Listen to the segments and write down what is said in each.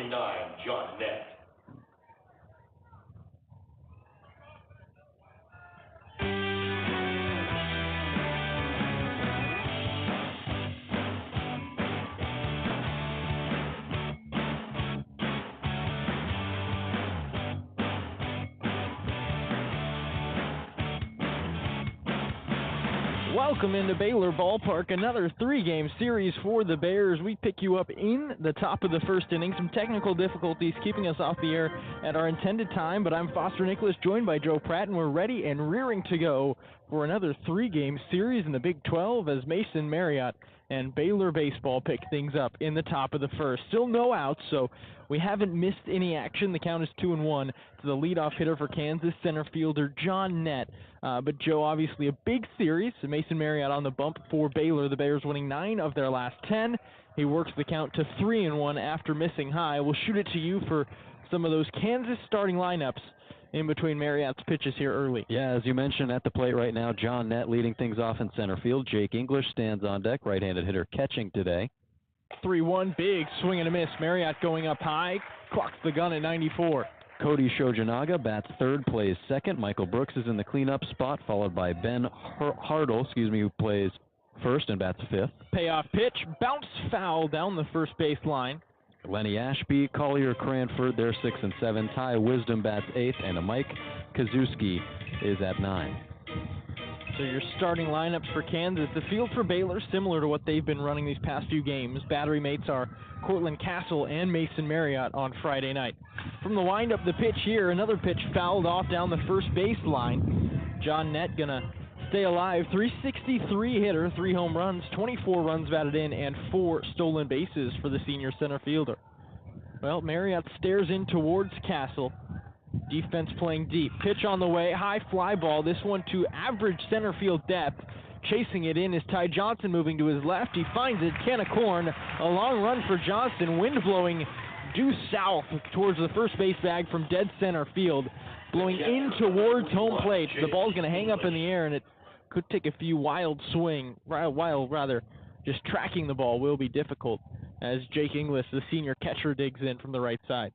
29, John Nett. Welcome into Baylor Ballpark, another three-game series for the Bears. We pick you up in the top of the first inning. Some technical difficulties keeping us off the air at our intended time, but I'm Foster Nicholas, joined by Joe Pratt, and we're ready and rearing to go for another three-game series in the Big 12 as Mason Marriott and Baylor baseball pick things up in the top of the first. Still no outs, so we haven't missed any action. The count is 2-1 to the leadoff hitter for Kansas, center fielder John Nett. But Joe, obviously a big series. Mason Marriott on the bump for Baylor. The Bears winning 9 of their last 10. He works the count to 3-1 after missing high. We'll shoot it to you for some of those Kansas starting lineups in between Marriott's pitches here early. Yeah, as you mentioned, at the plate right now, John Nett leading things off in center field. Jake English stands on deck, right-handed hitter catching today. 3-1, big swing and a miss. Marriott going up high, clocks the gun at 94. Cody Shojanaga bats third, plays second. Michael Brooks is in the cleanup spot, followed by Ben Hartle, who plays first and bats fifth. Payoff pitch, bounce foul down the first base line. Lenny Ashby, Collier Cranford, they're 6 and 7. Ty Wisdom bats eighth, and Mike Kazuski is at 9. So your starting lineups for Kansas. The field for Baylor, similar to what they've been running these past few games. Battery mates are Cortland Castle and Mason Marriott on Friday night. From the windup, the pitch here, another pitch fouled off down the first base line. John Nett gonna stay alive. 363 hitter, 3 home runs, 24 runs batted in, and 4 stolen bases for the senior center fielder. Well, Marriott stares in towards Castle. Defense playing deep. Pitch on the way. High fly ball. This one to average center field depth. Chasing it in is Ty Johnson moving to his left. He finds it. Can of corn. A long run for Johnson. Wind blowing due south towards the first base bag from dead center field. Blowing in towards home plate. The ball's going to hang up in the air, and it could take a few wild swing. Just tracking the ball will be difficult as Jake English, the senior catcher, digs in from the right side.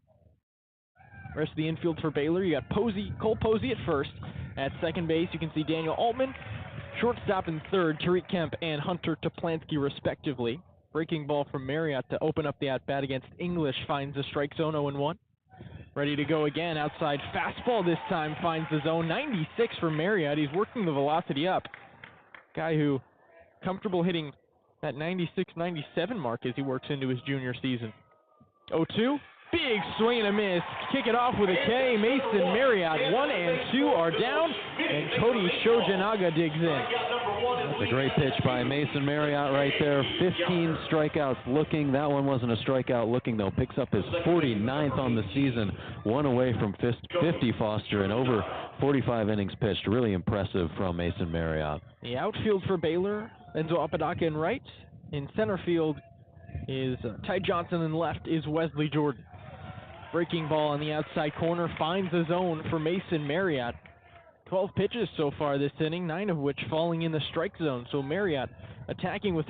Rest of the infield for Baylor, you got Cole Posey at first. At second base, you can see Daniel Altman. Shortstop and third, Tariq Kemp and Hunter Toplansky, respectively. Breaking ball from Marriott to open up the at-bat against English finds the strike zone, 0-1. Ready to go again, outside fastball this time finds the zone, 96 for Marriott. He's working the velocity up. Guy who comfortable hitting that 96, 97 mark as he works into his junior season. 0-2. Big swing and a miss. Kick it off with a K. Mason Marriott, 1 and 2 are down, and Cody Shojanaga digs in. That's a great pitch by Mason Marriott right there. 15 strikeouts looking. That one wasn't a strikeout looking, though. Picks up his 49th on the season. 1 away from 50, Foster, and over 45 innings pitched. Really impressive from Mason Marriott. The outfield for Baylor, Enzo Apodaca in right. In center field is Ty Johnson, and left is Wesley Jordan. Breaking ball on the outside corner finds the zone for Mason Marriott. 12 pitches so far this inning, 9 of which falling in the strike zone. So Marriott attacking with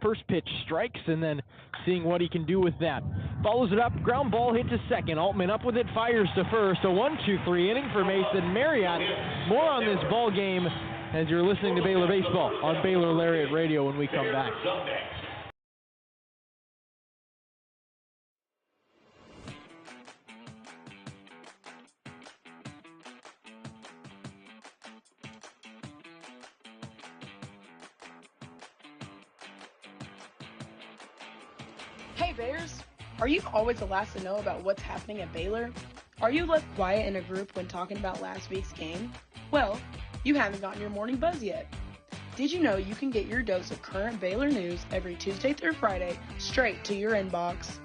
first pitch strikes and then seeing what he can do with that. Follows it up, ground ball hit to second. Altman up with it, fires to first. A 1-2-3 inning for Mason Marriott. More on this ball game as you're listening to Baylor Baseball on Baylor Lariat Radio when we come back. Hey Bears! Are you always the last to know about what's happening at Baylor? Are you left quiet in a group when talking about last week's game? Well, you haven't gotten your morning buzz yet. Did you know you can get your dose of current Baylor news every Tuesday through Friday straight to your inbox?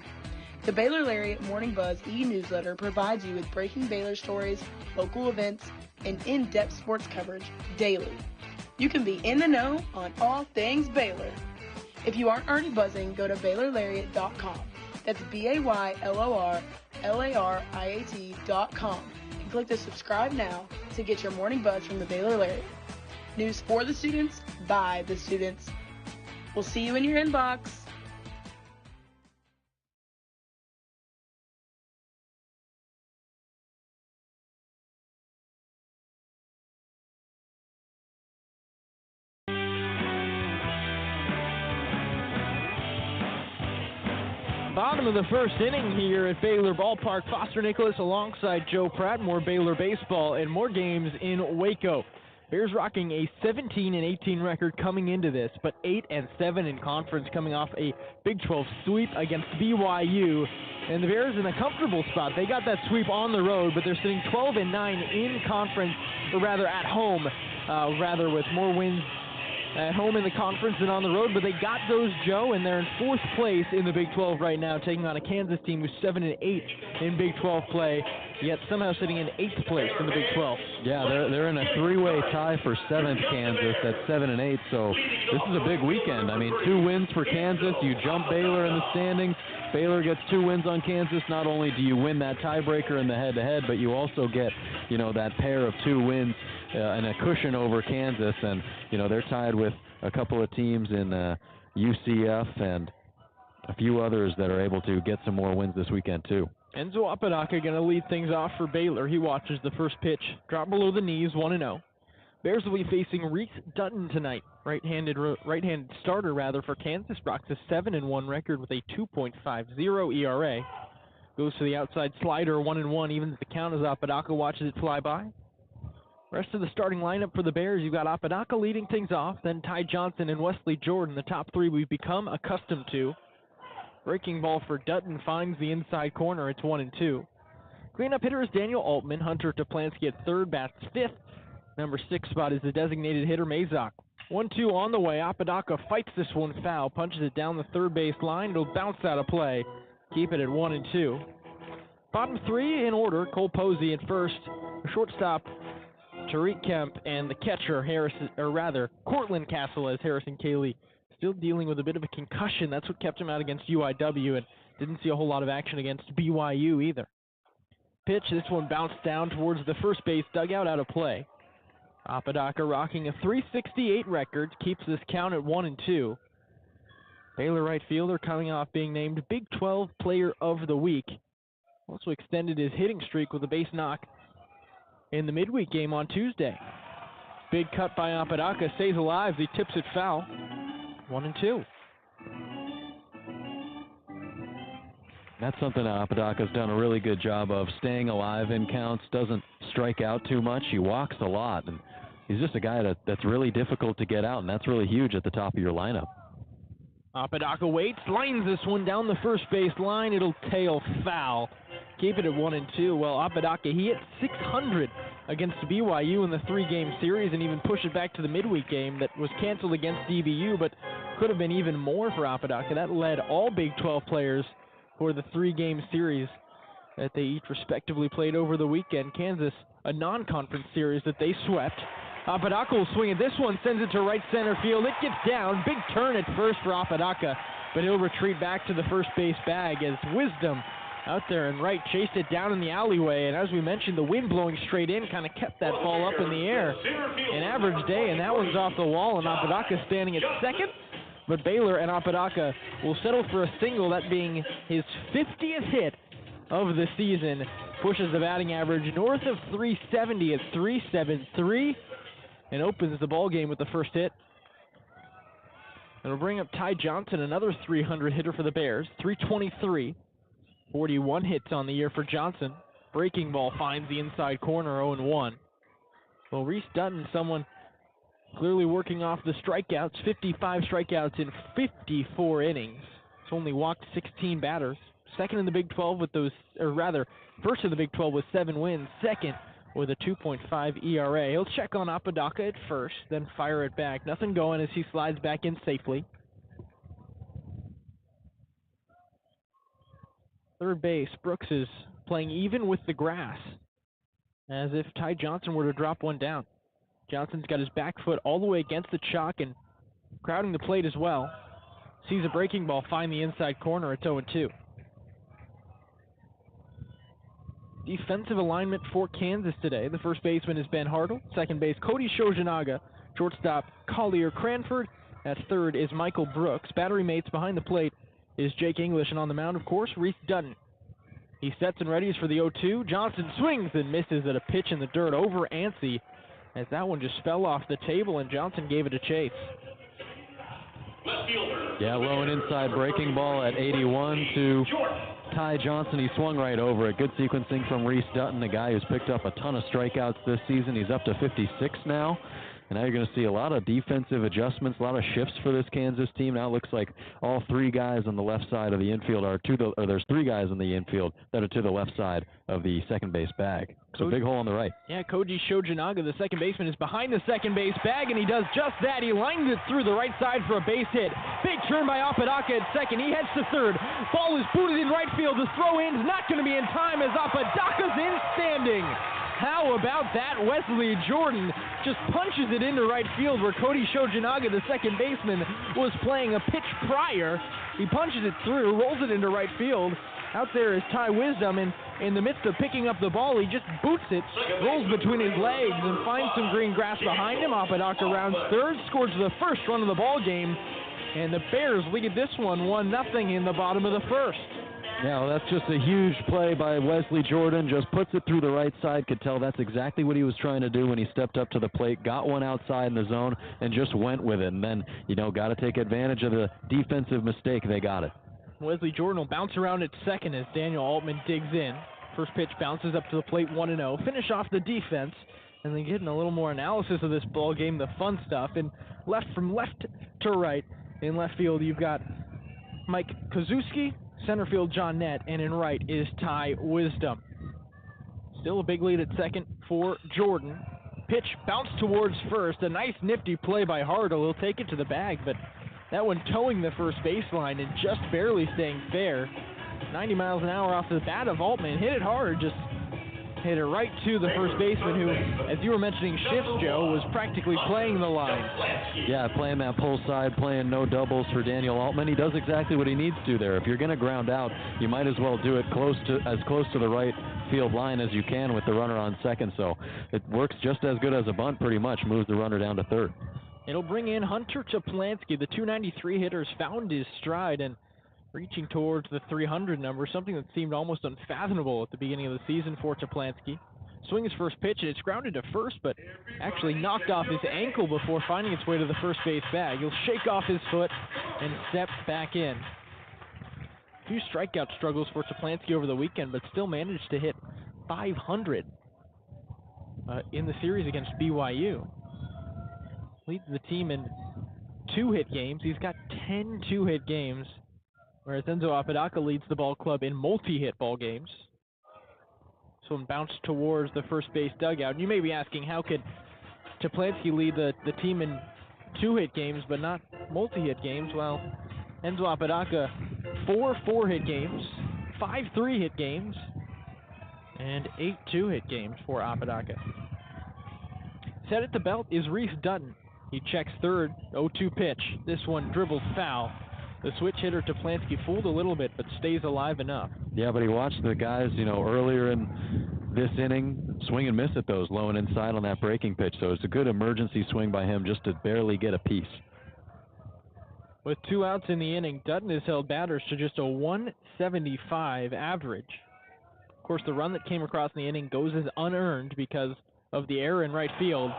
The Baylor Lariat Morning Buzz e-newsletter provides you with breaking Baylor stories, local events, and in-depth sports coverage daily. You can be in the know on all things Baylor. If you aren't already buzzing, go to BaylorLariat.com. That's BaylorLariat.com and click the subscribe now to get your morning buzz from the Baylor Lariat. News for the students, by the students. We'll see you in your inbox. Bottom of the first inning here at Baylor Ballpark. Foster Nicholas alongside Joe Pratt. More Baylor baseball and more games in Waco. Bears rocking a 17-18 record coming into this, but 8-7 in conference, coming off a Big 12 sweep against BYU. And the Bears in a comfortable spot. They got that sweep on the road, but they're sitting 12-9 in conference, or rather at home, with more wins at home in the conference than on the road, but they got those, Joe, and they're in 4th place in the Big 12 right now, taking on a Kansas team who's 7-8 in Big 12 play, yet somehow sitting in 8th place in the Big 12. Yeah, they're in a 3-way tie for 7th, Kansas, at 7-8, so this is a big weekend. I mean, 2 wins for Kansas. You jump Baylor in the standings. Baylor gets 2 wins on Kansas. Not only do you win that tiebreaker in the head-to-head, but you also get, that pair of 2 wins and a cushion over Kansas, and they're tied with a couple of teams in UCF and a few others that are able to get some more wins this weekend too. Enzo Apodaca going to lead things off for Baylor. He watches the first pitch drop below the knees, 1-0. Bears will be facing Reese Dutton tonight, right-handed starter for Kansas. Rocks a 7-1 record with a 2.50 ERA. Goes to the outside slider, 1-1, evens the count as Apodaca watches it fly by. Rest of the starting lineup for the Bears, you've got Apodaca leading things off, then Ty Johnson and Wesley Jordan, the top 3 we've become accustomed to. Breaking ball for Dutton finds the inside corner, it's 1-2. Cleanup hitter is Daniel Altman. Hunter Toplansky at 3rd, bats 5th. Number 6 spot is the designated hitter Mazak. 1-2 on the way. Apodaca fights this one foul, punches it down the 3rd base line. It'll bounce out of play. Keep it at 1-2. Bottom 3 in order. Cole Posey at first. Shortstop Tariq Kemp, and the catcher Cortland Castle as Harrison Cayley still dealing with a bit of a concussion. That's what kept him out against UIW, and didn't see a whole lot of action against BYU either. Pitch, this one bounced down towards the first base dugout, out of play. Apodaca rocking a .368 record, keeps this count at 1-2. Baylor right fielder coming off being named Big 12 Player of the Week. Also extended his hitting streak with a base knock in the midweek game on Tuesday. Big cut by Apodaca, stays alive, he tips it foul. 1-2. That's something Apodaca's done a really good job of, staying alive in counts, doesn't strike out too much, he walks a lot, and he's just a guy that's really difficult to get out, and that's really huge at the top of your lineup. Apodaca waits, lines this one down the first base line, it'll tail foul. Keep it at 1-2. Well, Apodaca, he hit .600 against BYU in the 3-game series, and even pushed it back to the midweek game that was canceled against DBU, but could have been even more for Apodaca. That led all Big 12 players for the 3-game series that they each respectively played over the weekend. Kansas, a non-conference series that they swept. Apodaca will swing at this one, sends it to right center field. It gets down. Big turn at first for Apodaca, but he'll retreat back to the first base bag as Wisdom out there and right chased it down in the alleyway. And as we mentioned, the wind blowing straight in kind of kept that ball up in the air. An average day, and that one's off the wall, and Apodaca standing at second. But Baylor and Apodaca will settle for a single, that being his 50th hit of the season. Pushes the batting average north of 370 at 373. And opens the ball game with the first hit. It'll bring up Ty Johnson, another 300 hitter for the Bears. 323. 41 hits on the year for Johnson. Breaking ball finds the inside corner, 0-1. Well, Reese Dutton, someone clearly working off the strikeouts. 55 strikeouts in 54 innings. He's only walked 16 batters. Second in the Big 12 with those, or rather, first in the Big 12 with 7 wins. Second with a 2.5 ERA. He'll check on Apodaca at first, then fire it back. Nothing going as he slides back in safely. Third base, Brooks is playing even with the grass, as if Ty Johnson were to drop one down. Johnson's got his back foot all the way against the chalk and crowding the plate as well. Sees a breaking ball find the inside corner. It's 0-2. Defensive alignment for Kansas today. The first baseman is Ben Hartle. Second base, Cody Shojinaga. Shortstop, Collier Cranford. At third is Michael Brooks. Battery mates behind the plate is Jake English. And on the mound, of course, Reese Dutton. He sets and readies for the 0-2. Johnson swings and misses at a pitch in the dirt over Ansey, as that one just fell off the table and Johnson gave it a chase. Left fielder, Yeah, low and inside breaking ball at 81 to Ty Johnson. He swung right over it. Good sequencing from Reese Dutton, a guy who's picked up a ton of strikeouts this season. He's up to 56 now. And now you're going to see a lot of defensive adjustments, a lot of shifts for this Kansas team. Now it looks like all three guys on the left side of the infield there's three guys in the infield that are to the left side of the second base bag. So big hole on the right. Yeah, Koji Shojinaga, the second baseman, is behind the second base bag, and he does just that. He lines it through the right side for a base hit. Big turn by Apodaca at second. He heads to third. Ball is booted in right field. The throw-in's not going to be in time as Apodaca's in standing. How about that? Wesley Jordan just punches it into right field where Cody Shojinaga, the second baseman, was playing a pitch prior. He punches it through, rolls it into right field. Out there is Ty Wisdom, and in the midst of picking up the ball, he just boots it, rolls between his legs, and finds some green grass behind him. Apodaca rounds third, scores the first run of the ball game, and the Bears lead this one 1-0 in the bottom of the first. Yeah, well, that's just a huge play by Wesley Jordan. Just puts it through the right side. Could tell that's exactly what he was trying to do when he stepped up to the plate. Got one outside in the zone and just went with it. And then, got to take advantage of the defensive mistake. They got it. Wesley Jordan will bounce around at second as Daniel Altman digs in. First pitch bounces up to the plate 1-0. Finish off the defense. And then getting a little more analysis of this ball game, the fun stuff. And from left to right, in left field, you've got Mike Kozuski, center field John Nett, and in right is Ty Wisdom. Still a big lead at second for Jordan. Pitch bounced towards first. A nice nifty play by Hartle. He'll take it to the bag, but that one towing the first baseline and just barely staying fair. 90 miles an hour off the bat of Altman. Hit it hard, just hit it right to the first baseman who, as you were mentioning shifts, Joe, was practically playing the line. Yeah, playing that pull side, playing no doubles for Daniel Altman. He does exactly what he needs to there. If you're going to ground out, you might as well do it as close to the right field line as you can with the runner on second. So it works just as good as a bunt pretty much, moves the runner down to third. It'll bring in Hunter Toplansky. The 293 hitter's found his stride and reaching towards the 300 number, something that seemed almost unfathomable at the beginning of the season for Toplansky. Swing his first pitch, and it's grounded to first, but actually knocked off his ankle before finding its way to the first base bag. He'll shake off his foot and step back in. A few strikeout struggles for Toplansky over the weekend, but still managed to hit 500 in the series against BYU. Leads the team in two-hit games. He's got 10 two-hit games, whereas Enzo Apodaca leads the ball club in multi-hit ball games. So it bounced towards the first base dugout. And you may be asking, how could Toplansky lead the team in two-hit games but not multi-hit games? Well, Enzo Apodaca, 4 4-hit games, 5 3-hit games, and 8 2-hit games for Apodaca. Set at the belt is Reese Dutton. He checks third, 0-2 pitch. This one dribbled foul. The switch hitter Toplansky fooled a little bit, but stays alive enough. Yeah, but he watched the guys, earlier in this inning swing and miss at those low and inside on that breaking pitch. So it's a good emergency swing by him just to barely get a piece. With 2 outs in the inning, Dutton has held batters to just a 175 average. Of course, the run that came across in the inning goes as unearned because of the error in right field.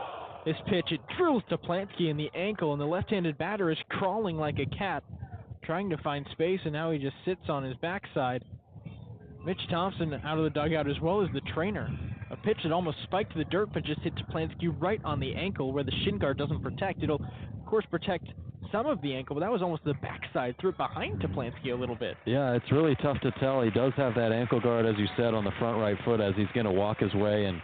This pitch, it drills Toplansky in the ankle, and the left-handed batter is crawling like a cat, trying to find space, and now he just sits on his backside. Mitch Thompson out of the dugout, as well as the trainer. A pitch that almost spiked the dirt, but just hit Toplansky right on the ankle where the shin guard doesn't protect. It'll, of course, protect some of the ankle, but that was almost the backside. Threw it behind Toplansky a little bit. Yeah, it's really tough to tell. He does have that ankle guard, as you said, on the front right foot as he's going to walk his way and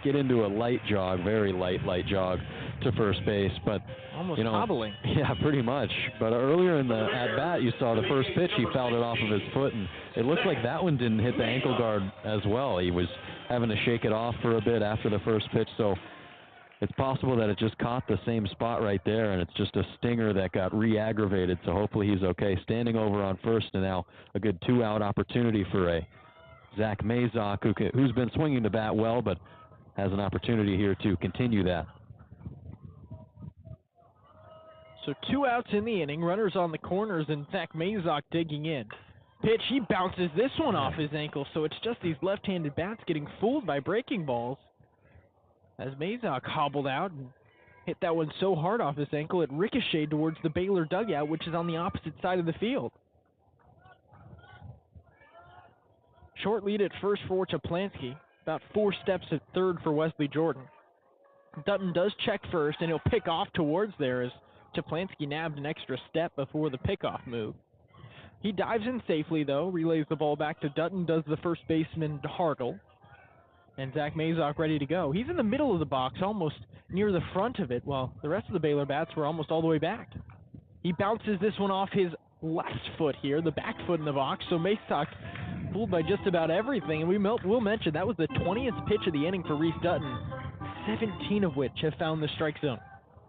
get into a light jog, very light jog to first base, but almost hobbling. Yeah, pretty much. But earlier in the at-bat, you saw the first pitch, he fouled it off of his foot, and it looked like that one didn't hit the ankle guard as well. He was having to shake it off for a bit after the first pitch, so it's possible that it just caught the same spot right there, and it's just a stinger that got re-aggravated, so hopefully he's okay. Standing over on first, and now a good 2-out opportunity for a Zach Mazok, who's been swinging the bat well, but has an opportunity here to continue that. So 2 outs in the inning, runners on the corners, and Zach Mazok digging in. Pitch, he bounces this one off his ankle, so it's just these left-handed bats getting fooled by breaking balls. As Mazok hobbled out and Hit that one so hard off his ankle it ricocheted towards the Baylor dugout, which is on the opposite side of the field. Short lead at first for Chaplansky. About 4 steps at third for Wesley Jordan. Dutton does check first, and he'll pick off towards there as Chaplansky nabbed an extra step before the pickoff move. He dives in safely, though, relays the ball back to Dutton, does the first baseman Hartle. And Zach Mazok ready to go. He's in the middle of the box, almost near the front of it, while the rest of the Baylor bats were almost all the way back. He bounces this one off his left foot here, the back foot in the box, so Mazok fooled by just about everything. And we'll mention that was the 20th pitch of the inning for Reese Dutton, 17 of which have found the strike zone.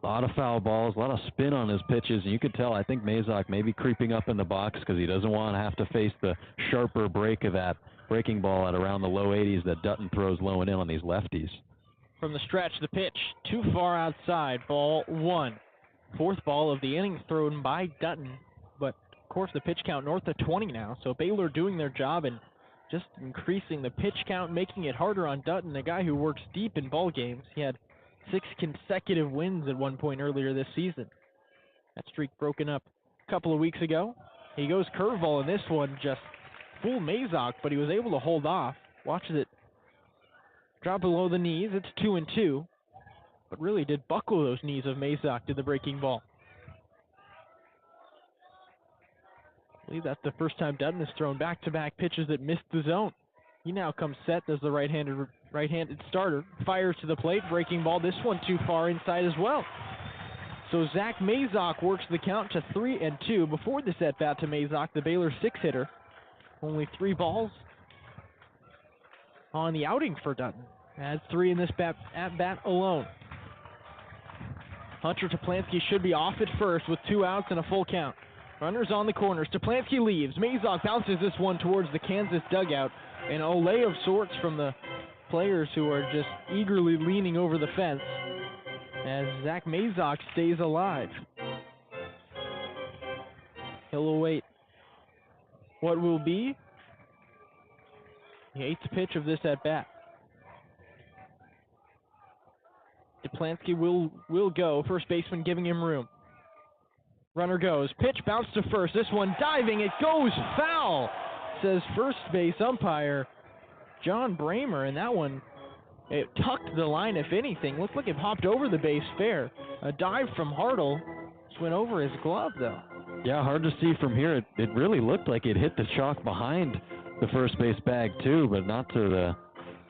A lot of foul balls, a lot of spin on his pitches, and you could tell, I think Mazok may be creeping up in the box because he doesn't want to have to face the sharper break of that breaking ball at around the low 80s that Dutton throws low and in on these lefties. From the stretch, the pitch, too far outside, ball 1. 4th ball of the inning thrown by Dutton, but of course the pitch count north of 20 now, so Baylor doing their job and just increasing the pitch count, making it harder on Dutton, a guy who works deep in ball games. He had 6 consecutive wins at one point earlier this season. That streak broken up a couple of weeks ago. He goes curveball in this one, just fooled Mazok, but he was able to hold off. Watches it drop below the knees. It's 2-2, but really did buckle those knees of Mazok to the breaking ball. I believe that's the first time Dutton has thrown back-to-back pitches that missed the zone. He now comes set as the right-handed starter. Fires to the plate, breaking ball. This one too far inside as well. So Zach Mazok works the count to 3-2. Before this at-bat to Mazok, the Baylor 6-hitter. Only 3 balls on the outing for Dutton. Has 3 in this at-bat alone. Hunter Chaplansky should be off at first with 2 outs and a full count. Runners on the corners. Chaplansky leaves. Mazok bounces this one towards the Kansas dugout. An olé of sorts from the players who are just eagerly leaning over the fence as Zach Mazok stays alive. He'll await what will be the 8th pitch of this at-bat. Chaplansky will go. First baseman giving him room. Runner goes. Pitch bounce to first. This one diving. It goes foul, says first base umpire John Bramer. And that one, it tucked the line, if anything. Looked like it popped over the base fair. A dive from Hartle. Just went over his glove, though. Yeah, hard to see from here. It really looked like it hit the chalk behind the first base bag, too, but not to the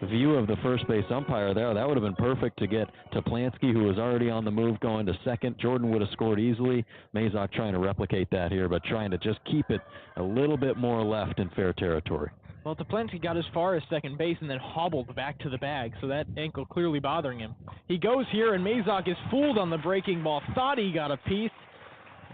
view of the first base umpire there. That would have been perfect to get Chaplansky, who was already on the move, going to second. Jordan would have scored easily. Mazok trying to replicate that here, but trying to just keep it a little bit more left in fair territory. Well, Chaplansky got as far as second base and then hobbled back to the bag, so that ankle clearly bothering him. He goes here, and Mazok is fooled on the breaking ball. Thought he got a piece,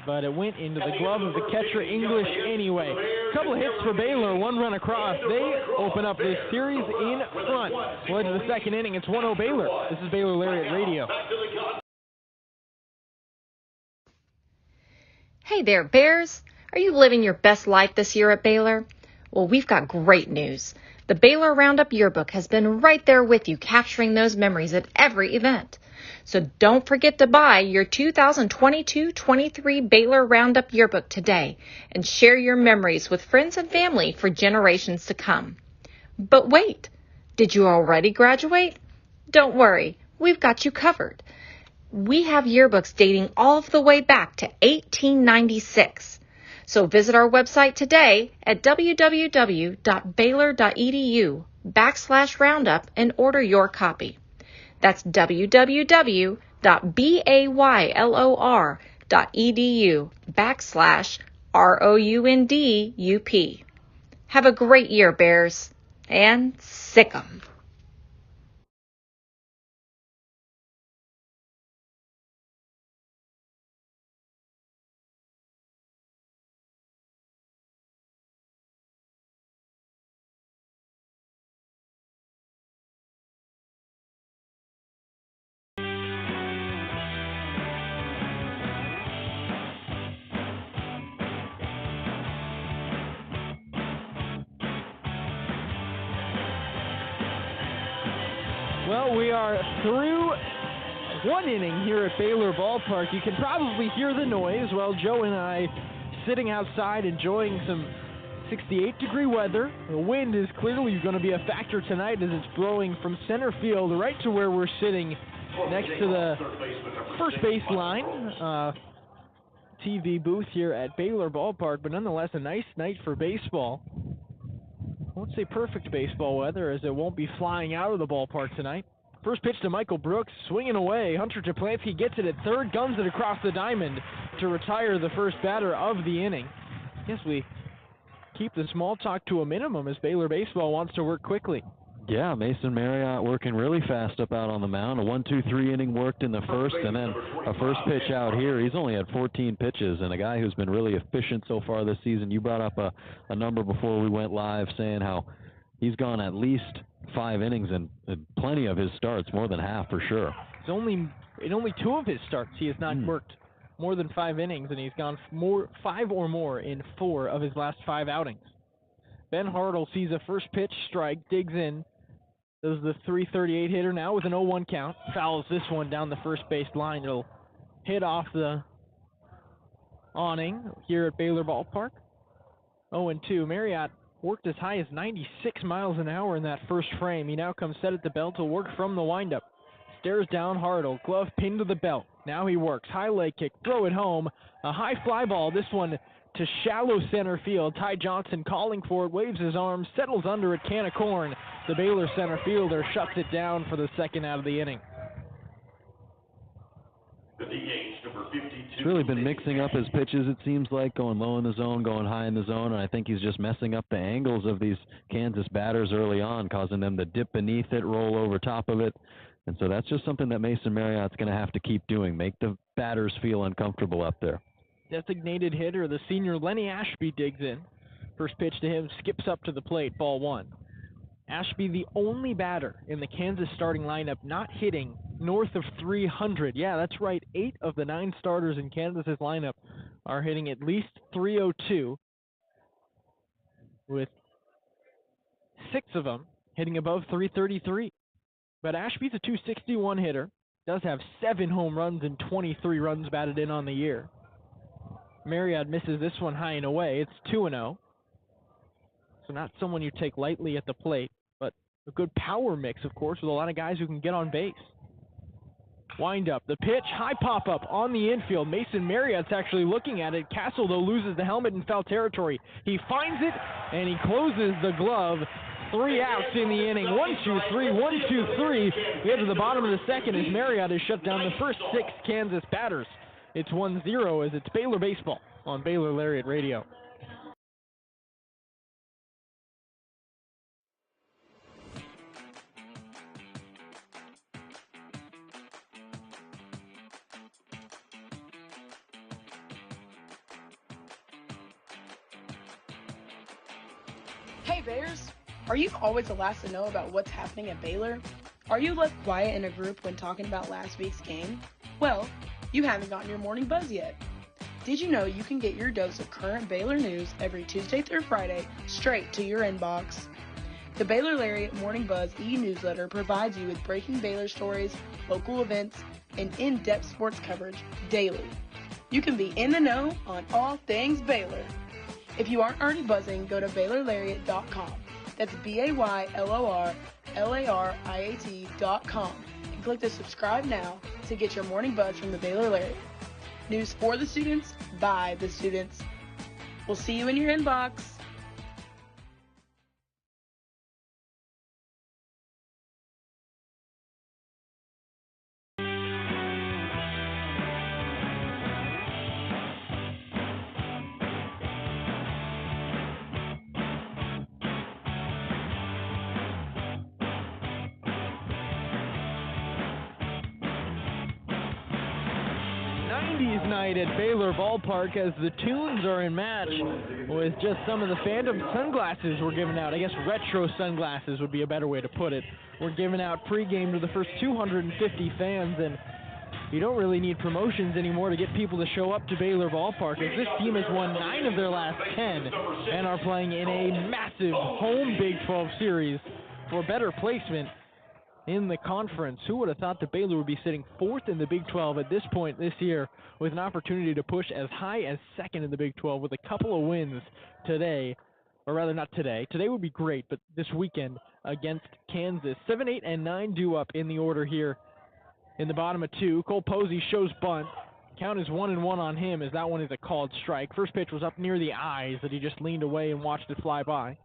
but it went into the glove of the catcher English anyway. A couple of hits for Baylor, 1 run across. They open up this series in front. Well, into the second inning, it's 1-0 Baylor. This is Baylor Lariat Radio. Hey there, Bears. Are you living your best life this year at Baylor? Well, we've got great news. The Baylor Roundup Yearbook has been right there with you, capturing those memories at every event. So don't forget to buy your 2022-23 Baylor Roundup Yearbook today and share your memories with friends and family for generations to come. But wait, did you already graduate? Don't worry, we've got you covered. We have yearbooks dating all the way back to 1896. So visit our website today at www.baylor.edu/roundup and order your copy. That's www.baylor.edu/ROUNDUP. Have a great year, Bears, and sick 'em. Well, we are through one inning here at Baylor Ballpark. You can probably hear the noise while Joe and I sitting outside enjoying some 68-degree weather. The wind is clearly going to be a factor tonight as it's blowing from center field right to where we're sitting next to the first base line TV booth here at Baylor Ballpark, but nonetheless a nice night for baseball. I won't say perfect baseball weather as it won't be flying out of the ballpark tonight. First pitch to Michael Brooks, swinging away. Hunter Japlansky gets it at third, guns it across the diamond to retire the first batter of the inning. Guess we keep the small talk to a minimum as Baylor baseball wants to work quickly. Yeah, Mason Marriott working really fast up out on the mound. A 1-2-3 inning worked in the first, and then a first pitch out here. He's only had 14 pitches, and a guy who's been really efficient so far this season. You brought up a number before we went live saying how he's gone at least 5 innings and plenty of his starts, more than half for sure. In only 2 of his starts, he has not worked more than 5 innings, and he's gone 5 or more in 4 of his last 5 outings. Ben Hartle sees a first pitch strike, digs in. This is the .338 hitter now with an 0-1 count. Fouls this one down the first base line. It'll hit off the awning here at Baylor Ballpark. 0-2. Marriott worked as high as 96 miles an hour in that first frame. He now comes set at the belt to work from the windup. Stares down Hartle. Glove pinned to the belt. Now he works. High leg kick. Throw it home. A high fly ball. This one to shallow center field. Ty Johnson calling for it. Waves his arms. Settles under it. Can of corn. The Baylor center fielder shuts it down for the second out of the inning. He's really been mixing up his pitches, it seems like, going low in the zone, going high in the zone, and I think he's just messing up the angles of these Kansas batters early on, causing them to dip beneath it, roll over top of it. And so that's just something that Mason Marriott's going to have to keep doing, make the batters feel uncomfortable up there. Designated hitter, the senior Lenny Ashby digs in. First pitch to him, skips up to the plate, ball 1. Ashby, the only batter in the Kansas starting lineup not hitting north of 300. Yeah, that's right. 8 of the 9 starters in Kansas's lineup are hitting at least 302, with 6 of them hitting above 333. But Ashby's a .261 hitter, does have 7 home runs and 23 runs batted in on the year. Marriott misses this one high and away. It's 2-0. So not someone you take lightly at the plate, but a good power mix, of course, with a lot of guys who can get on base. Wind up, the pitch, high pop-up on the infield. Mason Marriott's actually looking at it. Castle, though, loses the helmet in foul territory. He finds it, and he closes the glove. 3 outs in the inning. 1-2-3, 1-2-3. We get to the bottom of the second as Marriott has shut down the first 6 Kansas batters. It's 1-0 as it's Baylor baseball on Baylor Lariat Radio. Hey Bears, are you always the last to know about what's happening at Baylor? Are you left quiet in a group when talking about last week's game? Well, you haven't gotten your morning buzz yet. Did you know you can get your dose of current Baylor news every Tuesday through Friday straight to your inbox? The Baylor Lariat Morning Buzz e-newsletter provides you with breaking Baylor stories, local events, and in-depth sports coverage daily. You can be in the know on all things Baylor. If you aren't already buzzing, go to BaylorLariat.com. That's BaylorLariat.com and click the subscribe now to get your morning buzz from the Baylor Lariat. News for the students, by the students. We'll see you in your inbox. Night at Baylor Ballpark as the tunes are in match with just some of the Phantom sunglasses we're giving out. I guess retro sunglasses would be a better way to put it. We're giving out pregame to the first 250 fans, and you don't really need promotions anymore to get people to show up to Baylor Ballpark, as this team has won 9 of their last 10 and are playing in a massive home Big 12 series for better placement in the conference. Who would have thought that Baylor would be sitting 4th in the Big 12 at this point this year with an opportunity to push as high as 2nd in the Big 12 with a couple of wins today, or rather not today. Today would be great, but this weekend against Kansas. 7, 8, and 9 due up in the order here in the bottom of 2. Cole Posey shows bunt. Count is 1-1 on him as that one is a called strike. First pitch was up near the eyes that he just leaned away and watched it fly by.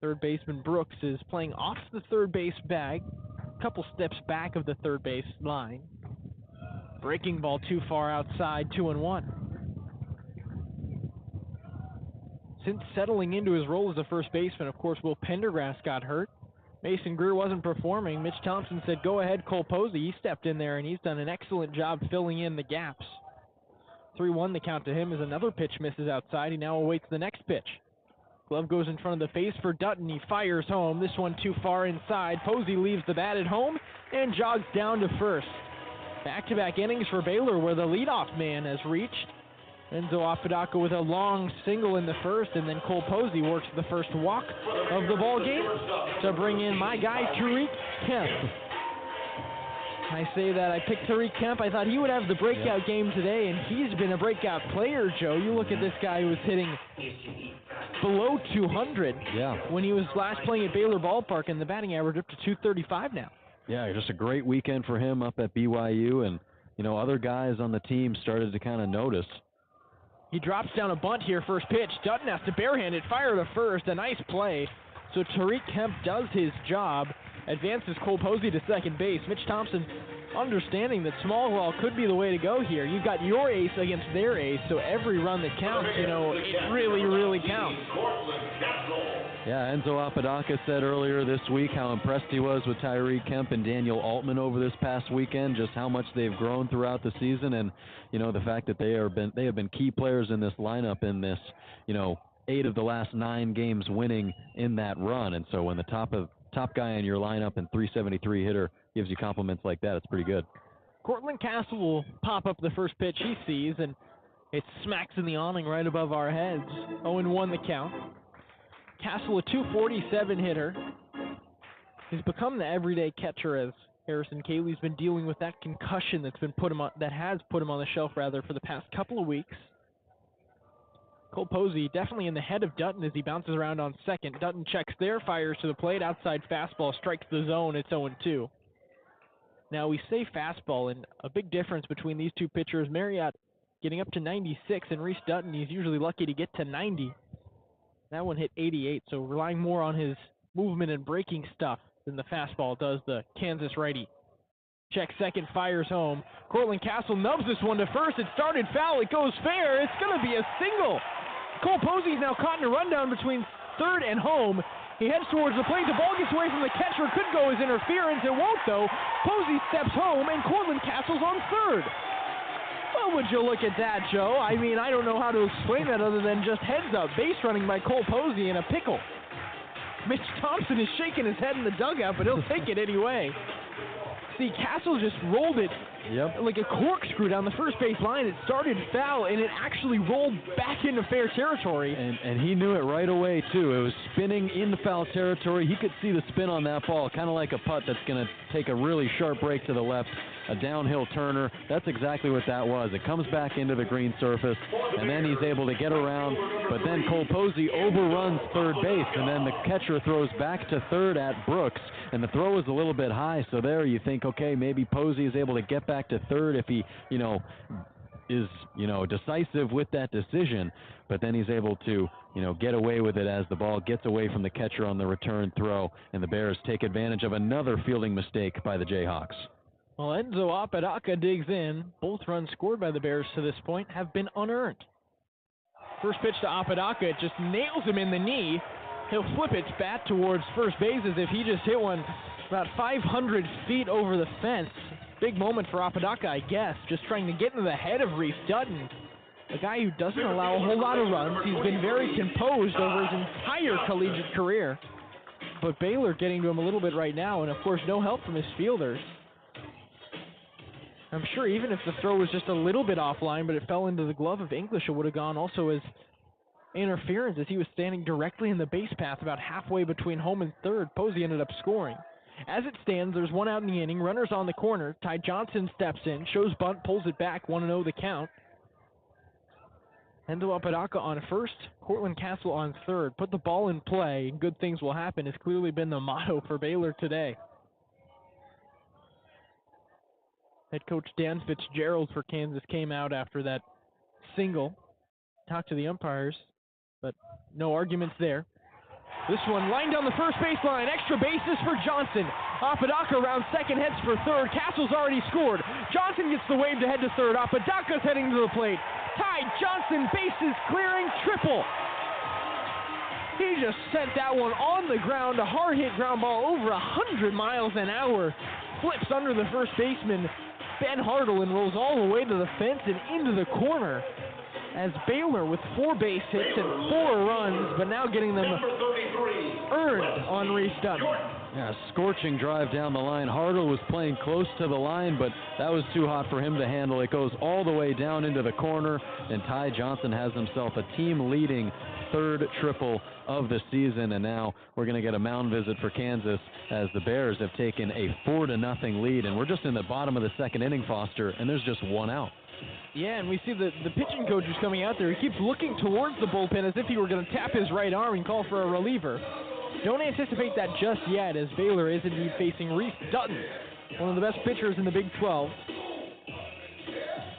Third baseman Brooks is playing off the third base bag, a couple steps back of the third base line. Breaking ball too far outside, 2-1. Since settling into his role as a first baseman, of course, Will Pendergrass got hurt. Mason Greer wasn't performing. Mitch Thompson said, go ahead, Cole Posey. He stepped in there, and he's done an excellent job filling in the gaps. 3-1 the count to him as another pitch misses outside. He now awaits the next pitch. Glove goes in front of the face for Dutton. He fires home. This one too far inside. Posey leaves the bat at home and jogs down to first. Back-to-back innings for Baylor where the leadoff man has reached. Enzo Apodaca with a long single in the first, and then Cole Posey works the first walk of the ball game to bring in my guy, Tariq Kemp. I say that I picked Tariq Kemp. I thought he would have the breakout game today, and he's been a breakout player, Joe. You look at this guy who was hitting below 200 when he was last playing at Baylor Ballpark, and the batting average up to 235 now. Yeah, just a great weekend for him up at BYU, and, you know, other guys on the team started to kind of notice. He drops down a bunt here, first pitch. Dutton has to barehand it, fire to first. A nice play. So Tariq Kemp does his job, advances Cole Posey to second base. Mitch Thompson understanding that small ball could be the way to go here. You've got your ace against their ace, so every run that counts, you know, it really, really counts. Yeah, Enzo Apodaca said earlier this week how impressed he was with Tyree Kemp and Daniel Altman over this past weekend, just how much they've grown throughout the season, and, you know, the fact that they have been key players in this lineup in this, you know, 8 of the last 9 games winning in that run. And so when the top guy in your lineup and 373 hitter gives you compliments like that, it's pretty good. Cortland Castle will pop up the first pitch he sees, and it smacks in the awning right above our heads. 0-1 the count. Castle, a 247 hitter. He's become the everyday catcher as Harrison Cayley's been dealing with that concussion that has put him on the shelf for the past couple of weeks. Cole Posey definitely in the head of Dutton as he bounces around on second. Dutton checks there, fires to the plate, outside fastball, strikes the zone. It's 0-2. Now we say fastball, and a big difference between these two pitchers, Marriott getting up to 96, and Reese Dutton, he's usually lucky to get to 90. That one hit 88, so relying more on his movement and breaking stuff than the fastball does the Kansas righty. Check second, fires home. Cortland Castle nubs this one to first. It started foul. It goes fair. It's going to be a single. Cole Posey's now caught in a rundown between third and home. He heads towards the plate. The ball gets away from the catcher. Could go as interference. It won't, though. Posey steps home, and Cortland Castle's on third. Well, would you look at that, Joe? I mean, I don't know how to explain that other than just heads up. Base running by Cole Posey in a pickle. Mitch Thompson is shaking his head in the dugout, but he'll take it anyway. See, Castle just rolled it like a corkscrew down the first base line. It started foul, and it actually rolled back into fair territory. And he knew it right away, too. It was spinning in foul territory. He could see the spin on that ball, kind of like a putt that's going to take a really sharp break to the left, a downhill turner. That's exactly what that was. It comes back into the green surface, and then he's able to get around. But then Cole Posey overruns third base, and then the catcher throws back to third at Brooks. And the throw is a little bit high, so there you think, okay, maybe Posey is able to get back to third if he, is, decisive with that decision. But then he's able to, get away with it as the ball gets away from the catcher on the return throw, and the Bears take advantage of another fielding mistake by the Jayhawks. Well, Enzo Apodaca digs in. Both runs scored by the Bears to this point have been unearned. First pitch to Apodaca, it just nails him in the knee. He'll flip its bat towards first base as if he just hit one about 500 feet over the fence. Big moment for Apodaca, I guess, just trying to get into the head of Reese Dutton, a guy who doesn't allow a whole lot of runs. He's been very composed over his entire collegiate career. But Baylor getting to him a little bit right now, and of course no help from his fielders. I'm sure even if the throw was just a little bit offline, but it fell into the glove of English, it would have gone also as interference as he was standing directly in the base path about halfway between home and third. Posey ended up scoring. As it stands, there's one out in the inning. Runners on the corner. Ty Johnson steps in, shows bunt, pulls it back, 1-0 the count. Endo Apodaca on first, Cortland Castle on third. Put the ball in play, and good things will happen has clearly been the motto for Baylor today. Head coach Dan Fitzgerald for Kansas came out after that single. Talked to the umpires, but no arguments there. This one lined down the first baseline. Extra bases for Johnson. Apodaca around second, heads for third. Castle's already scored. Johnson gets the wave to head to third. Apodaca's heading to the plate. Ty Johnson, bases clearing, triple. He just sent that one on the ground. A hard-hit ground ball over 100 miles an hour. Flips under the first baseman, Ben Hartle, and rolls all the way to the fence and into the corner. As Baylor with 4 base hits and 4 runs, but now getting them earned on Reese Dutton. Yeah, scorching drive down the line. Hartle was playing close to the line, but that was too hot for him to handle. It goes all the way down into the corner, and Ty Johnson has himself a team-leading third triple of the season, and now we're going to get a mound visit for Kansas as the Bears have taken a 4-0 lead, and we're just in the bottom of the second inning, Foster, and there's just one out. Yeah, and we see the pitching coach is coming out there. He keeps looking towards the bullpen as if he were going to tap his right arm and call for a reliever. Don't anticipate that just yet, as Baylor is indeed facing Reese Dutton, one of the best pitchers in the Big 12.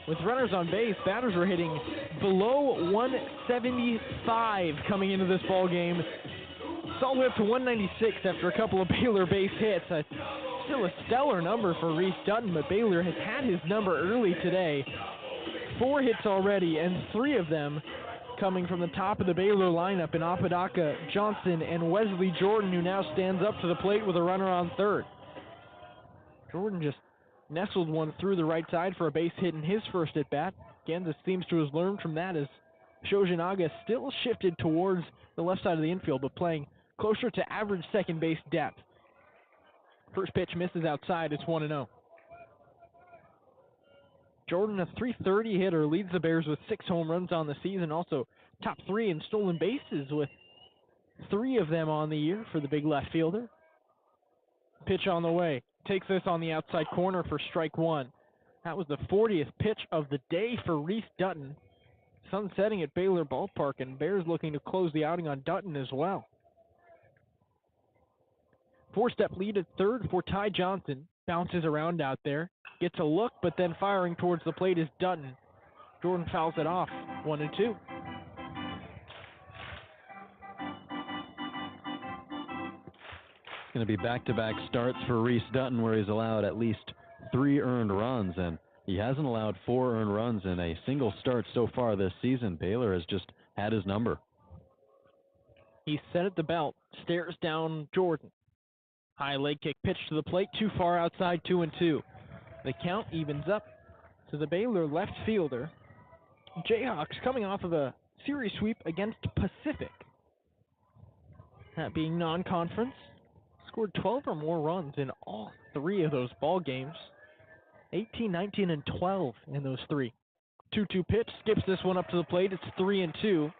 With runners on base, batters were hitting below 175 coming into this ball game. It's all the way up to 196 after a couple of Baylor base hits. Still a stellar number for Reese Dutton, but Baylor has had his number early today. 4 hits already, and 3 of them coming from the top of the Baylor lineup in Apodaca, Johnson, and Wesley Jordan, who now stands up to the plate with a runner on third. Jordan just nestled one through the right side for a base hit in his first at-bat. Kansas seems to have learned from that as Shojinaga still shifted towards the left side of the infield, but playing closer to average second base depth. First pitch misses outside. It's 1-0. Jordan, a .330 hitter, leads the Bears with 6 home runs on the season. Also top 3 in stolen bases with 3 of them on the year for the big left fielder. Pitch on the way. Takes this on the outside corner for strike 1. That was the 40th pitch of the day for Reese Dutton. Sun setting at Baylor Ballpark, and Bears looking to close the outing on Dutton as well. 4-step lead at third for Ty Johnson. Bounces around out there. Gets a look, but then firing towards the plate is Dutton. Jordan fouls it off. 1-2. It's going to be back-to-back starts for Reese Dutton, where he's allowed at least 3 earned runs, and he hasn't allowed 4 earned runs in a single start so far this season. Baylor has just had his number. He's set at the belt, stares down Jordan. High leg kick pitch to the plate, too far outside, 2-2. The count evens up to the Baylor left fielder. Jayhawks coming off of a series sweep against Pacific. That being non-conference. Scored 12 or more runs in all 3 of those ball games. 18, 19, and 12 in those 3. 2-2 pitch, skips this one up to the plate. It's 3-2.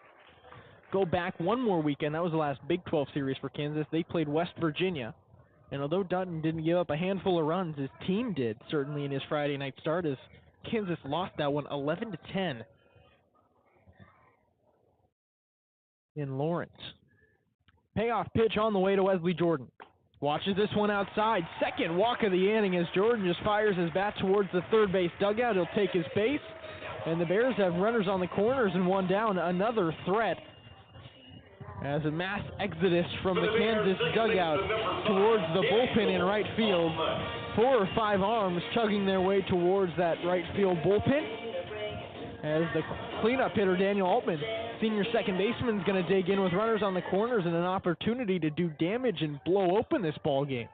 Go back one more weekend. That was the last Big 12 series for Kansas. They played West Virginia. And although Dutton didn't give up a handful of runs, his team did, certainly in his Friday night start, as Kansas lost that one 11-10 in Lawrence. Payoff pitch on the way to Wesley Jordan. Watches this one outside. Second walk of the inning as Jordan just fires his bat towards the third base dugout. He'll take his base. And the Bears have runners on the corners and one down. Another threat as a mass exodus from the Kansas dugout towards the bullpen in right field. 4 or 5 arms chugging their way towards that right field bullpen. As the cleanup hitter, Daniel Altman, senior second baseman, is going to dig in with runners on the corners and an opportunity to do damage and blow open this ball game.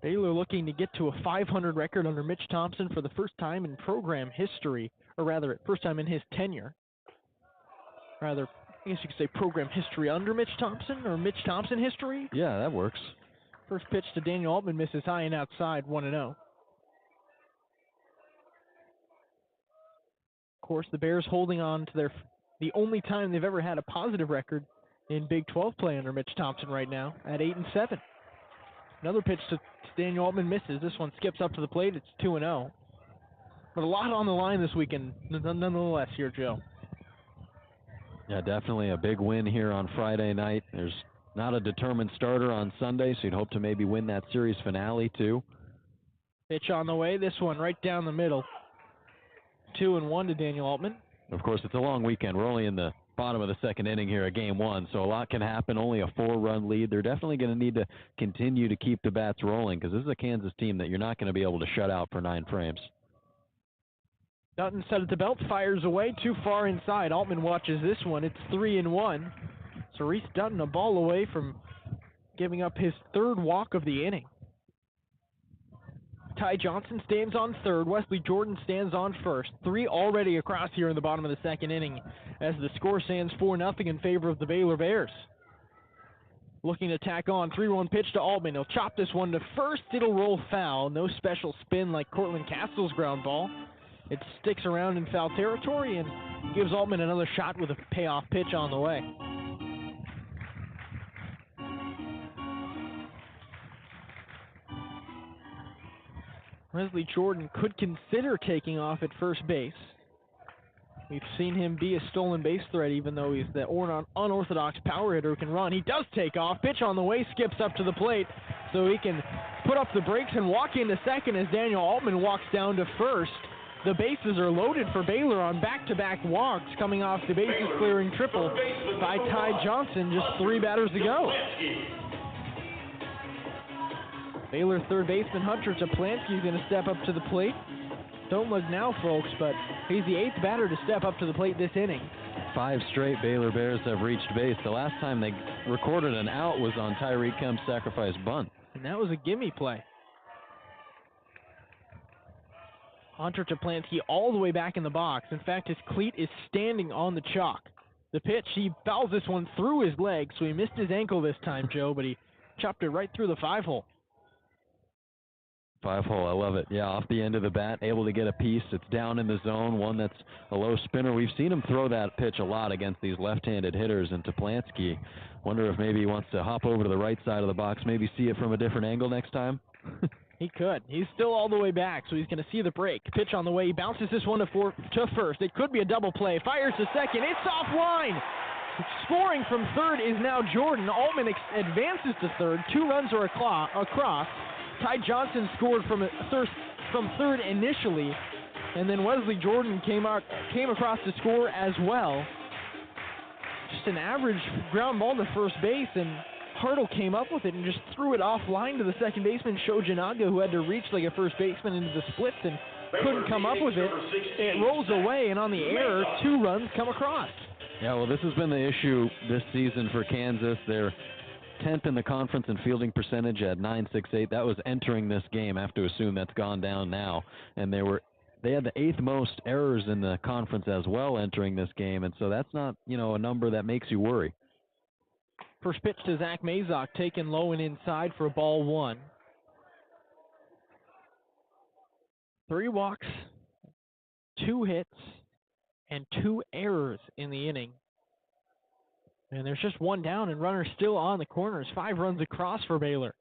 Baylor looking to get to a .500 record under Mitch Thompson for the first time in program history, or rather, first time in his tenure. Rather, I guess you could say program history under Mitch Thompson, or Mitch Thompson history. Yeah, that works. First pitch to Daniel Altman misses high and outside, 1-0. Of course, the Bears holding on to the only time they've ever had a positive record in Big 12 play under Mitch Thompson right now at 8-7. Another pitch to Daniel Altman misses. This one skips up to the plate. It's 2-0. But a lot on the line this weekend, nonetheless, here, Joe. Yeah, definitely a big win here on Friday night. There's not a determined starter on Sunday, so you'd hope to maybe win that series finale, too. Pitch on the way. This one right down the middle. 2-1 to Daniel Altman. Of course, it's a long weekend. We're only in the bottom of the second inning here at Game 1, so a lot can happen. Only a 4-run lead. They're definitely going to need to continue to keep the bats rolling because this is a Kansas team that you're not going to be able to shut out for 9 frames. Dutton set at the belt, fires away, too far inside. Altman watches this one. It's 3-1. So Reese Dutton a ball away from giving up his 3rd walk of the inning. Ty Johnson stands on 3rd. Wesley Jordan stands on 1st. 3 already across here in the bottom of the 2nd inning as the score stands 4-0 in favor of the Baylor Bears. Looking to tack on. 3-1 pitch to Altman. He'll chop this one to first. It'll roll foul. No special spin like Cortland Castle's ground ball. It sticks around in foul territory and gives Altman another shot with a payoff pitch on the way. Wesley Jordan could consider taking off at first base. We've seen him be a stolen base threat even though he's the unorthodox power hitter who can run. He does take off. Pitch on the way, skips up to the plate so he can put up the brakes and walk into second as Daniel Altman walks down to first. The bases are loaded for Baylor on back-to-back walks coming off the bases-clearing triple by Ty Johnson just 3 batters to go. Baylor third baseman Hunter Toplansky is going to step up to the plate. Don't look now, folks, but he's the 8th batter to step up to the plate this inning. 5 straight Baylor Bears have reached base. The last time they recorded an out was on Tyreek Kemp's sacrifice bunt. And that was a gimme play. Hunter Toplansky all the way back in the box. In fact, his cleat is standing on the chalk. The pitch, he fouls this one through his leg, so he missed his ankle this time, Joe, but he chopped it right through the 5-hole. 5-hole, I love it. Yeah, off the end of the bat, able to get a piece. It's down in the zone, one that's a low spinner. We've seen him throw that pitch a lot against these left-handed hitters, and Toplansky, wonder if maybe he wants to hop over to the right side of the box, maybe see it from a different angle next time. He could. He's still all the way back, so he's going to see the break. Pitch on the way. He bounces this one to first. It could be a double play. Fires to second. It's offline. Scoring from third is now Jordan. Altman advances to third. 2 runs are across. Ty Johnson scored from third initially, and then Wesley Jordan came across to score as well. Just an average ground ball to first base, and Hartle came up with it and just threw it offline to the second baseman, Shoji Naga, who had to reach like a first baseman into the splits and couldn't come up with it. It rolls away, and on the air, 2 runs come across. Yeah, well, this has been the issue this season for Kansas. They're 10th in the conference in fielding percentage at .968. That was entering this game. I have to assume that's gone down now. And they had the 8th most errors in the conference as well entering this game, and so that's not, a number that makes you worry. First pitch to Zach Mazok, taken low and inside for ball 1. 3 walks, 2 hits, and 2 errors in the inning. And there's just 1 down, and runners still on the corners. 5 runs across for Baylor.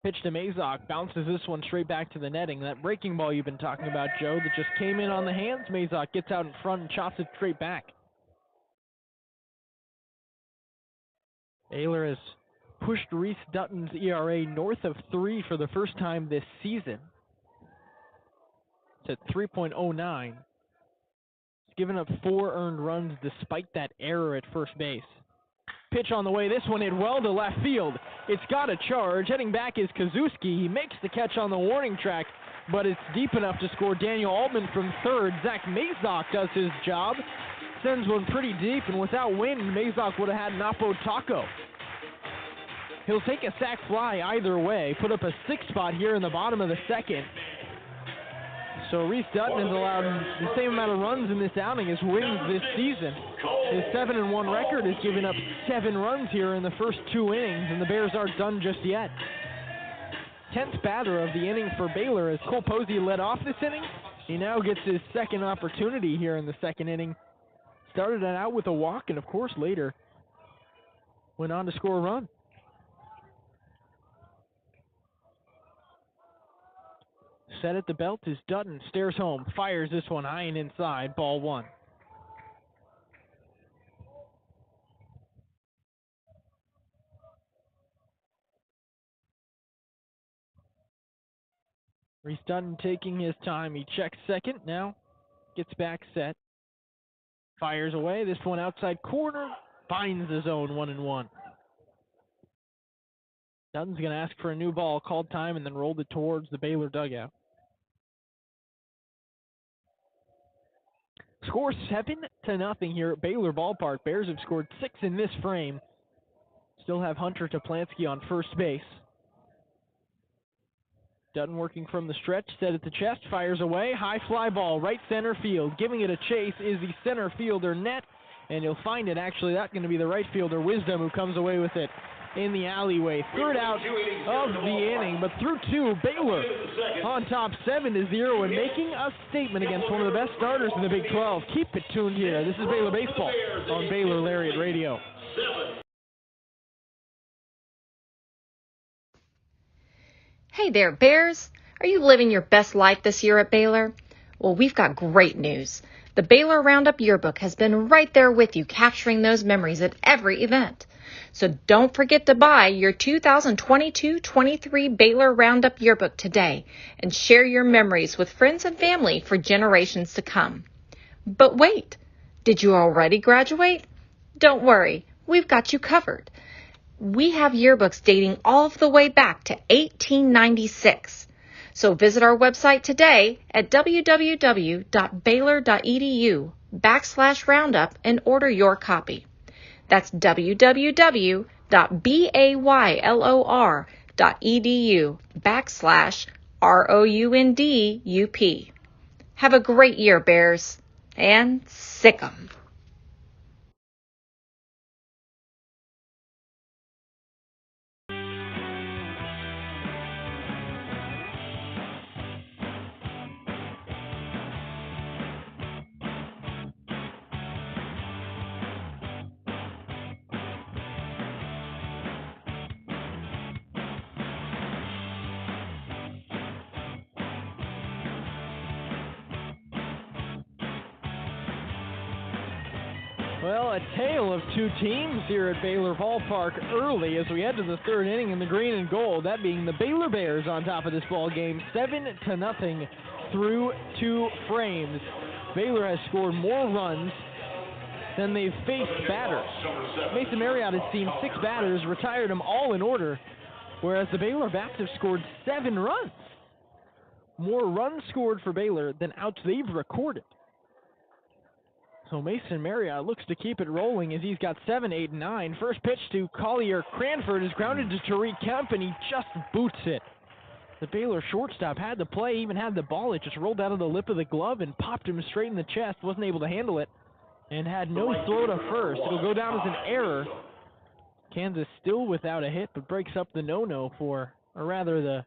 Pitch to Mazok, bounces this one straight back to the netting. That breaking ball you've been talking about, Joe, that just came in on the hands. Mazok gets out in front and chops it straight back. Baylor has pushed Reese Dutton's ERA north of 3 for the first time this season. It's at 3.09. It's given up 4 earned runs despite that error at first base. Pitch on the way. This one hit well to left field. It's got a charge. Heading back is Kazuski. He makes the catch on the warning track, but it's deep enough to score Daniel Altman from third. Zach Mazok does his job. Sends one pretty deep, and without wind, Mazok would have had Napo Taco. He'll take a sac fly either way, put up a 6 spot here in the bottom of the 2nd. So Reese Dutton has allowed the same amount of runs in this outing as wins this season. His 7-1 record has given up 7 runs here in the first 2 innings, and the Bears aren't done just yet. 10th batter of the inning for Baylor as Cole Posey led off this inning. He now gets his second opportunity here in the 2nd inning. Started it out with a walk, and of course later went on to score a run. Set at the belt is Dutton. Stares home. Fires this one high and inside. Ball one. Reese Dutton taking his time. He checks second. Now gets back set. Fires away. This one outside corner. Finds the zone 1-1. Dutton's going to ask for a new ball. Called time and then rolled it towards the Baylor dugout. Score 7-0 here at Baylor Ballpark. Bears have scored 6 in this frame. Still have Hunter Toplansky on first base. Dutton working from the stretch, set at the chest, fires away. High fly ball, right center field. Giving it a chase is the center fielder, Net. And you'll find it, actually, that's going to be the right fielder, Wisdom, who comes away with it in the alleyway. Third out of the inning, but through 2, Baylor on top 7-0 and making a statement against one of the best starters in the Big 12. Keep it tuned here. This is Baylor Baseball on Baylor Lariat Radio. Hey there, Bears. Are you living your best life this year at Baylor? Well, we've got great news. The Baylor Roundup Yearbook has been right there with you, capturing those memories at every event. So don't forget to buy your 2022-23 Baylor Roundup Yearbook today and share your memories with friends and family for generations to come. But wait, did you already graduate? Don't worry, we've got you covered. We have yearbooks dating all the way back to 1896. So visit our website today at www.baylor.edu/roundup and order your copy. That's www.baylor.edu/ROUNDUP. Have a great year, Bears, and sick 'em. Well, a tale of two teams here at Baylor Ballpark early as we head to the third inning in the green and gold. That being the Baylor Bears on top of this ball game, 7-0 through 2 frames. Baylor has scored more runs than they've faced batters. Mason Marriott has seen 6 batters, retired them all in order, whereas the Baylor bats have scored 7 runs. More runs scored for Baylor than outs they've recorded. So Mason Marriott looks to keep it rolling as he's got 7, 8, 9. First pitch to Collier Cranford is grounded to Tariq Kemp, and he just boots it. The Baylor shortstop had the play, even had the ball. It just rolled out of the lip of the glove and popped him straight in the chest. Wasn't able to handle it and had no throw to first. It'll go down as an error. Kansas still without a hit, but breaks up the no-no for, or rather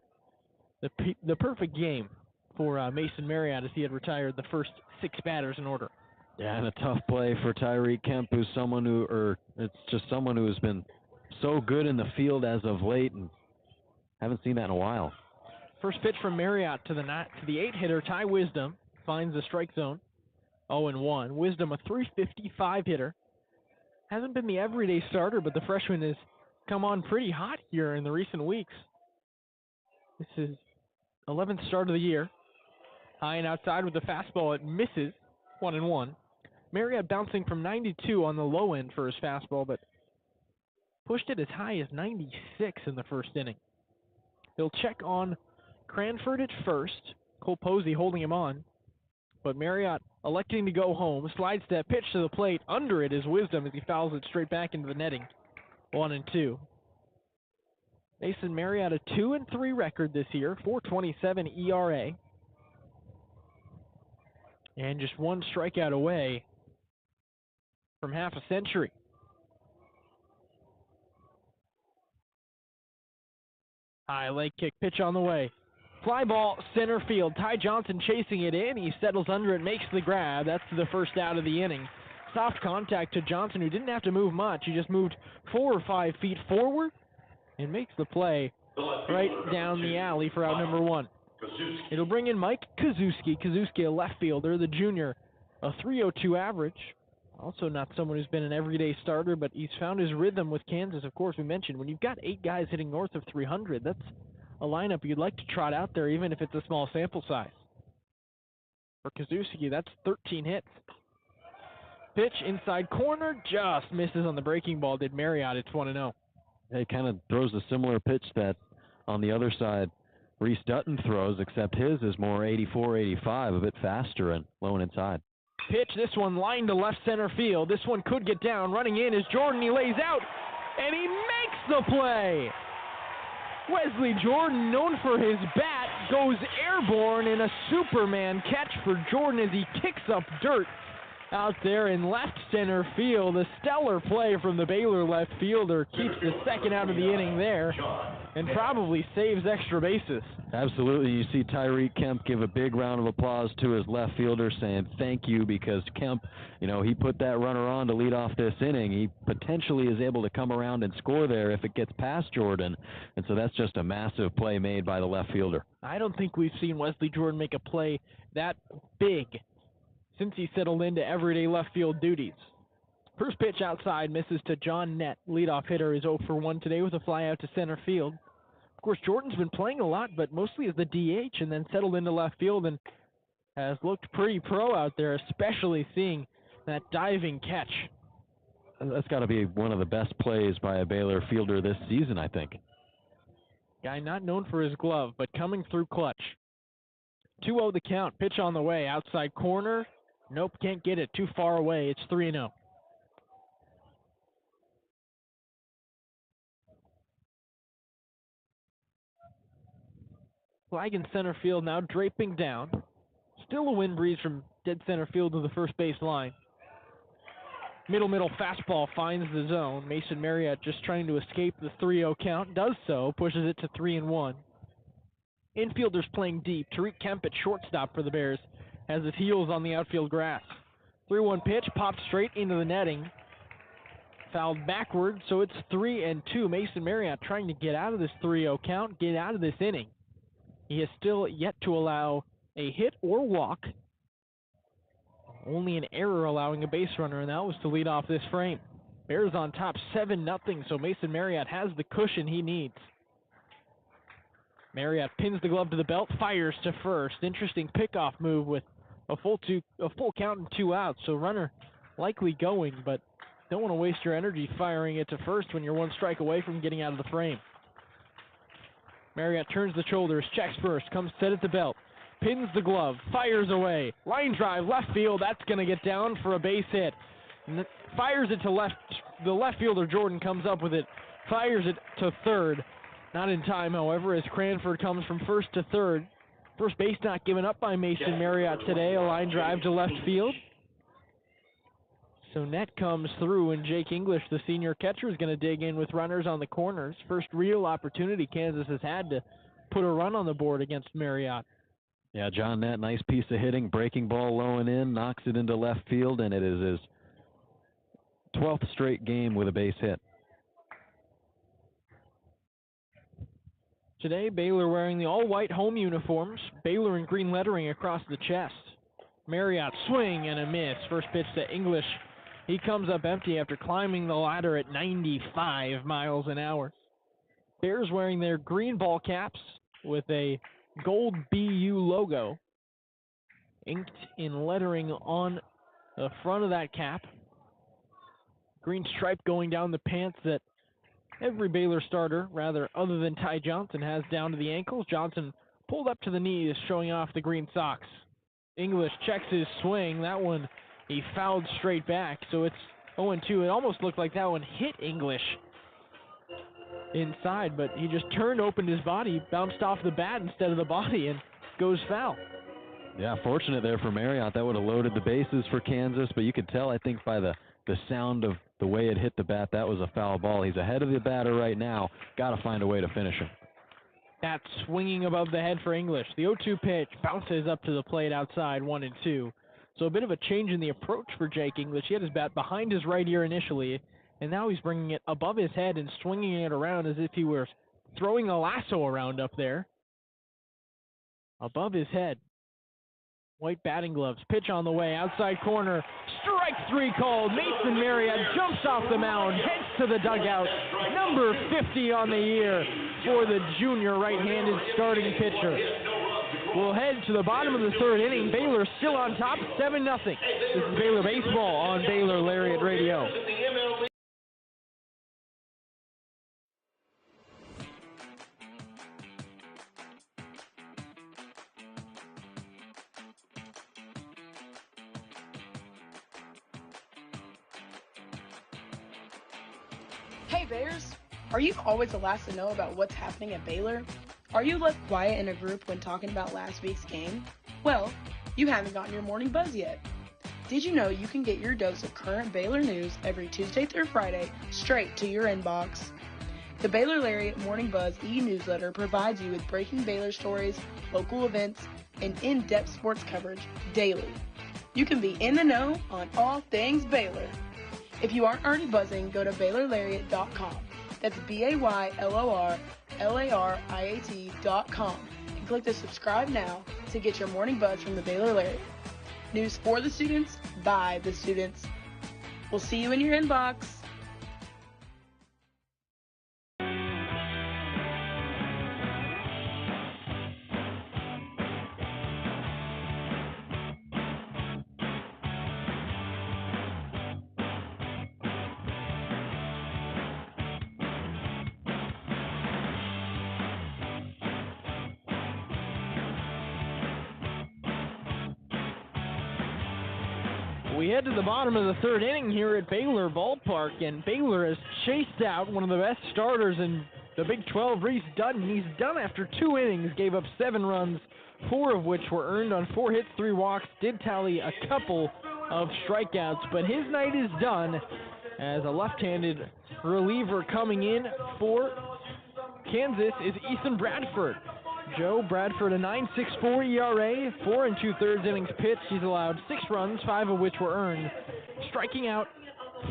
the perfect game for Mason Marriott as he had retired the first 6 batters in order. Yeah, and a tough play for Tariq Kemp, who's someone it's just someone who has been so good in the field as of late, and haven't seen that in a while. First pitch from Marriott to the 8-hitter, Ty Wisdom, finds the strike zone, 0-1. Wisdom, a .355 hitter. Hasn't been the everyday starter, but the freshman has come on pretty hot here in the recent weeks. This is 11th start of the year. High and outside with the fastball, it misses, 1-1. Marriott bouncing from 92 on the low end for his fastball, but pushed it as high as 96 in the first inning. He'll check on Cranford at first. Cole Posey holding him on, but Marriott electing to go home. Slide step, pitch to the plate. Under it is Wisdom as he fouls it straight back into the netting. 1-2. Mason Marriott a 2-3 record this year, 4.27 ERA. And just 1 strikeout away from half a century. High leg kick, pitch on the way. Fly ball, center field. Ty Johnson chasing it in. He settles under it, makes the grab. That's the first out of the inning. soft contact to Johnson, who didn't have to move much. He just moved 4 or 5 feet forward and makes the play right down the alley for out number 1. It'll bring in Mike Kazuski. Kazuski, a left fielder, the junior, a .302 average. Also not someone who's been an everyday starter, but he's found his rhythm with Kansas. Of course, we mentioned when you've got 8 guys hitting north of 300, that's a lineup you'd like to trot out there, even if it's a small sample size. For Kazuski, that's 13 hits. Pitch inside corner, just misses on the breaking ball. Did Marriott, it's 1-0. He kind of throws a similar pitch that on the other side Reese Dutton throws, except his is more 84, 85, a bit faster and low and inside. Pitch, this one line to left center field. This one could get down. Running in is Jordan. He lays out, and he makes the play. Wesley Jordan, known for his bat, goes airborne in a Superman catch for Jordan as he kicks up dirt out there in left center field. A stellar play from the Baylor left fielder. Keeps the second out of the inning there and probably saves extra bases. Absolutely. You see Tyreek Kemp give a big round of applause to his left fielder saying thank you, because Kemp, he put that runner on to lead off this inning. He potentially is able to come around and score there if it gets past Jordan. And so that's just a massive play made by the left fielder. I don't think we've seen Wesley Jordan make a play that big since he settled into everyday left field duties. First pitch outside, misses to John Nett. Leadoff hitter is 0 for 1 today with a fly out to center field. Of course, Jordan's been playing a lot, but mostly as the DH, and then settled into left field and has looked pretty pro out there, especially seeing that diving catch. That's got to be one of the best plays by a Baylor fielder this season, I think. Guy not known for his glove, but coming through clutch. 2-0 the count. Pitch on the way. Outside corner. Nope, can't get it. Too far away. It's 3-0. Flag in center field now, draping down. Still a wind breeze from dead center field to the first base line. Middle fastball finds the zone. Mason Marriott just trying to escape the 3-0 count. Does so. Pushes it to 3-1. Infielders playing deep. Tariq Kemp at shortstop for the Bears has his heels on the outfield grass. 3-1 pitch, popped straight into the netting. Fouled backwards, so it's 3-2. Mason Marriott trying to get out of this 3-0 count, get out of this inning. He has still yet to allow a hit or walk. Only an error allowing a base runner, and that was to lead off this frame. Bears on top 7-0, so Mason Marriott has the cushion he needs. Marriott pins the glove to the belt, fires to first. Interesting pickoff move with a full count and 2 outs. So runner likely going, but don't want to waste your energy firing it to first when you're 1 strike away from getting out of the frame. Marriott turns the shoulders, checks first, comes set at the belt, pins the glove, fires away. Line drive, left field, that's going to get down for a base hit. Fires it to left. The left fielder, Jordan, comes up with it, fires it to third. Not in time, however, as Cranford comes from first to third. First base not given up by Mason Marriott today. A line drive to left field. So net comes through, and Jake English, the senior catcher, is going to dig in with runners on the corners. First real opportunity Kansas has had to put a run on the board against Marriott. Yeah, John Nett, nice piece of hitting. Breaking ball low and in, knocks it into left field, and it is his 12th straight game with a base hit. Today, Baylor wearing the all-white home uniforms, Baylor in green lettering across the chest. Marriott swing and a miss. First pitch to English. He comes up empty after climbing the ladder at 95 miles an hour. Bears wearing their green ball caps with a gold BU logo inked in lettering on the front of that cap. Green stripe going down the pants that every Baylor starter, rather other than Ty Johnson, has down to the ankles. Johnson pulled up to the knees, showing off the green socks. English checks his swing. That one he fouled straight back, so it's 0-2. It almost looked like that one hit English inside, but he just turned, opened his body, bounced off the bat instead of the body, and goes foul. Yeah, fortunate there for Marriott. That would have loaded the bases for Kansas, but you could tell, I think, by the sound of the way it hit the bat, that was a foul ball. He's ahead of the batter right now. Got to find a way to finish him. That's swinging above the head for English. The 0-2 pitch bounces up to the plate outside, 1-2. So a bit of a change in the approach for Jake English. He had his bat behind his right ear initially, and now he's bringing it above his head and swinging it around as if he were throwing a lasso around up there. Above his head. White batting gloves. Pitch on the way. Outside corner. Strike 3 called. Mason Marriott jumps off the mound. Heads to the dugout. Number 50 on the year for the junior right-handed starting pitcher. We'll head to the bottom of the third inning. Baylor still on top, 7-0. This is Baylor Baseball on Baylor Lariat Radio. Hey Bears, are you always the last to know about what's happening at Baylor? Are you left quiet in a group when talking about last week's game? Well, you haven't gotten your morning buzz yet. Did you know you can get your dose of current Baylor news every Tuesday through Friday straight to your inbox? The Baylor Lariat Morning Buzz e-newsletter provides you with breaking Baylor stories, local events, and in-depth sports coverage daily. You can be in the know on all things Baylor. If you aren't already buzzing, go to BaylorLariat.com. That's BaylorLariat.com and click the subscribe now to get your morning buzz from the Baylor Lariat. News for the students, by the students. We'll see you in your inbox. We head to the bottom of the third inning here at Baylor Ballpark, and Baylor has chased out one of the best starters in the Big 12, Reese Dutton. He's done after 2 innings, gave up 7 runs, 4 of which were earned on 4 hits, 3 walks, did tally a couple of strikeouts, but his night is done as a left-handed reliever coming in for Kansas is Ethan Bradford. Joe Bradford, a 9.64 ERA, 4 2/3 innings pitched. He's allowed 6 runs, 5 of which were earned, striking out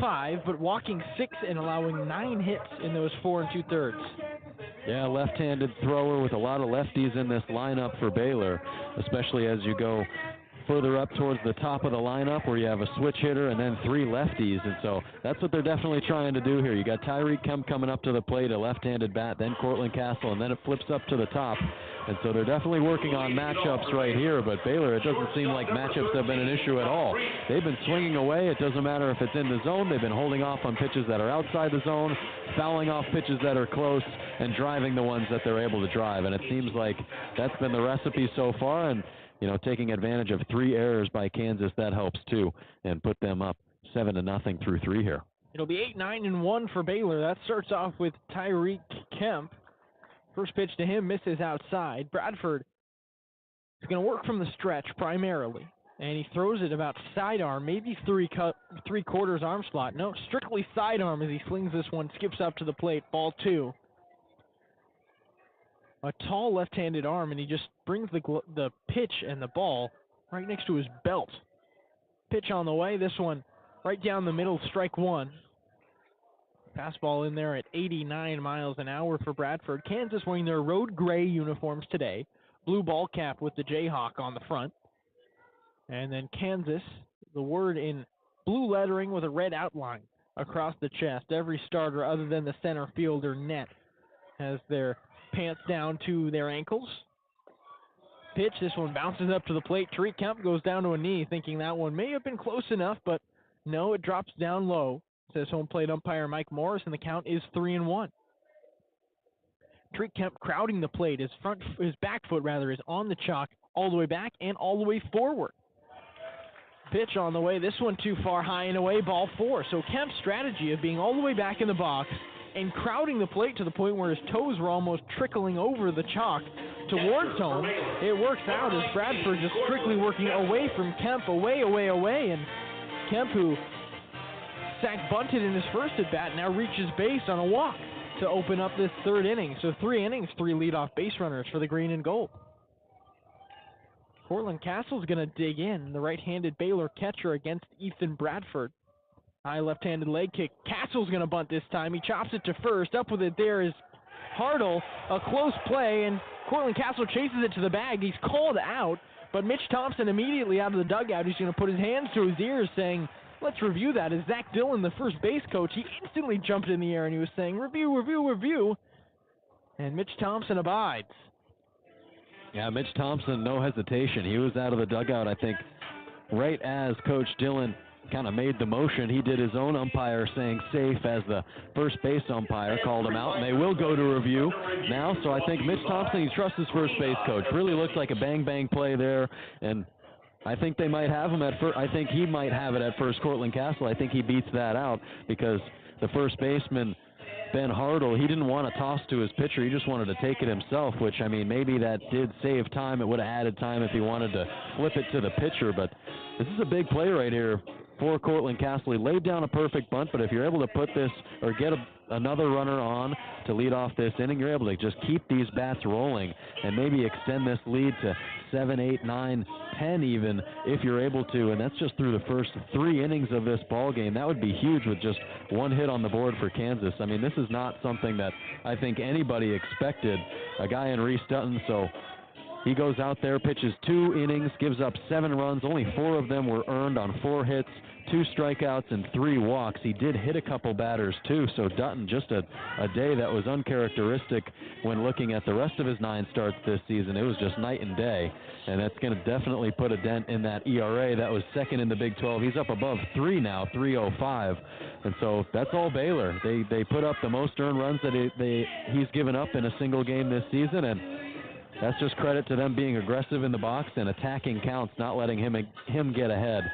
5, but walking 6 and allowing 9 hits in those 4 2/3. Yeah, left-handed thrower with a lot of lefties in this lineup for Baylor, especially as you go further up towards the top of the lineup where you have a switch hitter and then 3 lefties. And so that's what they're definitely trying to do here. You got Tyreek Kemp coming up to the plate, a left-handed bat, then Cortland Castle, and then it flips up to the top. And so they're definitely working on matchups right here, but Baylor, it doesn't seem like matchups have been an issue at all. They've been swinging away. It doesn't matter if it's in the zone. They've been holding off on pitches that are outside the zone, fouling off pitches that are close, and driving the ones that they're able to drive. And it seems like that's been the recipe so far, and you know, taking advantage of 3 errors by Kansas, that helps too, and put them up 7-0 through 3 here. It'll be 8-9-1 for Baylor. That starts off with Tyreek Kemp. First pitch to him misses outside. Bradford is going to work from the stretch primarily, and he throws it about sidearm, maybe 3/4 arm slot. No, strictly sidearm as he slings this one, skips up to the plate, ball 2. A tall left-handed arm, and he just brings the pitch and the ball right next to his belt. Pitch on the way, this one right down the middle, strike 1. Fastball in there at 89 miles an hour for Bradford. Kansas wearing their road gray uniforms today. Blue ball cap with the Jayhawk on the front. And then Kansas, the word in blue lettering with a red outline across the chest. Every starter other than the center fielder net has their pants down to their ankles. Pitch, this one bounces up to the plate. Tyreek Kemp goes down to a knee, thinking that one may have been close enough, but no, it drops down low, says home plate umpire Mike Morris, and the count is 3-1. Tyreek Kemp crowding the plate. His back foot is on the chalk all the way back and all the way forward. Pitch on the way. This one too far, high and away, ball 4. So Kemp's strategy of being all the way back in the box and crowding the plate to the point where his toes were almost trickling over the chalk towards home, it works out as Bradford just strictly working away from Kemp, away, and Kemp, who sack bunted in his first at-bat, now reaches base on a walk to open up this third inning. So 3 innings, 3 leadoff base runners for the green and gold. Cortland Castle's going to dig in, the right-handed Baylor catcher against Ethan Bradford. High left-handed leg kick. Castle's going to bunt this time. He chops it to first. Up with it there is Hartle. A close play, and Cortland Castle chases it to the bag. He's called out, but Mitch Thompson immediately out of the dugout. He's going to put his hands to his ears saying, let's review that. As Zach Dillon, the first base coach, he instantly jumped in the air and he was saying, review, review, review. And Mitch Thompson abides. Yeah, Mitch Thompson, no hesitation. He was out of the dugout, I think, right as Coach Dillon kind of made the motion. He did his own umpire saying safe as the first base umpire called him out, and they will go to review now. So I think Mitch Thompson, he trusts his first base coach. Really looks like a bang-bang play there, and I think they might have him at first. I think he might have it at first, Cortland Castle. I think he beats that out because the first baseman, Ben Hartle, he didn't want to toss to his pitcher. He just wanted to take it himself, which, I mean, maybe that did save time. It would have added time if he wanted to flip it to the pitcher, but this is a big play right here for Cortland Castle. He laid down a perfect bunt, but if you're able to put this or get another runner on to lead off this inning, you're able to just keep these bats rolling and maybe extend this lead to 7, 8, 9, 10 even if you're able to, and that's just through the first 3 innings of this ball game. That would be huge with just 1 hit on the board for Kansas. I mean, this is not something that I think anybody expected. A guy in Reese Dutton, so he goes out there, pitches 2 innings, gives up 7 runs. Only 4 of them were earned on 4 hits, 2 strikeouts, and 3 walks. He did hit a couple batters, too, so Dutton, just a day that was uncharacteristic when looking at the rest of his 9 starts this season. It was just night and day, and that's going to definitely put a dent in that ERA. That was second in the Big 12. He's up above 3 now, 3.05, and so that's all Baylor. They put up the most earned runs that he's given up in a single game this season, and that's just credit to them being aggressive in the box and attacking counts, not letting him get ahead.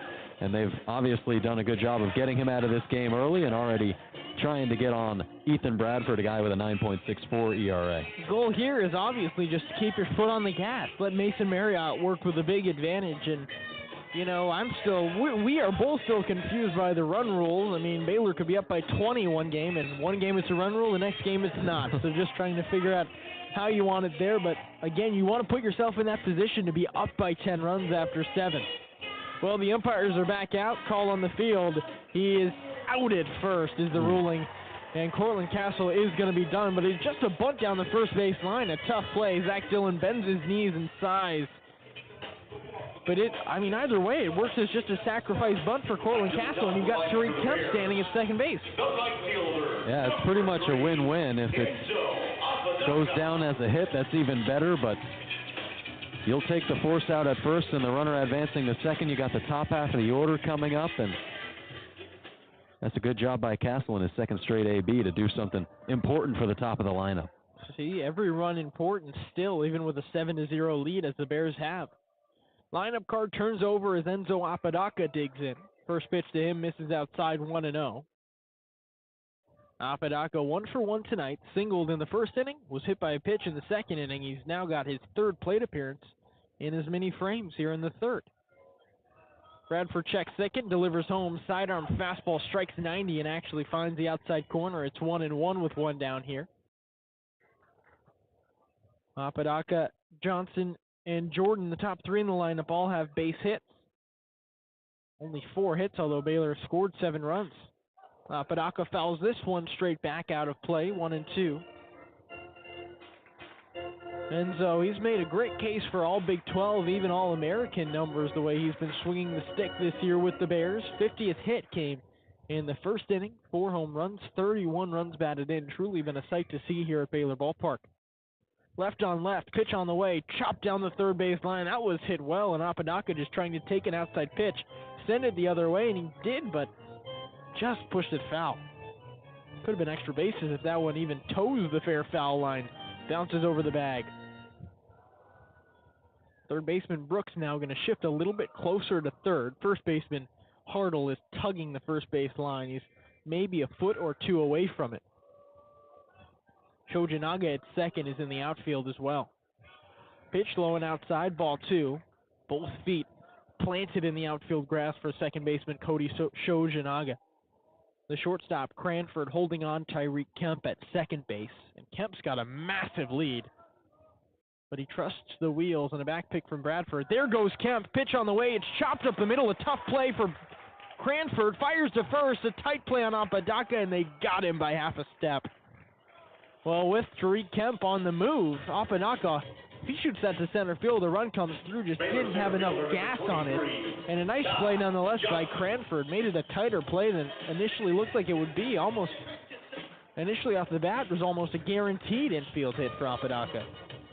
And they've obviously done a good job of getting him out of this game early and already trying to get on Ethan Bradford, a guy with a 9.64 ERA. The goal here is obviously just to keep your foot on the gas. Let Mason Marriott work with a big advantage. And, you know, we are both still confused by the run rules. I mean, Baylor could be up by 20 one game, and one game it's a run rule, the next game it's not. So just trying to figure out how you want it there. But, again, you want to put yourself in that position to be up by 10 runs after 7. Well, the umpires are back out. Call on the field. He is out at first is the ruling. And Cortland Castle is going to be done, but it's just a bunt down the first base line. A tough play. Zach Dillon bends his knees and sighs. But either way, it works as just a sacrifice bunt for Cortland Castle, and you've got Tariq Kemp standing at second base. Yeah, it's pretty much a win-win. If it goes down as a hit, that's even better, but you'll take the force out at first and the runner advancing to second. You got the top half of the order coming up, and that's a good job by Castle in his second straight AB to do something important for the top of the lineup. See, every run important still, even with a 7-0 lead as the Bears have. Lineup card turns over as Enzo Apodaca digs in. First pitch to him misses outside 1-0. Apodaca 1 for 1 tonight, singled in the first inning, was hit by a pitch in the second inning. He's now got his 3rd plate appearance in as many frames here in the 3rd. Bradford checks second, delivers home, sidearm fastball, strikes 90 and actually finds the outside corner. It's 1-1 with 1 down here. Apodaca, Johnson, and Jordan, the top 3 in the lineup, all have base hits. Only 4 hits, although Baylor scored 7 runs. Apodaca fouls this one straight back out of play, 1-2. Enzo, he's made a great case for all Big 12, even All-American numbers, the way he's been swinging the stick this year with the Bears. 50th hit came in the first inning, 4 home runs, 31 runs batted in. Truly been a sight to see here at Baylor Ballpark. Left on left, pitch on the way, chopped down the third base line. That was hit well, and Apodaca just trying to take an outside pitch, send it the other way, and he did, but just pushed it foul. Could have been extra bases if that one even toes the fair foul line. Bounces over the bag. Third baseman Brooks now going to shift a little bit closer to third. First baseman Hartle is tugging the first base line. He's maybe a foot or 2 away from it. Shojinaga at second is in the outfield as well. Pitch low and outside, ball 2. Both feet planted in the outfield grass for second baseman Cody Shojinaga. The shortstop Cranford holding on Tyreek Kemp at second base. And Kemp's got a massive lead. but he trusts the wheels and a back pick from Bradford. There goes Kemp. Pitch on the way. It's chopped up the middle. A tough play for Cranford. Fires to first. A tight play on Apodaca, and they got him by half a step. Well, with Tariq Kemp on the move, Apodaca, if he shoots that to center field, the run comes through, just didn't have enough gas on it. And a nice play nonetheless by Cranford. Made it a tighter play than initially looked like it would be. Almost, initially off the bat, was almost a guaranteed infield hit for Apodaca.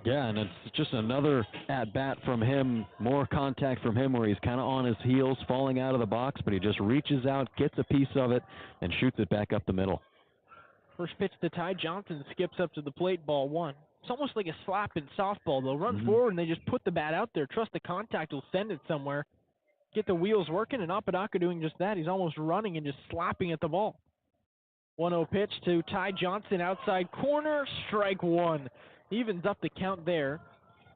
Yeah, and it's just another at-bat from him, more contact from him where he's kind of on his heels, falling out of the box, but he just reaches out, gets a piece of it, and shoots it back up the middle. First pitch to Ty Johnson, skips up to the plate, ball one. It's almost like a slap in softball. They'll run forward and they just put the bat out there, trust the contact will send it somewhere, get the wheels working, and Apodaca doing just that. He's almost running and just slapping at the ball. 1-0 pitch to Ty Johnson, outside corner, strike one. Evens up the count there.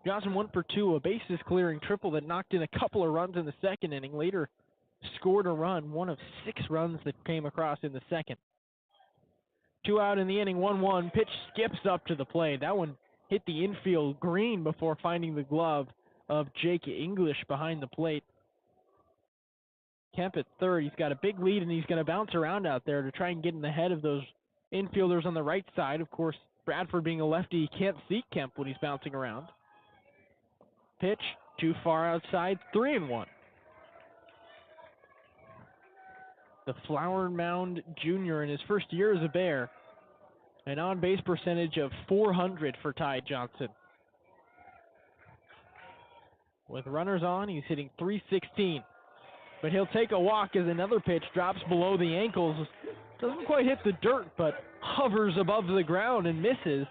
Johnson 1 for 2, a bases clearing triple that knocked in a couple of runs in the second inning. Later scored a run, one of 6 runs that came across in the second. 2 out in the inning, 1-1. Pitch skips up to the plate. That one hit the infield green before finding the glove of Jake English behind the plate. Kemp at third. He's got a big lead, and he's going to bounce around out there to try and get in the head of those infielders on the right side. Of course, Bradford being a lefty, he can't see Kemp when he's bouncing around. Pitch too far outside, 3-1. The Flower Mound Jr. in his first year as a Bear. An on-base percentage of .400 for Ty Johnson. With runners on, he's hitting .316. But he'll take a walk as another pitch drops below the ankles. Doesn't quite hit the dirt, but hovers above the ground and misses.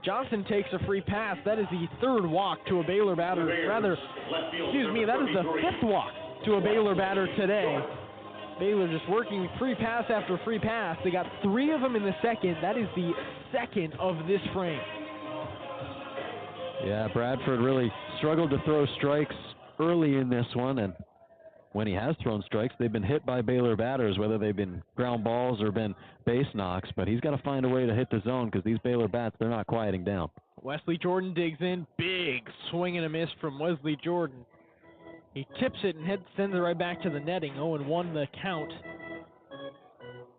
Johnson takes a free pass. That is the 3rd walk to a Baylor batter. That is the 5th walk to a Baylor batter today. Baylor just working free pass after free pass. They got 3 of them in the second. That is the 2nd of this frame. Yeah, Bradford really struggled to throw strikes early in this one, and when he has thrown strikes, they've been hit by Baylor batters, whether they've been ground balls or been base knocks, but he's got to find a way to hit the zone because these Baylor bats, they're not quieting down. Wesley Jordan digs in. Big swing and a miss from Wesley Jordan. He tips it and sends it right back to the netting. 0-1 the count.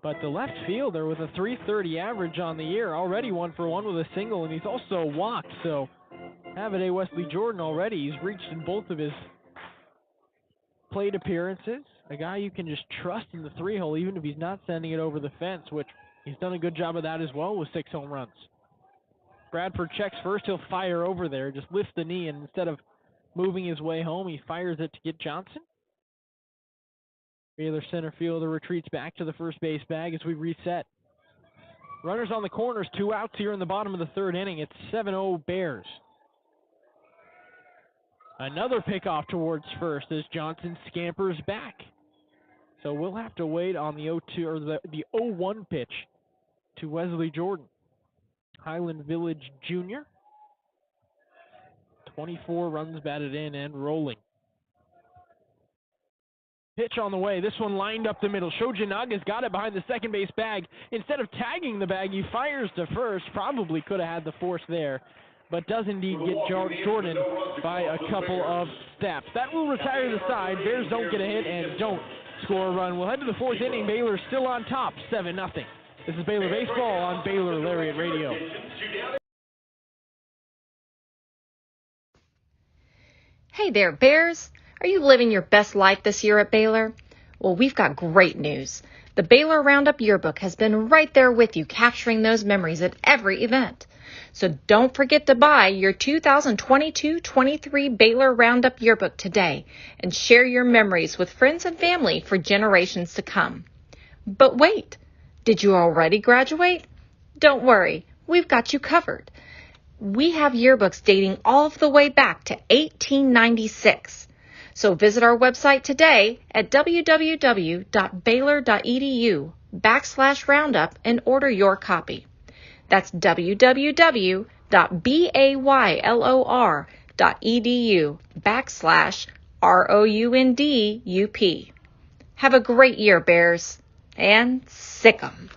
But the left fielder with a .330 average on the year, already 1 for 1 with a single, and he's also walked. So have a day Wesley Jordan already. He's reached in both of his plate appearances. A guy you can just trust in the 3-hole, even if he's not sending it over the fence, which he's done a good job of that as well with 6 home runs. Bradford checks first. He'll fire over there, just lifts the knee, and instead of moving his way home, he fires it to get Johnson. Baylor center fielder retreats back to the first base bag as we reset. Runners on the corners, 2 outs here in the bottom of the 3rd inning. It's 7-0 Bears. Another pickoff towards first as Johnson scampers back. So we'll have to wait on the 0-2 or the 0-1 pitch to Wesley Jordan. Highland Village Jr. 24 runs batted in and rolling. Pitch on the way. This one lined up the middle. Shojinaga's got it behind the second base bag. Instead of tagging the bag, he fires to first. Probably could have had the force there, but does indeed get Jordan by a couple of steps. That will retire the side. Bears don't get a hit and don't score a run. We'll head to the 4th inning. Baylor still on top, 7-0. This is Baylor Baseball on Baylor Lariat Radio. Hey there, Bears. Are you living your best life this year at Baylor? Well, we've got great news. The Baylor Roundup Yearbook has been right there with you, capturing those memories at every event. So don't forget to buy your 2022-23 Baylor Roundup Yearbook today and share your memories with friends and family for generations to come. But wait, did you already graduate? Don't worry, we've got you covered. We have yearbooks dating all the way back to 1896. So visit our website today at www.baylor.edu/roundup and order your copy. That's www.baylor.edu/ROUNDUP. Have a great year, Bears, and sick 'em.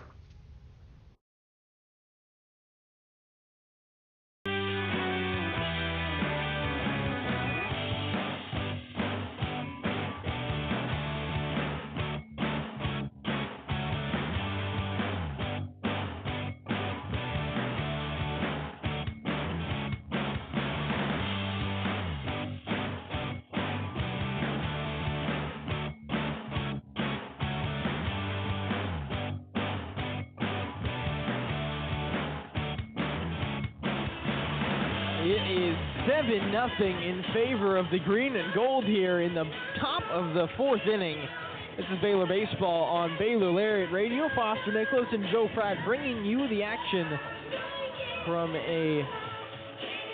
It is 7-0 in favor of the green and gold here in the top of the fourth inning. This is Baylor Baseball on Baylor Lariat Radio. Foster Nicholas and Joe Pratt bringing you the action from a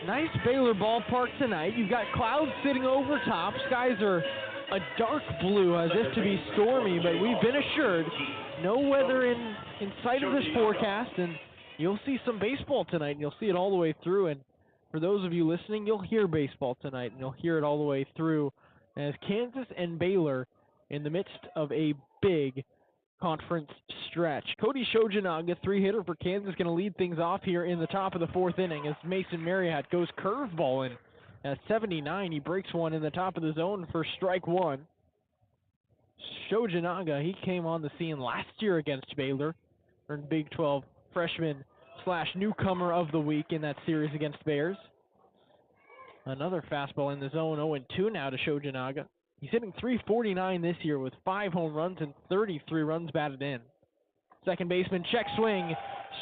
nice Baylor Ballpark tonight. You've got clouds sitting over top. Skies are a dark blue as if to be stormy, but we've been assured no weather in sight of this forecast, and you'll see some baseball tonight, and you'll see it all the way through. And for those of you listening, you'll hear baseball tonight, and you'll hear it all the way through as Kansas and Baylor in the midst of a big conference stretch. Cody Shojinaga, three-hitter for Kansas, going to lead things off here in the top of the fourth inning as Mason Marriott goes curveball in at 79. He breaks one in the top of the zone for strike one. Shojinaga, he came on the scene last year against Baylor, earned Big 12 freshman / newcomer of the week in that series against Bears. Another fastball in the zone, 0-2 now to Shojinaga. He's hitting .349 this year with 5 home runs and 33 runs batted in. Second baseman check swing,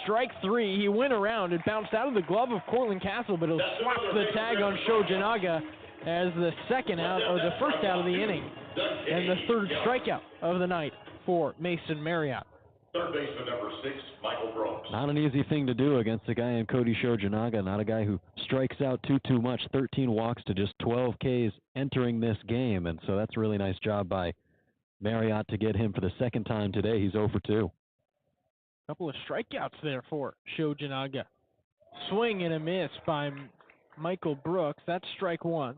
strike three. He went around. It bounced out of the glove of Cortland Castle, but he'll swap the tag on Shojinaga as the second out, or the first out of the inning, and the third strikeout of the night for Mason Marriott. Third baseman number 6, Michael Brooks. Not an easy thing to do against a guy in Cody Shojinaga, not a guy who strikes out too much. 13 walks to just 12 Ks entering this game, and so that's a really nice job by Marriott to get him for the second time today. He's 0 for 2. Couple of strikeouts there for Shojinaga. Swing and a miss by Michael Brooks. That's strike one.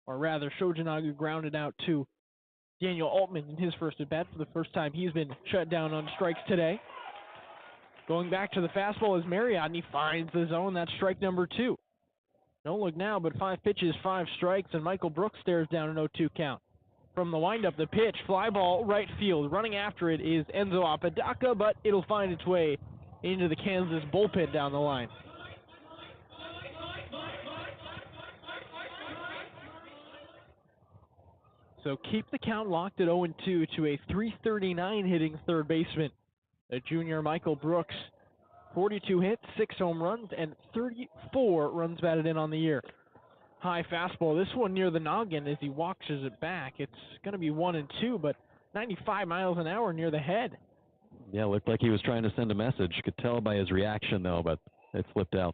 Or rather, Shojinaga grounded out to Daniel Altman in his first at-bat for the first time. He's been shut down on strikes today. Going back to the fastball is Marriott, and he finds the zone. That's strike number 2. Don't look now, but 5 pitches, 5 strikes, and Michael Brooks stares down an 0-2 count. From the windup, the pitch, fly ball, right field. Running after it is Enzo Apodaca, but it'll find its way into the Kansas bullpen down the line. So keep the count locked at 0-2 to a .339 hitting third baseman. The junior Michael Brooks, 42 hits, 6 home runs, and 34 runs batted in on the year. High fastball, this one near the noggin as he walks it back. It's going to be 1-2, but 95 miles an hour near the head. Yeah, looked like he was trying to send a message. Could tell by his reaction, though, but it flipped out.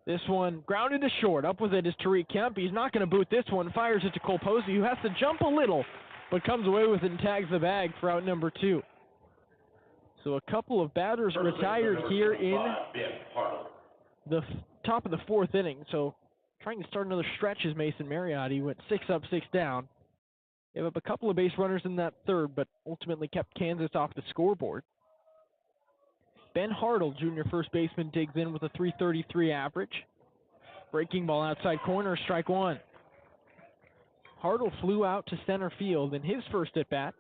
This one grounded to short. Up with it is Tariq Kemp. He's not going to boot this one. Fires it to Cole Posey, who has to jump a little, but comes away with it and tags the bag for out number 2. So a couple of batters retired here in the top of the fourth inning. So trying to start another stretch is Mason Marriott. He went 6 up, 6 down. Gave up a couple of base runners in that third, but ultimately kept Kansas off the scoreboard. Ben Hartle, junior first baseman, digs in with a .333 average. Breaking ball outside corner, strike one. Hartle flew out to center field in his first at-bat.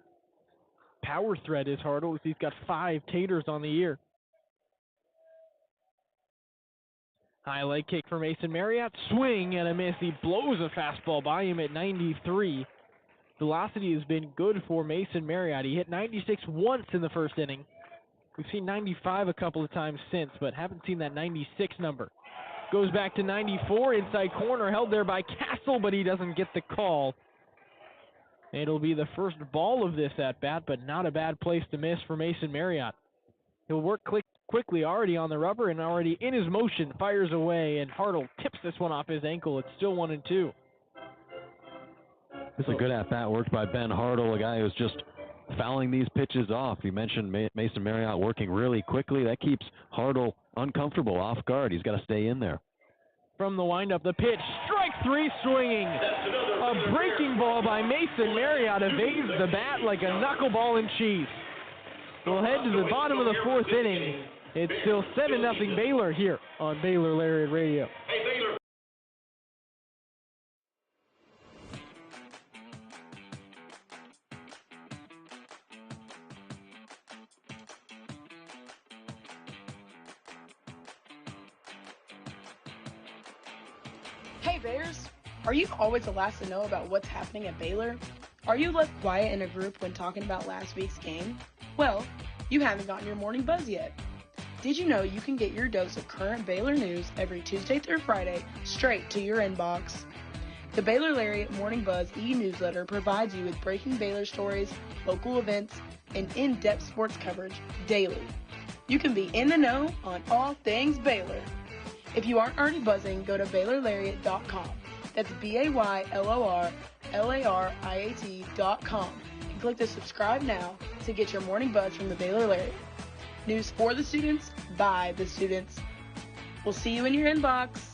Power threat is Hartle as he's got 5 taters on the year. High leg kick for Mason Marriott. Swing and a miss. He blows a fastball by him at 93. Velocity has been good for Mason Marriott. He hit 96 once in the first inning. We've seen 95 a couple of times since, but haven't seen that 96 number. Goes back to 94, inside corner, held there by Castle, but he doesn't get the call. It'll be the first ball of this at-bat, but not a bad place to miss for Mason Marriott. He'll work quickly, already on the rubber and already in his motion, fires away, and Hartle tips this one off his ankle. It's still 1-2. This is a good at-bat worked by Ben Hartle, a guy who's just fouling these pitches off. You mentioned Mason Marriott working really quickly. That keeps Hartle uncomfortable, off guard. He's got to stay in there. From the windup, the pitch, strike 3 swinging. A breaking ball by Mason Marriott evades the bat like a knuckleball in cheese. We'll head to the bottom of the fourth inning. It's still 7-0 Baylor here on Baylor Lariat Radio. Hey Bears, are you always the last to know about what's happening at Baylor? Are you left quiet in a group when talking about last week's game? Well, you haven't gotten your morning buzz yet. Did you know you can get your dose of current Baylor news every Tuesday through Friday straight to your inbox? The Baylor Lariat Morning Buzz e-newsletter provides you with breaking Baylor stories, local events, and in-depth sports coverage daily. You can be in the know on all things Baylor. If you aren't already buzzing, go to BaylorLariat.com. That's BaylorLariat.com and click the subscribe now to get your morning buzz from the Baylor Lariat. News for the students, by the students. We'll see you in your inbox.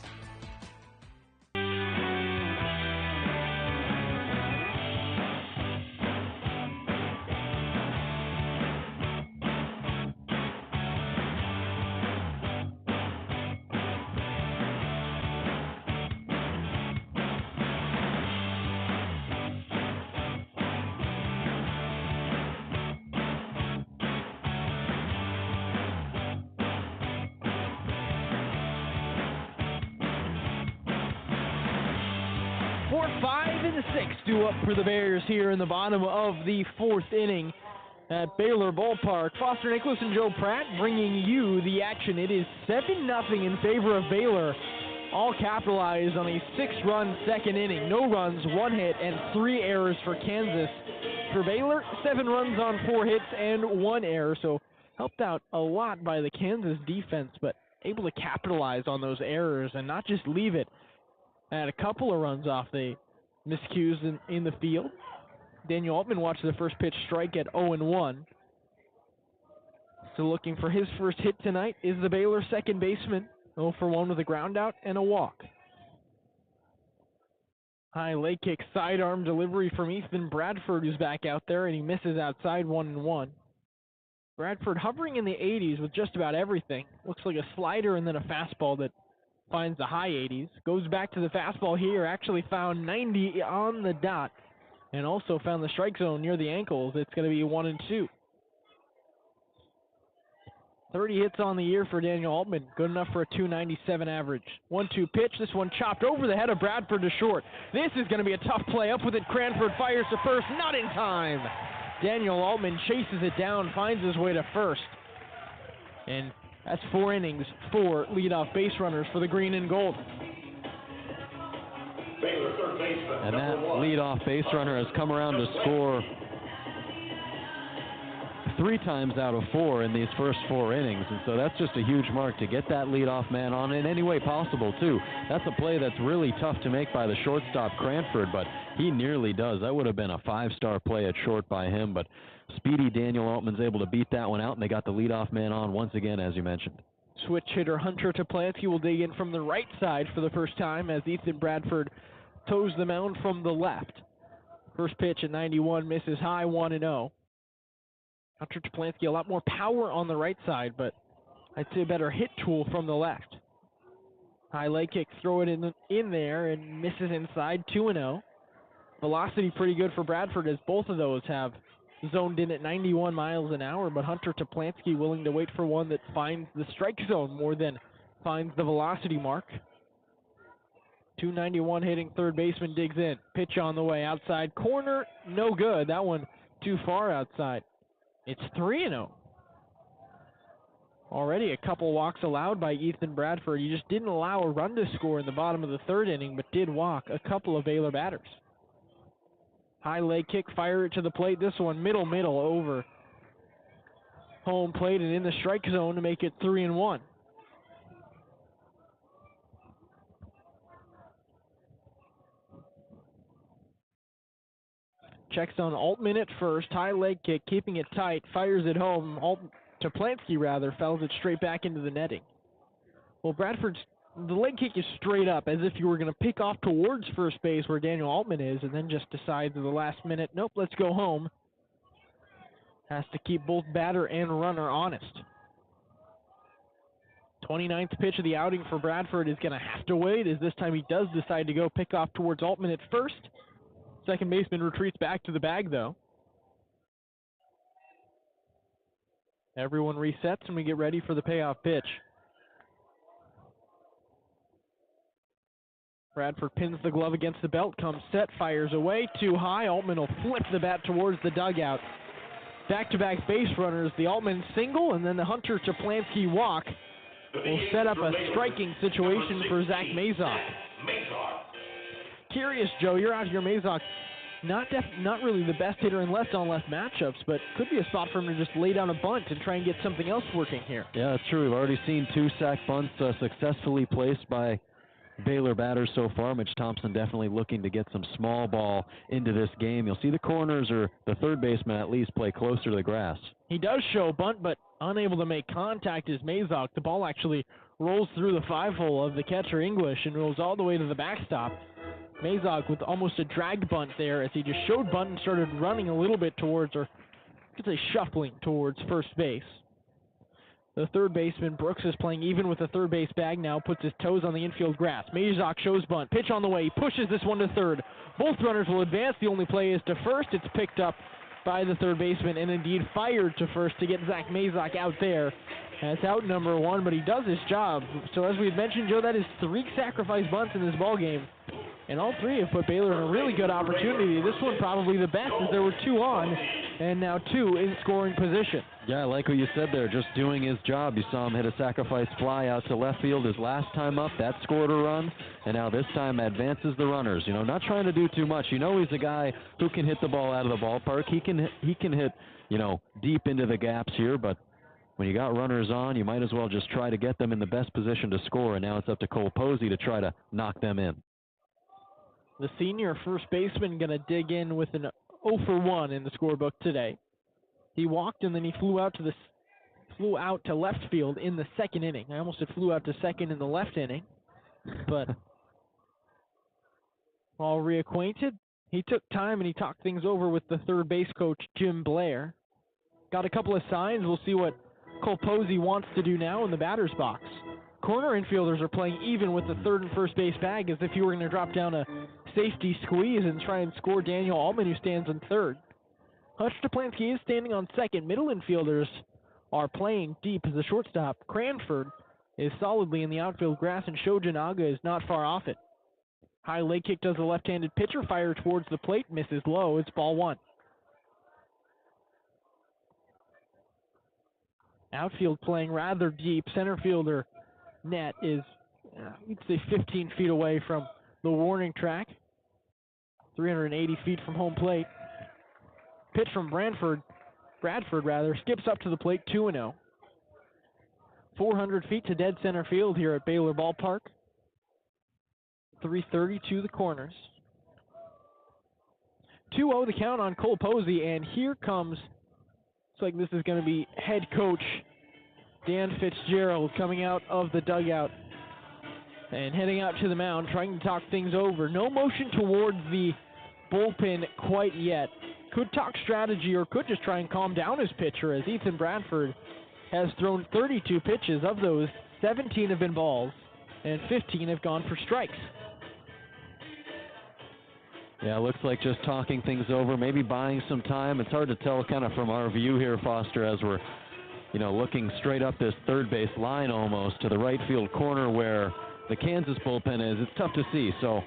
Due up for the Bears here in the bottom of the fourth inning at Baylor Ballpark. Foster Nicholas and Joe Pratt bringing you the action. It is 7-0 in favor of Baylor. All capitalized on a 6-run second inning. No runs, 1 hit, and 3 errors for Kansas. For Baylor, 7 runs on 4 hits and 1 error. So helped out a lot by the Kansas defense, but able to capitalize on those errors and not just leave it at a couple of runs off the miscues in the field. Daniel Altman watched the first pitch strike at 0-1. So looking for his first hit tonight is the Baylor second baseman. 0-for-1 with a ground out and a walk. High leg kick, sidearm delivery from Ethan Bradford, who's back out there, and he misses outside 1-1. Bradford hovering in the 80s with just about everything. Looks like a slider and then a fastball that finds the high 80s, goes back to the fastball here, actually found 90 on the dot, and also found the strike zone near the ankles. It's going to be 1-2. 30 hits on the year for Daniel Altman, good enough for a .297 average. 1-2 pitch, this one chopped over the head of Bradford to short. This is going to be a tough play, up with it, Cranford fires to first, not in time. Daniel Altman chases it down, finds his way to first, and that's 4 innings, 4 leadoff base runners for the green and gold. Baylor third baseman. And that leadoff base runner has come around to score 3 times out of 4 in these first 4 innings. And so that's just a huge mark to get that leadoff man on in any way possible, too. That's a play that's really tough to make by the shortstop, Cranford, but he nearly does. That would have been a 5-star play at short by him, but speedy Daniel Altman's able to beat that one out, and they got the leadoff man on once again, as you mentioned. Switch hitter Hunter Toplansky will dig in from the right side for the first time as Ethan Bradford toes the mound from the left. First pitch at 91, misses high, 1-0. Hunter Toplansky, a lot more power on the right side, but I'd say a better hit tool from the left. High leg kick, throw it in there, and misses inside, 2-0. Velocity pretty good for Bradford, as both of those have zoned in at 91 miles an hour, but Hunter Toplansky willing to wait for one that finds the strike zone more than finds the velocity mark. 291 hitting third baseman digs in. Pitch on the way, outside corner, no good. That one too far outside. It's 3-0. Already a couple walks allowed by Ethan Bradford. He just didn't allow a run to score in the bottom of the third inning, but did walk a couple of Baylor batters. High leg kick, fire it to the plate. This one middle over home plate and in the strike zone to make it 3-1. Checks on Altman at first. High leg kick, keeping it tight. Fires it home. Toplansky fouls it straight back into the netting. Well, the leg kick is straight up, as if you were going to pick off towards first base where Daniel Altman is, and then just decides at the last minute, nope, let's go home. Has to keep both batter and runner honest. 29th pitch of the outing for Bradford is going to have to wait, as this time he does decide to go pick off towards Altman at first. Second baseman retreats back to the bag, though. Everyone resets, and we get ready for the payoff pitch. Bradford pins the glove against the belt, comes set, fires away, too high. Altman will flip the bat towards the dugout. back-to-back base runners. The Altman single and then the Hunter Chaplansky walk will set up a striking situation for Zach Mazok. Curious, Joe, you're out here, Mazok. Not really the best hitter in left-on-left matchups, but could be a spot for him to just lay down a bunt and try and get something else working here. Yeah, that's true. We've already seen 2 sack bunts successfully placed by Baylor batters so far. Mitch Thompson definitely looking to get some small ball into this game. You'll see the corners or the third baseman at least play closer to the grass. He does show a bunt, but unable to make contact is Mazok. The ball actually rolls through the 5-hole of the catcher English and rolls all the way to the backstop. Mazok with almost a drag bunt there as he just showed bunt and started running a little bit towards, or I could say shuffling towards first base. The third baseman, Brooks, is playing even with the third base bag now, puts his toes on the infield grass. Mazok shows bunt, pitch on the way, pushes this one to third. Both runners will advance. The only play is to first. It's picked up by the third baseman and indeed fired to first to get Zach Mazok out there. That's out number 1, but he does his job. So as we had mentioned, Joe, that is 3 sacrifice bunts in this ball game. And all 3 have put Baylor in a really good opportunity. This one probably the best, as there were 2 on, and now 2 in scoring position. Yeah, I like what you said there, just doing his job. You saw him hit a sacrifice fly out to left field his last time up. That scored a run, and now this time advances the runners. You know, not trying to do too much. You know he's a guy who can hit the ball out of the ballpark. He can hit, you know, deep into the gaps here, but when you got runners on, you might as well just try to get them in the best position to score, and now it's up to Cole Posey to try to knock them in. The senior first baseman going to dig in with an 0 for 1 in the scorebook today. He walked and then he flew out to left field in the second inning. I almost said flew out to second in the left inning, but all reacquainted. He took time and he talked things over with the third base coach, Jim Blair. Got a couple of signs. We'll see what Cole Posey wants to do now in the batter's box. Corner infielders are playing even with the third and first base bag as if you were going to drop down a safety squeeze and try and score Daniel Allman, who stands on third. Hutch Chaplansky is standing on second. Middle infielders are playing deep as the shortstop. Cranford is solidly in the outfield grass, and Shoja Naga is not far off it. High leg kick does the left-handed pitcher. Fire towards the plate. Misses low. It's ball 1. Outfield playing rather deep. Center fielder net is, you'd say, 15 feet away from the warning track. 380 feet from home plate. Pitch from Bradford skips up to the plate, 2-0. 400 feet to dead center field here at Baylor Ballpark. 330 to the corners. 2-0 the count on Cole Posey, and here comes, looks like this is going to be head coach Dan Fitzgerald coming out of the dugout and heading out to the mound, trying to talk things over. No motion towards the bullpen quite yet. Could talk strategy or could just try and calm down his pitcher, as Ethan Bradford has thrown 32 pitches. Of those, 17 have been balls and 15 have gone for strikes. Yeah, it looks like just talking things over, maybe buying some time. It's hard to tell kind of from our view here, Foster, as we're, you know, looking straight up this third base line almost to the right field corner where the Kansas bullpen is. It's tough to see, so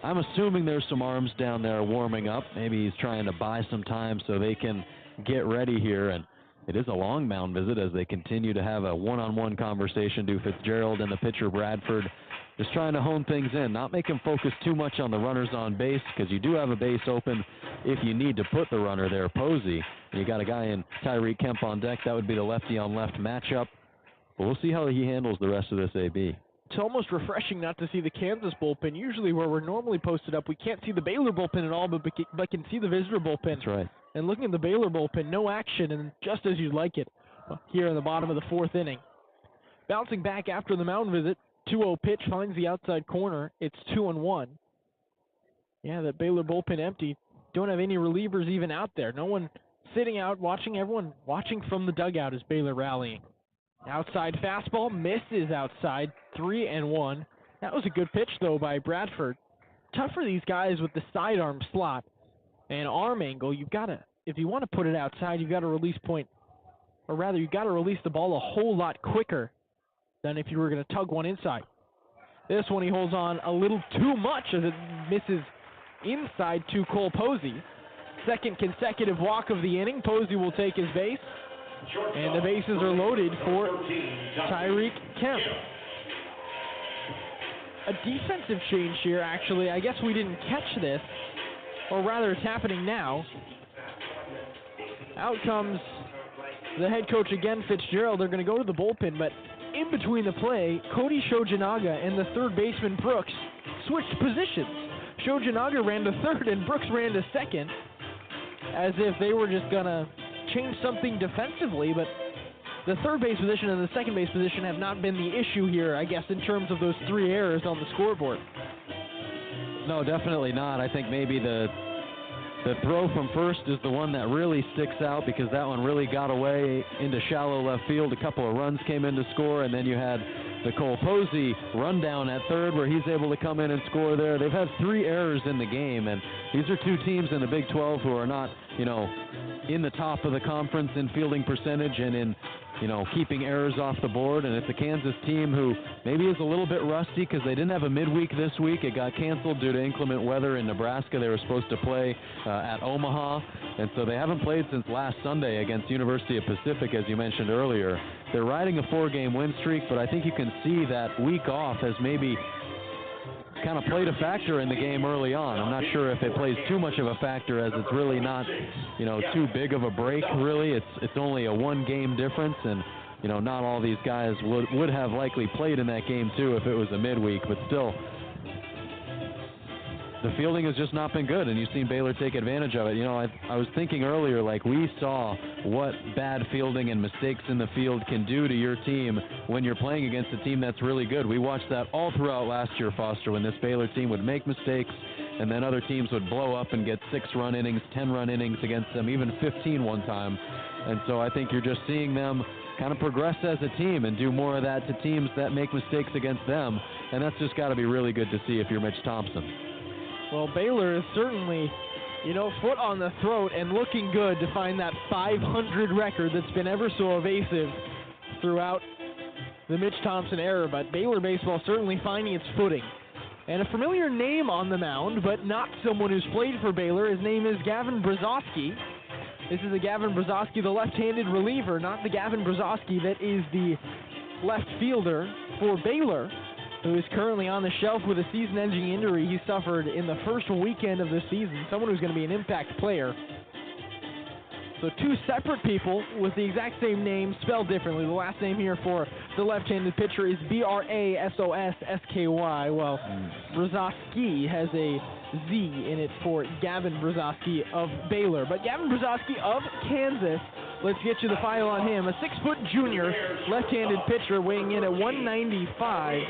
I'm assuming there's some arms down there warming up. Maybe he's trying to buy some time so they can get ready here, and it is a long mound visit as they continue to have a one-on-one conversation. Do Fitzgerald and the pitcher Bradford just trying to hone things in, not make him focus too much on the runners on base, because you do have a base open if you need to put the runner there, Posey. You got a guy in Tyreek Kemp on deck. That would be the lefty on left matchup. But we'll see how he handles the rest of this AB. It's almost refreshing not to see the Kansas bullpen. Usually where we're normally posted up, we can't see the Baylor bullpen at all, but can see the visitor bullpen. That's right. And looking at the Baylor bullpen, no action, and just as you'd like it here in the bottom of the fourth inning. Bouncing back after the mound visit, 2-0 pitch finds the outside corner. It's 2-1. Yeah, that Baylor bullpen empty. Don't have any relievers even out there. No one sitting out, watching, everyone watching from the dugout as Baylor rallying. Outside fastball, misses outside, 3-1. That was a good pitch, though, by Bradford. Tough for these guys with the sidearm slot and arm angle. You've got to, if you want to put it outside, you've got to release point, or rather, you've got to release the ball a whole lot quicker than if you were going to tug one inside. This one he holds on a little too much as it misses inside to Cole Posey. second consecutive walk of the inning. Posey will take his base, and the bases are loaded for Tyreek Kemp. A defensive change here, actually. I guess we didn't catch this, or rather it's happening now. Out comes the head coach again, Fitzgerald. They're going to go to the bullpen, but in between the play, Cody Shojinaga and the third baseman Brooks switched positions. Shojinaga ran to third and Brooks ran to second, as if they were just going to change something defensively, but the third base position and the second base position have not been the issue here, I guess, in terms of those 3 errors on the scoreboard. No, definitely not. I think maybe the throw from first is the one that really sticks out, because that one really got away into shallow left field. A couple of runs came in to score, and then you had the Cole Posey rundown at third where he's able to come in and score there. They've had 3 errors in the game, and these are 2 teams in the Big 12 who are not, in the top of the conference in fielding percentage and in, keeping errors off the board. And it's a Kansas team who maybe is a little bit rusty because they didn't have a midweek this week. It got canceled due to inclement weather in Nebraska. They were supposed to play at Omaha, and so they haven't played since last Sunday against University of Pacific, as you mentioned earlier. They're riding a 4-game win streak, but I think you can see that week off has maybe kind of played a factor in the game early on. I'm not sure if it plays too much of a factor, as it's really not, too big of a break, really. It's only a 1-game difference, and, not all these guys would have likely played in that game, too, if it was a midweek. But still, the fielding has just not been good, and you've seen Baylor take advantage of it. I was thinking earlier, we saw what bad fielding and mistakes in the field can do to your team when you're playing against a team that's really good. We watched that all throughout last year, Foster, when this Baylor team would make mistakes, and then other teams would blow up and get 6-run innings, 10-run innings against them, even 15 one time. And so I think you're just seeing them kind of progress as a team and do more of that to teams that make mistakes against them, and that's just got to be really good to see if you're Mitch Thompson. Well, Baylor is certainly, foot on the throat and looking good to find that 500 record that's been ever so evasive throughout the Mitch Thompson era. But Baylor baseball certainly finding its footing. And a familiar name on the mound, but not someone who's played for Baylor. His name is Gavin Brzozowski. This is a Gavin Brzozowski, the left-handed reliever, not the Gavin Brzozowski that is the left fielder for Baylor, who is currently on the shelf with a season-ending injury he suffered in the first weekend of the season, someone who's going to be an impact player. So 2 separate people with the exact same name, spelled differently. The last name here for the left-handed pitcher is Brasossky, while Brzozowski has a Z in it for Gavin Brzozowski of Baylor. But Gavin Brzozowski of Kansas, let's get you the file on him. A 6-foot junior left-handed pitcher weighing in at 195.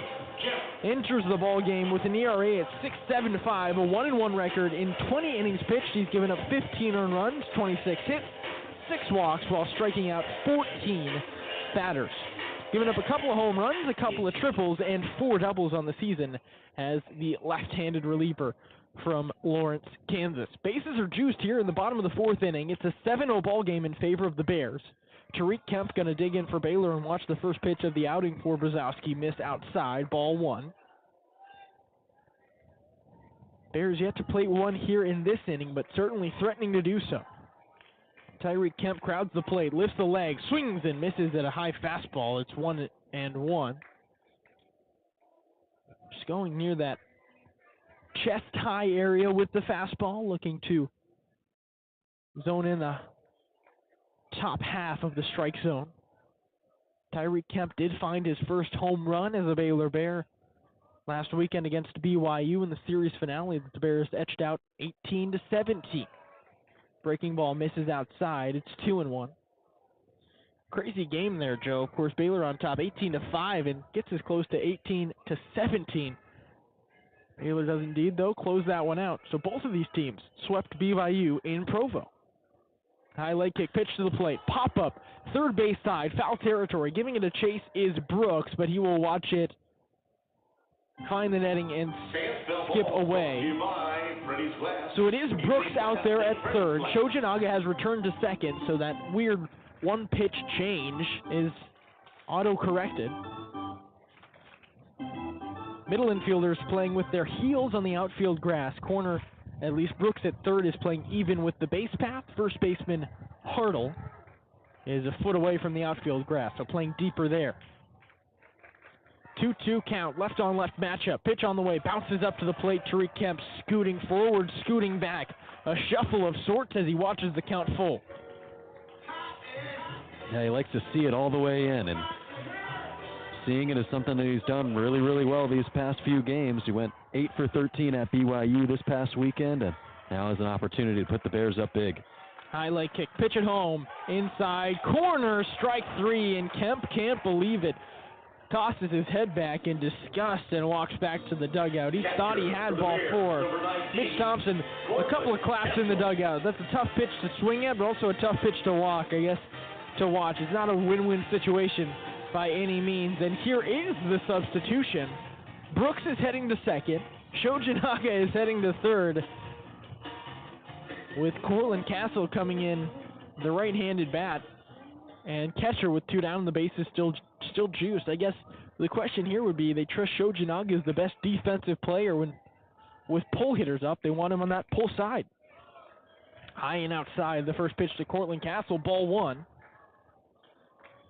Enters the ball game with an ERA at 6.75, a 1-1 record in 20 innings pitched. He's given up 15 earned runs, 26 hits, 6 walks, while striking out 14 batters. Given up a couple of home runs, a couple of triples, and 4 doubles on the season as the left-handed reliever from Lawrence, Kansas. Bases are juiced here in the bottom of the 4th inning. It's a 7-0 ball game in favor of the Bears. Tyreek Kemp going to dig in for Baylor and watch the first pitch of the outing for Brzozowski. Missed outside, ball 1. Bears yet to play one here in this inning, but certainly threatening to do so. Tyreek Kemp crowds the plate, lifts the leg, swings and misses at a high fastball. It's 1-1. Just going near that chest-high area with the fastball, looking to zone in the top half of the strike zone. Tyreek Kemp did find his first home run as a Baylor Bear last weekend against BYU in the series finale that the Bears etched out 18-17. Breaking ball misses outside. It's 2-1. Crazy game there, Joe. Of course, Baylor on top 18-5 and gets as close to 18-17. Baylor does indeed, though, close that one out. So both of these teams swept BYU in Provo. High leg kick, pitch to the plate, pop up, third base side, foul territory. Giving it a chase is Brooks, but he will watch it find the netting and skip away. So it is Brooks out there at third. Shojinaga has returned to second, so that weird one-pitch change is auto-corrected. Middle infielders playing with their heels on the outfield grass. Corner At least Brooks at third is playing even with the base path. First baseman Hartle is a foot away from the outfield grass, so playing deeper there. 2-2 count, left on left matchup. Pitch on the way, bounces up to the plate. Tariq Kemp scooting forward, scooting back. A shuffle of sorts as he watches the count full. Yeah, he likes to see it all the way in, and seeing it is something that he's done really, really well these past few games. He went 8 for 13 at BYU this past weekend, and now has an opportunity to put the Bears up big. High leg kick, pitch at home, inside corner, strike three, and Kemp can't believe it. Tosses his head back in disgust and walks back to the dugout. He thought he had ball four. Mitch Thompson, a couple of claps in the dugout. That's a tough pitch to swing at, but also a tough pitch to walk, I guess, to watch. It's not a win-win situation by any means. And here is the substitution. Brooks is heading to second. Shojinaga is heading to third, with Cortland Castle coming in, the right-handed bat. And catcher with two down, the base is still juiced. I guess the question here would be, they trust Shojinaga as the best defensive player when with pull hitters up. They want him on that pull side. High and outside, the first pitch to Cortland Castle, ball one.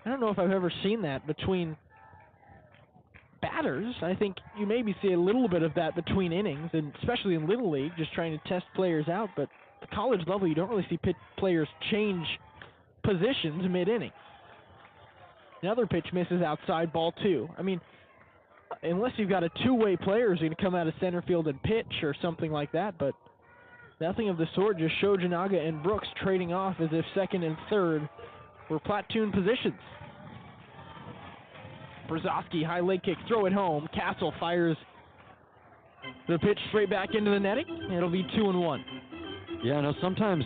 I don't know if I've ever seen that between batters. I think you maybe see a little bit of that between innings, and especially in Little League, just trying to test players out. But at the college level, you don't really see players change positions mid-inning. Another pitch misses outside, ball two. I mean, unless you've got a two-way player who's going to come out of center field and pitch or something like that, but nothing of the sort. Just Shojinaga and Brooks trading off as if second and third were platoon positions. Brzezowski, high leg kick, throw it home. Castle fires the pitch straight back into the netting. It'll be 2-1. Yeah, no, sometimes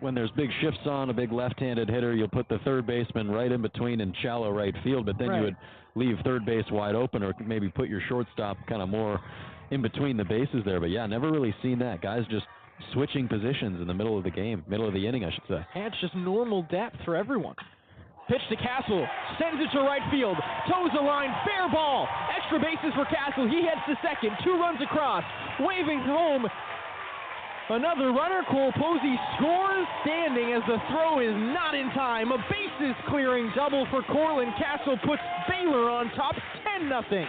when there's big shifts on, a big left-handed hitter, you'll put the third baseman right in between in shallow right field, but then you would leave third base wide open, or maybe put your shortstop kind of more in between the bases there. But yeah, never really seen that. Guys just switching positions in the middle of the game, middle of the inning, I should say. And it's just normal depth for everyone. Pitch to Castle, sends it to right field, toes the line, fair ball. Extra bases for Castle. He heads to second, 2 runs across, waving home. Another runner. Cole Posey scores standing as the throw is not in time. A bases clearing double for Cortland Castle puts Baylor on top, 10-0.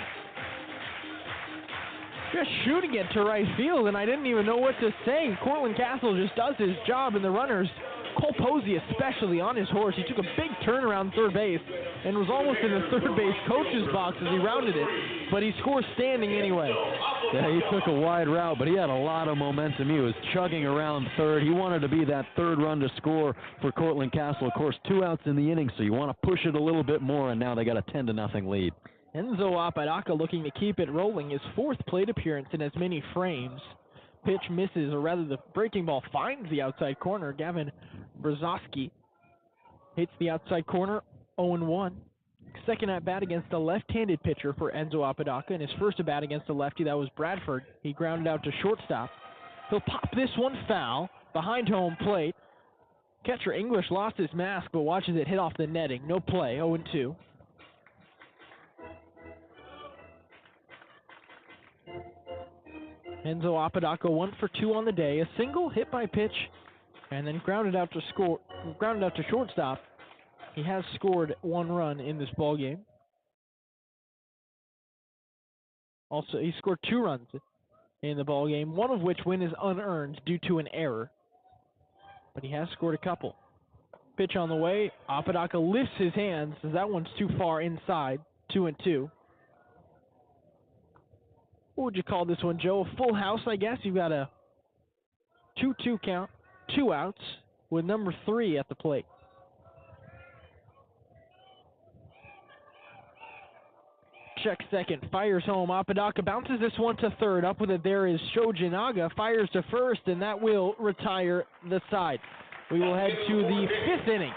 Just shooting it to right field, and I didn't even know what to say. Cortland Castle just does his job, and the runners, Cole Posey especially on his horse, he took a big turn around third base and was almost in the third base coach's box as he rounded it, but he scores standing anyway. Yeah, he took a wide route, but he had a lot of momentum. He was chugging around third. He wanted to be that third run to score for Cortland Castle. Of course, 2 outs in the inning, so you want to push it a little bit more, and now they got a 10-0 lead. Enzo Apodaca looking to keep it rolling, his 4th plate appearance in as many frames. Pitch misses, or rather the breaking ball finds the outside corner. Gavin Brzezowski hits the outside corner, 0-1. Second at bat against a left-handed pitcher for Enzo Apodaca, and his first at bat against a lefty, that was Bradford. He grounded out to shortstop. He'll pop this one foul behind home plate. Catcher English lost his mask, but watches it hit off the netting. No play, 0-2. Enzo Apodaca 1 for 2 on the day. A single, hit by pitch, and then grounded out to shortstop. He has scored 1 run in this ball game. Also, he scored 2 runs in the ball game, one of which win is unearned due to an error. But he has scored a couple. Pitch on the way. Apodaca lifts his hands as that one's too far inside. 2-2. What would you call this one, Joe? A full house, I guess. You've got a 2-2 count, 2 outs, with number 3 at the plate. Check second, fires home. Apodaca bounces this one to third. Up with it there is Shojinaga. Fires to first, and that will retire the side. We will head to the 5th inning.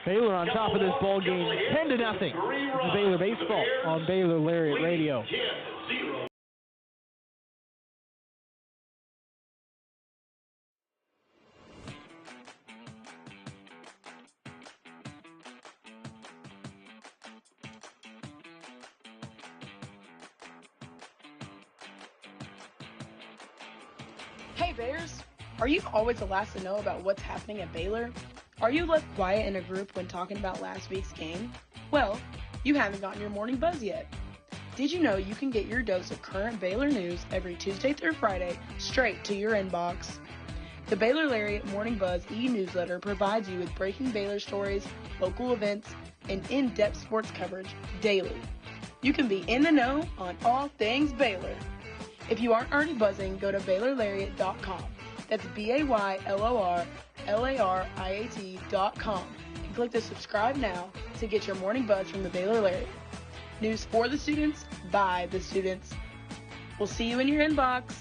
Baylor on top of this ball game, 10-0. This is Baylor baseball on Baylor Lariat Radio. Hey Bears! Are you always the last to know about what's happening at Baylor? Are you left quiet in a group when talking about last week's game? Well, you haven't gotten your morning buzz yet. Did you know you can get your dose of current Baylor news every Tuesday through Friday straight to your inbox? The Baylor Lariat Morning Buzz e-newsletter provides you with breaking Baylor stories, local events, and in-depth sports coverage daily. You can be in the know on all things Baylor. If you aren't already buzzing, go to BaylorLariat.com. That's BaylorLariat.com and click the subscribe now to get your morning buzz from the Baylor Lariat. News for the students, by the students. We'll see you in your inbox.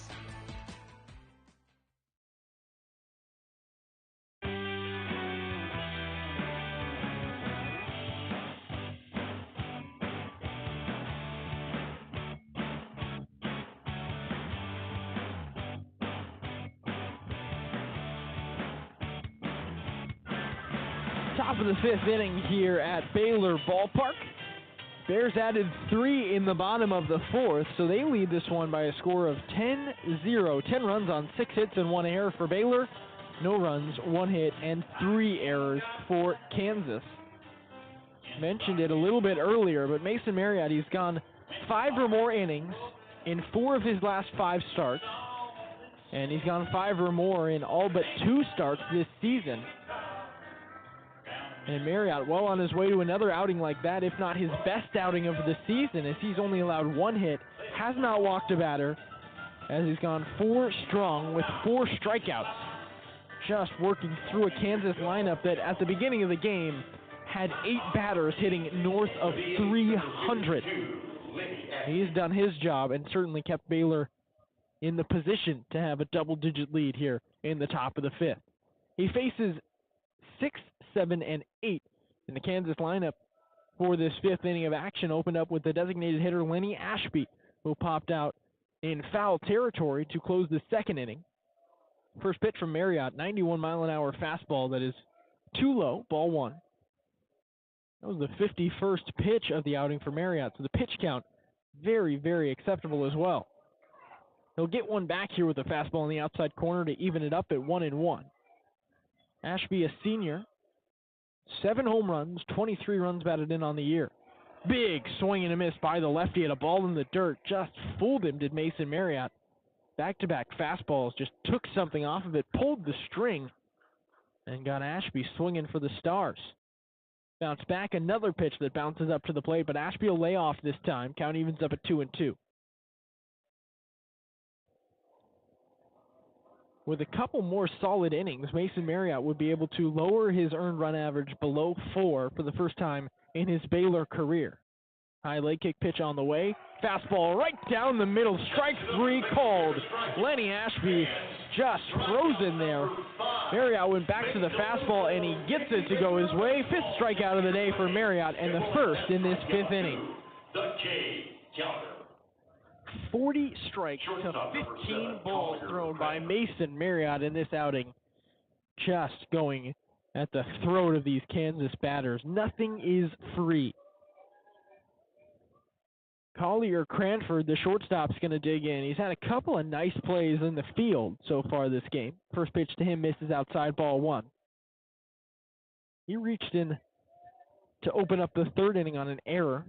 Top of the fifth inning here at Baylor Ballpark. Bears added 3 in the bottom of the fourth, so they lead this one by a score of 10-0. 10 runs on 6 hits and 1 error for Baylor. No runs, 1 hit, and 3 errors for Kansas. Mentioned it a little bit earlier, but Mason Marriott, he's gone 5 or more innings in 4 of his last 5 starts, and he's gone 5 or more in all but 2 starts this season. And Marriott well on his way to another outing like that, if not his best outing of the season, as he's only allowed 1 hit, has not walked a batter, as he's gone 4 strong with 4 strikeouts. Just working through a Kansas lineup that at the beginning of the game had 8 batters hitting north of 300. He's done his job and certainly kept Baylor in the position to have a double-digit lead here in the top of the fifth. He faces 6, 7, and 8 in the Kansas lineup for this fifth inning of action. Opened up with the designated hitter Lenny Ashby, who popped out in foul territory to close the second inning. First pitch from Marriott, 91-mile-an-hour fastball that is too low, ball 1. That was the 51st pitch of the outing for Marriott, so the pitch count very, very acceptable as well. He'll get one back here with a fastball in the outside corner to even it up at 1-1. Ashby, a senior, 7 home runs, 23 runs batted in on the year. Big swing and a miss by the lefty at a ball in the dirt. Just fooled him, did Mason Marriott. Back-to-back fastballs, just took something off of it, pulled the string, and got Ashby swinging for the Stars. Bounce back, another pitch that bounces up to the plate, but Ashby will lay off this time. Count evens up at 2-2. With a couple more solid innings, Mason Marriott would be able to lower his earned run average below 4 for the first time in his Baylor career. High leg kick pitch on the way. Fastball right down the middle. Strike 3 called. Lenny Ashby just frozen there. Marriott went back to the fastball, and he gets it to go his way. 5th strikeout of the day for Marriott, and the first in this 5th inning. The K counter. 40 strikes to 15 balls thrown by Mason Marriott in this outing. Just going at the throat of these Kansas batters. Nothing is free. Collier Cranford, the shortstop's going to dig in. He's had a couple of nice plays in the field so far this game. First pitch to him misses outside, ball 1. He reached in to open up the 3rd inning on an error.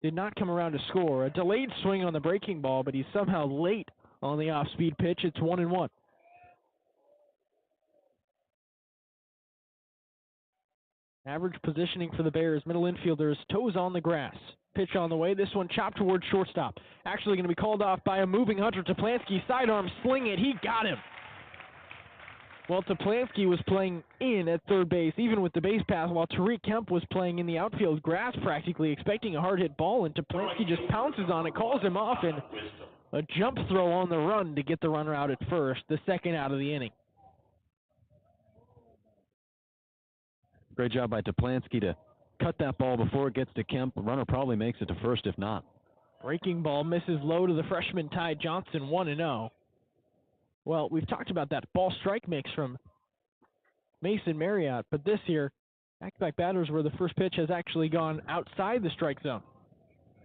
Did not come around to score. A delayed swing on the breaking ball, but he's somehow late on the off-speed pitch. It's 1-1. Average positioning for the Bears. Middle infielders, toes on the grass. Pitch on the way. This one chopped towards shortstop. Actually going to be called off by a moving Hunter Toplansky. Sidearm sling it. He got him. Well, Toplansky was playing in at third base, even with the base pass, while Tariq Kemp was playing in the outfield grass practically, expecting a hard-hit ball, and Toplansky just pounces on it, calls him off, and a jump throw on the run to get the runner out at first, the second out of the inning. Great job by Toplansky to cut that ball before it gets to Kemp. The runner probably makes it to first if not. Breaking ball misses low to the freshman Ty Johnson, 1-0. Well, we've talked about that ball-strike mix from Mason Marriott, but this year, back-to-back batters where the first pitch has actually gone outside the strike zone.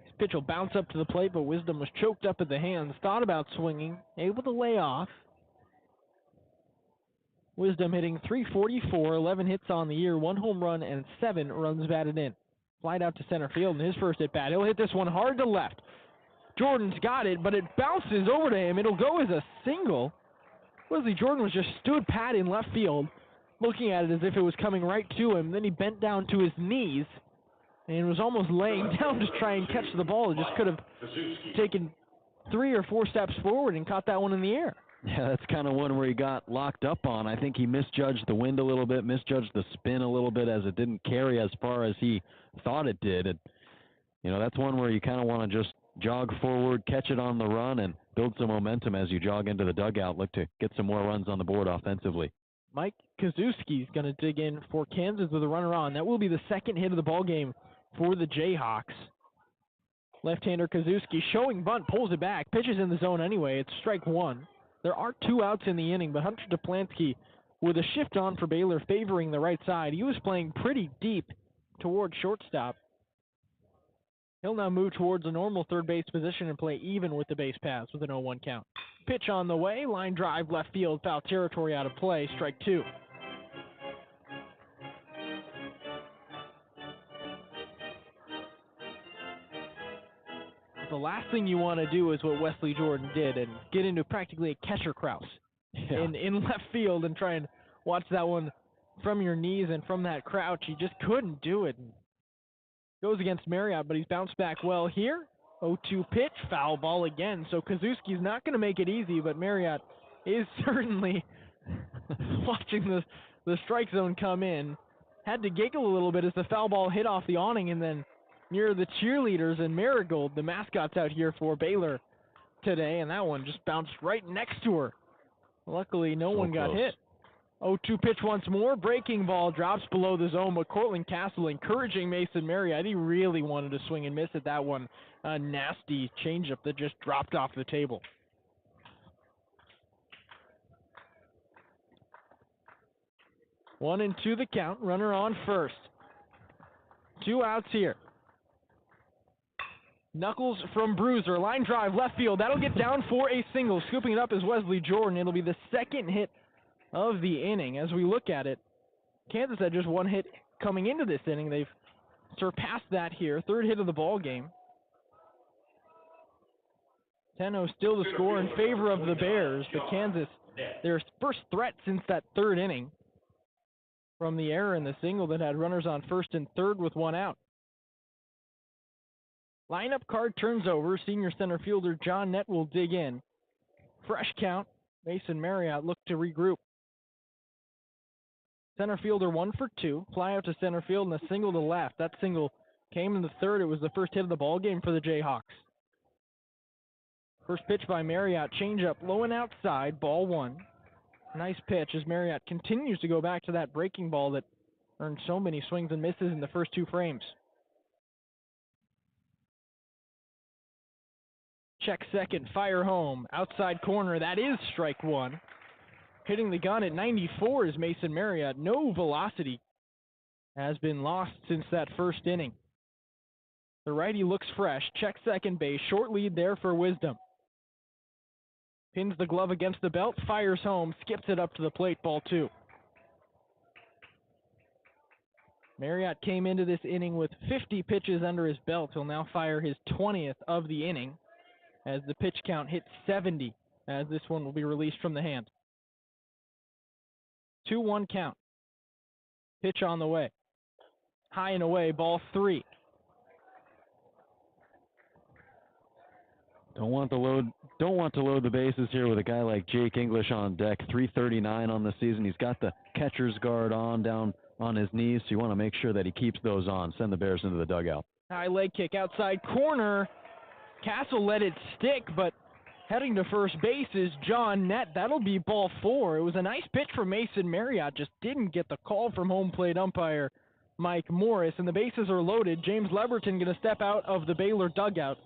This pitch will bounce up to the plate, but Wisdom was choked up at the hands, thought about swinging, able to lay off, Wisdom hitting .344, 11 hits on the year, 1 home run, and 7 runs batted in. Flied out to center field in his first at bat. He'll hit this one hard to left. Jordan's got it, but it bounces over to him. It'll go as a single. Wesley Jordan was just stood pat in left field, looking at it as if it was coming right to him. Then he bent down to his knees and was almost laying down to try and catch the ball. It just could have taken 3 or 4 steps forward and caught that one in the air. Yeah, that's kind of one where he got locked up on. I think he misjudged the wind a little bit, misjudged the spin a little bit as it didn't carry as far as he thought it did. And, that's one where you kind of want to just jog forward, catch it on the run, and build some momentum as you jog into the dugout. Look to get some more runs on the board offensively. Mike Kazuski's going to dig in for Kansas with a runner on. That will be the second hit of the ball game for the Jayhawks. Left-hander Kazuski showing bunt, pulls it back, pitches in the zone anyway. It's strike 1. There are 2 outs in the inning, but Hunter Duplansky with a shift on for Baylor favoring the right side. He was playing pretty deep toward shortstop. He'll now move towards a normal third base position and play even with the base paths with an 0-1 count. Pitch on the way, line drive left field, foul territory out of play, strike 2. The last thing you want to do is what Wesley Jordan did and get into practically a catcher crouch in left field and try and watch that one from your knees and from that crouch. He just couldn't do it. Goes against Marriott, but he's bounced back well here. 0-2 pitch, foul ball again. So Kazuski's not going to make it easy, but Marriott is certainly watching the strike zone come in. Had to giggle a little bit as the foul ball hit off the awning and then near the cheerleaders and Marigold, the mascots out here for Baylor today, and that one just bounced right next to her. Luckily, no one got hit. 0-2 pitch once more. Breaking ball drops below the zone, but Cortland Castle encouraging Mason Marriott. He really wanted to swing and miss at that one. A nasty changeup that just dropped off the table. One and 2 the count. Runner on first. 2 outs here. Knuckles from Bruiser. Line drive left field. That'll get down for a single. Scooping it up is Wesley Jordan. It'll be the second hit of the inning. As we look at it, Kansas had just 1 hit coming into this inning. They've surpassed that here. 3rd hit of the ball game. 10-0 still the score in favor of the Bears, but Kansas, their first threat since that 3rd inning from the error in the single that had runners on first and third with 1 out. Lineup card turns over. Senior center fielder John Nett will dig in. Fresh count. Mason Marriott looked to regroup. Center fielder 1 for 2. Fly out to center field and a single to left. That single came in the 3rd. It was the first hit of the ball game for the Jayhawks. First pitch by Marriott. Changeup low and outside. Ball 1. Nice pitch as Marriott continues to go back to that breaking ball that earned so many swings and misses in the first 2 frames. Check second, fire home, outside corner, that is strike 1. Hitting the gun at 94 is Mason Marriott. No velocity has been lost since that first inning. The righty looks fresh, check second base, short lead there for Wisdom. Pins the glove against the belt, fires home, skips it up to the plate, ball 2. Marriott came into this inning with 50 pitches under his belt. He'll now fire his 20th of the inning, as the pitch count hits 70, as this one will be released from the hand. 2-1 count. Pitch on the way. High and away, ball 3. Don't want to load the bases here with a guy like Jake English on deck. 339 on the season. He's got the catcher's guard on down on his knees, so you want to make sure that he keeps those on. Send the Bears into the dugout. High leg kick outside corner. Castle let it stick, but heading to first base is John Nett. That'll be ball 4. It was a nice pitch from Mason Marriott, just didn't get the call from home plate umpire Mike Morris, and the bases are loaded. James Leberton going to step out of the Baylor dugout.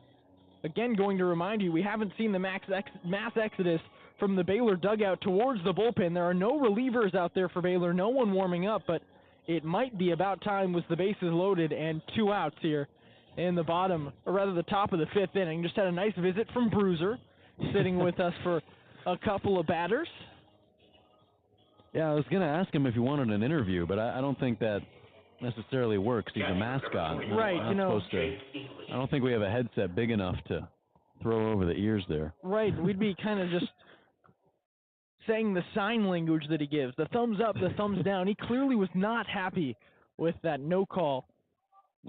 Again, going to remind you, we haven't seen the mass exodus from the Baylor dugout towards the bullpen. There are no relievers out there for Baylor, no one warming up, but it might be about time with the bases loaded and 2 outs here in the bottom, or rather the top of the 5th inning. Just had a nice visit from Bruiser, sitting with us for a couple of batters. Yeah, I was going to ask him if he wanted an interview, but I don't think that necessarily works. He's a mascot. Right, I don't think we have a headset big enough to throw over the ears there. Right, we'd be kind of just saying the sign language that he gives. The thumbs up, the thumbs down. He clearly was not happy with that no call.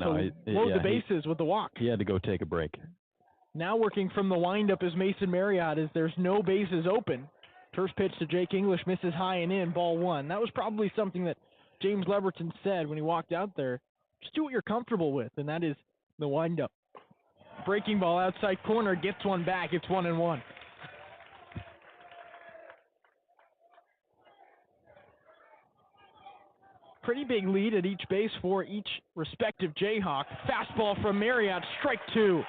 So load the bases with the walk. He had to go take a break. Now working from the windup is Mason Marriott as there's no bases open. First pitch to Jake English, misses high and in, ball one. That was probably something that James Leverton said when he walked out there. Just do what you're comfortable with, and that is the windup. Breaking ball outside corner, gets one back. It's 1-1. Pretty big lead at each base for each respective Jayhawk. Fastball from Marriott, strike two.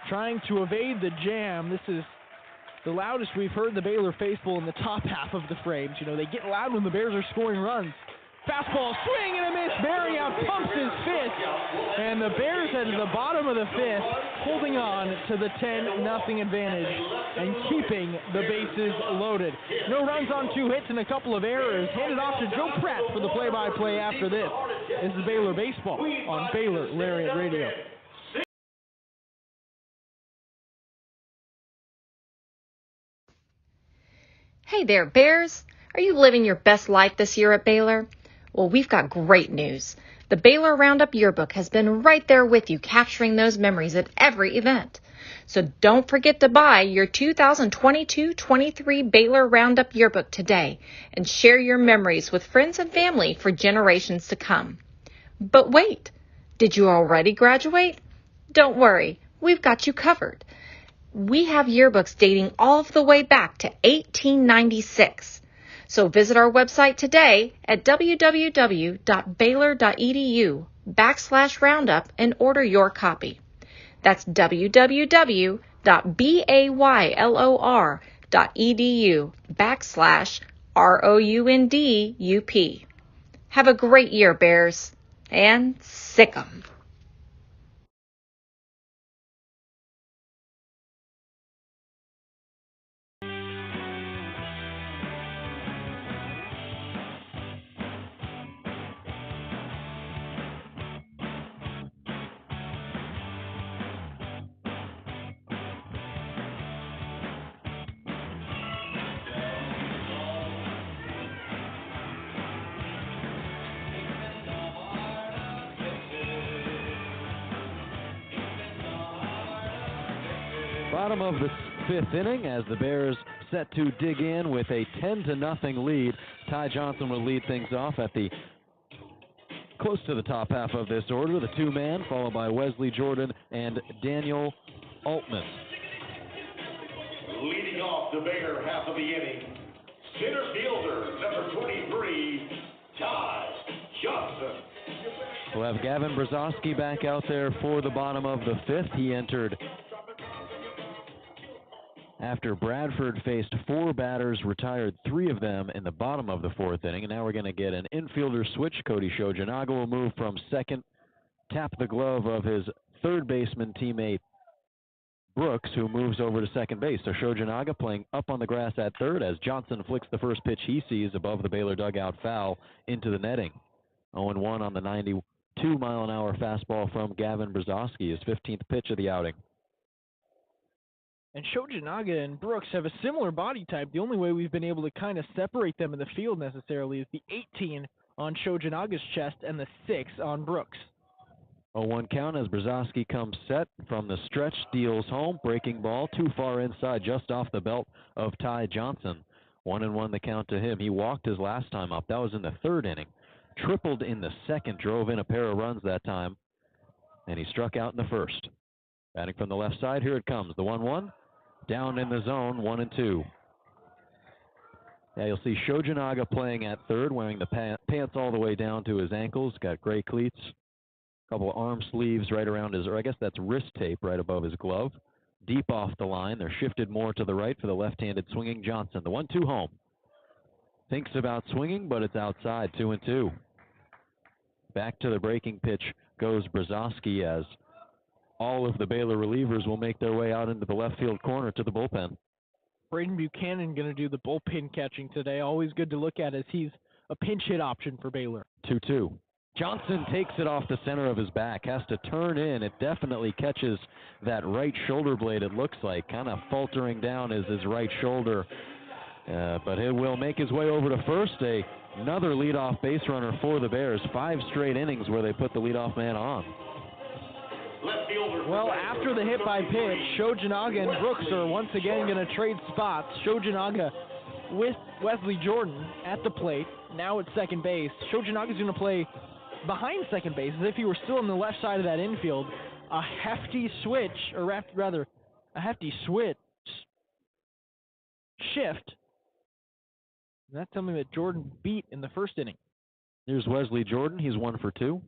Trying to evade the jam. This is the loudest we've heard the Baylor faithful in the top half of the frames. You know, they get loud when the Bears are scoring runs. Fastball, swing and a miss. Marriott pumps his fist. And the Bears at the bottom of the fifth, holding on to the 10-0 advantage and keeping the bases loaded. No runs on 2 hits and a couple of errors. Handed off to Joe Pratt for the play-by-play after this. This is Baylor Baseball on Baylor Lariat Radio. Hey there, Bears. Are you living your best life this year at Baylor? Well, we've got great news. The Baylor Roundup Yearbook has been right there with you, capturing those memories at every event. So don't forget to buy your 2022-23 Baylor Roundup Yearbook today and share your memories with friends and family for generations to come. But wait, did you already graduate? Don't worry, we've got you covered. We have yearbooks dating all the way back to 1896. So visit our website today at www.baylor.edu/roundup and order your copy. That's www.baylor.edu/ROUNDUP. Have a great year, Bears, and sick 'em. Bottom of the fifth inning as the Bears set to dig in with a 10-0 lead. Ty Johnson will lead things off at the close to the top half of this order. The two-man, followed by Wesley Jordan and Daniel Altman. Leading off the Baylor half of the inning, center fielder, number 23, Ty Johnson. We'll have Gavin Brzezowski back out there for the bottom of the fifth. He entered after Bradford faced 4 batters, retired 3 of them in the bottom of the fourth inning. And now we're going to get an infielder switch. Cody Shojinaga will move from second, tap the glove of his third baseman teammate Brooks, who moves over to second base. So Shojinaga playing up on the grass at third as Johnson flicks the first pitch he sees above the Baylor dugout foul into the netting. 0-1 on the 92-mile-an-hour fastball from Gavin Brzezowski, his 15th pitch of the outing. And Shojinaga and Brooks have a similar body type. The only way we've been able to kind of separate them in the field necessarily is the 18 on Shojinaga's chest and the 6 on Brooks. 0-1 count as Brzezowski comes set from the stretch, deals home, breaking ball too far inside, just off the belt of Ty Johnson. 1-1 the count to him. He walked his last time up. That was in the third inning. Tripled in the second, drove in a pair of runs that time, and he struck out in the first. Batting from the left side, here it comes. The 1-1. Down in the zone, 1-2. Yeah, you'll see Shojinaga playing at third, wearing the pants all the way down to his ankles. Got gray cleats, a couple of arm sleeves right around his, or I guess that's wrist tape right above his glove. Deep off the line. They're shifted more to the right for the left-handed swinging Johnson. The 1-2 home. Thinks about swinging, but it's outside, 2-2. Back to the breaking pitch goes Brzezowski as all of the Baylor relievers will make their way out into the left field corner to the bullpen. Braden Buchanan going to do the bullpen catching today. Always good to look at as he's a pinch hit option for Baylor. 2-2. Johnson takes it off the center of his back, has to turn in. It definitely catches that right shoulder blade, it looks like. Kind of faltering down is his right shoulder. But he will make his way over to first. Another leadoff base runner for the Bears. 5 straight innings where they put the leadoff man on. Well, after the hit by pitch, Shojinaga and Brooks are once again going to trade spots. Shojinaga with Wesley Jordan at the plate, now at second base. Shojinaga's going to play behind second base as if he were still on the left side of that infield. A hefty switch, or rather, a hefty shift. That's something that Jordan beat in the first inning. Here's Wesley Jordan. He's 1 for 2.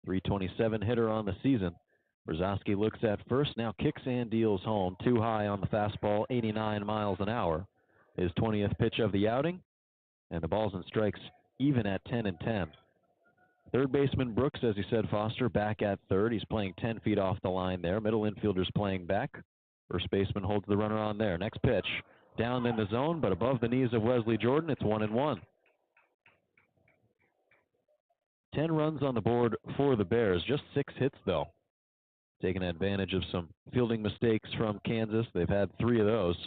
327 hitter on the season. Brzezowski looks at first, now kicks and deals home. Too high on the fastball, 89 miles an hour. His 20th pitch of the outing, and the balls and strikes even at 10-10. Third baseman Brooks, as you said, Foster, back at third. He's playing 10 feet off the line there. Middle infielder's playing back. First baseman holds the runner on there. Next pitch, down in the zone, but above the knees of Wesley Jordan, it's 1-1. 10 runs on the board for the Bears, just 6 hits though. Taking advantage of some fielding mistakes from Kansas. They've had 3 of those.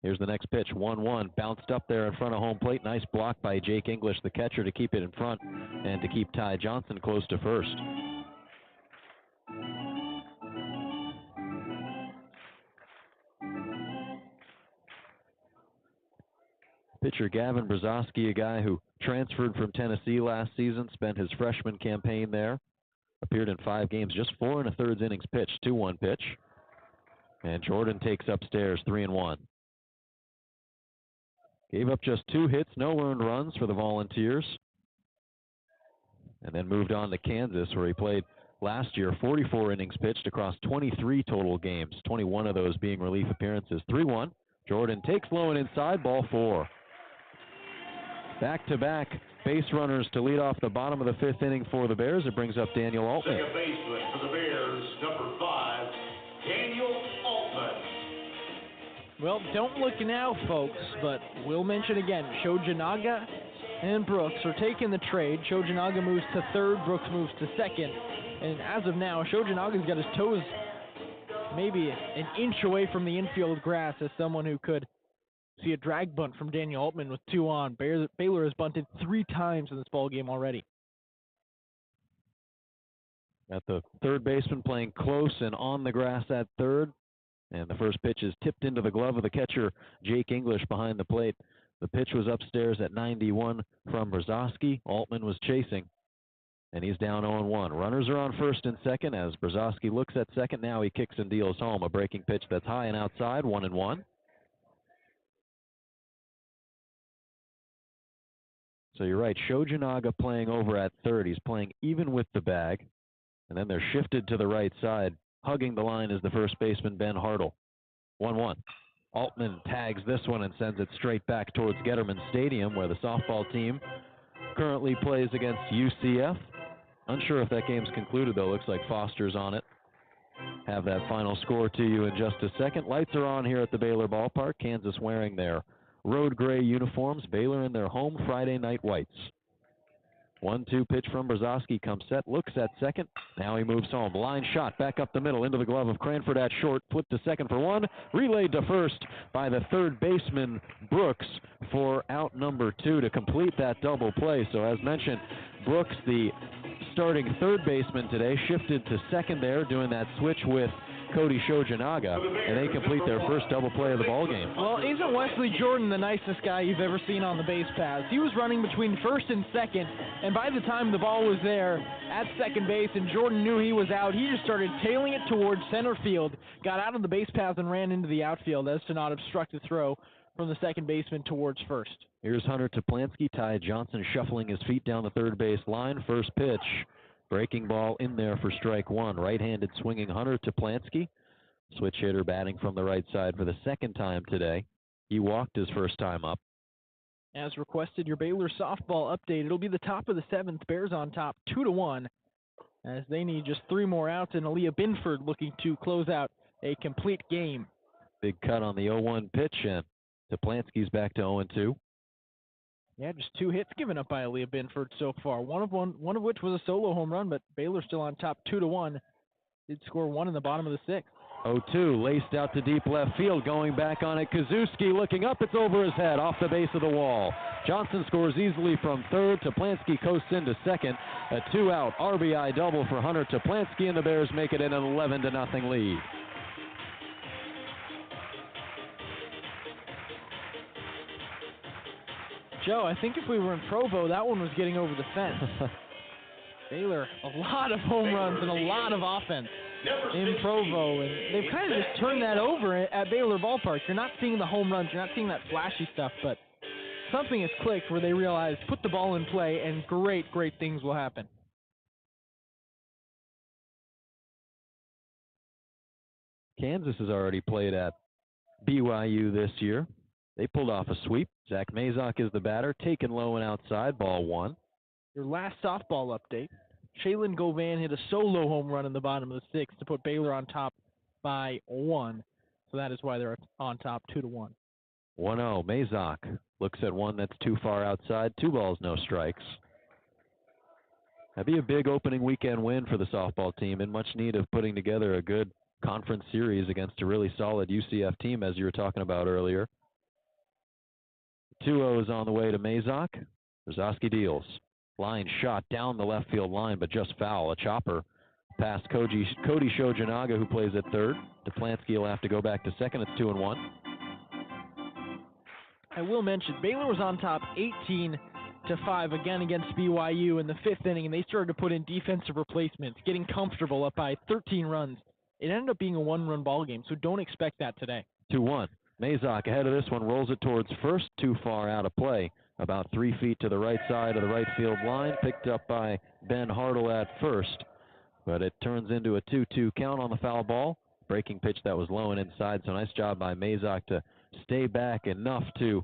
Here's the next pitch, 1-1, bounced up there in front of home plate. Nice block by Jake English, the catcher, to keep it in front and to keep Ty Johnson close to first. Pitcher Gavin Brzezowski, a guy who transferred from Tennessee last season, spent his freshman campaign there. Appeared in 5 games, just 4 1/3 innings pitched. 2-1 pitch. And Jordan takes upstairs, 3-1. Gave up just 2 hits, no earned runs for the Volunteers. And then moved on to Kansas, where he played last year, 44 innings pitched across 23 total games, 21 of those being relief appearances. 3-1. Jordan takes low and inside, ball 4. Back-to-back base runners to lead off the bottom of the 5th inning for the Bears. It brings up Daniel Altman. Second baseman for the Bears, number 5, Daniel Altman. Well, don't look now, folks, but we'll mention again, Shojinaga and Brooks are taking the trade. Shojinaga moves to third, Brooks moves to second. And as of now, Shojinaga's got his toes maybe an inch away from the infield grass as someone who could see a drag bunt from Daniel Altman with 2 on. Baylor has bunted 3 times in this ballgame already. At the third baseman playing close and on the grass at third. And the first pitch is tipped into the glove of the catcher, Jake English, behind the plate. The pitch was upstairs at 91 from Brzezowski. Altman was chasing, and he's down 0-1. Runners are on first and second as Brzezowski looks at second. Now he kicks and deals home. A breaking pitch that's high and outside, 1-1. So you're right, Shojinaga playing over at third. He's playing even with the bag. And then they're shifted to the right side. Hugging the line is the first baseman, Ben Hartle. 1-1. Altman tags this one and sends it straight back towards Getterman Stadium, where the softball team currently plays against UCF. Unsure if that game's concluded, though. Looks like Foster's on it. Have that final score to you in just a second. Lights are on here at the Baylor Ballpark. Kansas wearing their road gray uniforms. Baylor in their home Friday night whites. 1-2 pitch from Brzezowski comes set, looks at second. Now he moves home. Line shot back up the middle into the glove of Cranford at short. Flip to second for 1. Relayed to first by the third baseman Brooks for out number 2 to complete that double play. So as mentioned, Brooks, the starting third baseman today, shifted to second there, doing that switch with Cody Shojinaga, and they complete their first double play of the ballgame. Well, isn't Wesley Jordan the nicest guy you've ever seen on the base paths? He was running between first and second, and by the time the ball was there at second base and Jordan knew he was out, he just started tailing it towards center field, got out of the base path and ran into the outfield as to not obstruct the throw from the second baseman towards first. Here's Hunter Toplansky. Ty Johnson shuffling his feet down the third base line. First pitch. Breaking ball in there for strike 1. Right-handed swinging Hunter Toplansky. Switch hitter batting from the right side for the second time today. He walked his first time up. As requested, your Baylor softball update. It'll be the top of the 7th. Bears on top 2-1 as they need just 3 more outs, and Aaliyah Binford looking to close out a complete game. Big cut on the 0-1 pitch, and Toplansky's back to 0-2. Yeah, just 2 hits given up by Aaliyah Binford so far. One of which was a solo home run, but Baylor still on top 2-1. Did score 1 in the bottom of the 6th. 0-2, laced out to deep left field, going back on it. Kazuski looking up, it's over his head, off the base of the wall. Johnson scores easily from third. Toplansky coasts into second. A 2-out RBI double for Hunter Toplansky, and the Bears make it an 11-0 lead. Joe, I think if we were in Provo, that one was getting over the fence. Baylor, a lot of home runs and a lot of offense in Provo, and they've kind of just turned that over at Baylor Ballpark. You're not seeing the home runs, you're not seeing that flashy stuff, but something has clicked where they realize put the ball in play and great things will happen. Kansas has already played at BYU this year. They pulled off a sweep. Zach Mazok is the batter, taken low and outside, ball 1. Your last softball update, Shaylin Govan hit a solo home run in the bottom of the 6th to put Baylor on top by 1. So that is why they're on top 2-1. 1-0, Mazok looks at one that's too far outside. 2 balls, no strikes. That'd be a big opening weekend win for the softball team, in much need of putting together a good conference series against a really solid UCF team, as you were talking about earlier. 2-0 is on the way to Mazok. Brzozowski deals. Line shot down the left field line, but just foul. A chopper past Cody Shojanaga, who plays at third. Toplansky will have to go back to second. It's 2-1. I will mention, Baylor was on top 18-5 again against BYU in the 5th inning, and they started to put in defensive replacements, getting comfortable up by 13 runs. It ended up being a 1-run ball game, so don't expect that today. 2-1. Mazok ahead of this one, rolls it towards first, too far out of play. About 3 feet to the right side of the right field line, picked up by Ben Hartle at first. But it turns into a 2-2 count on the foul ball. Breaking pitch that was low and inside, so nice job by Mazok to stay back enough to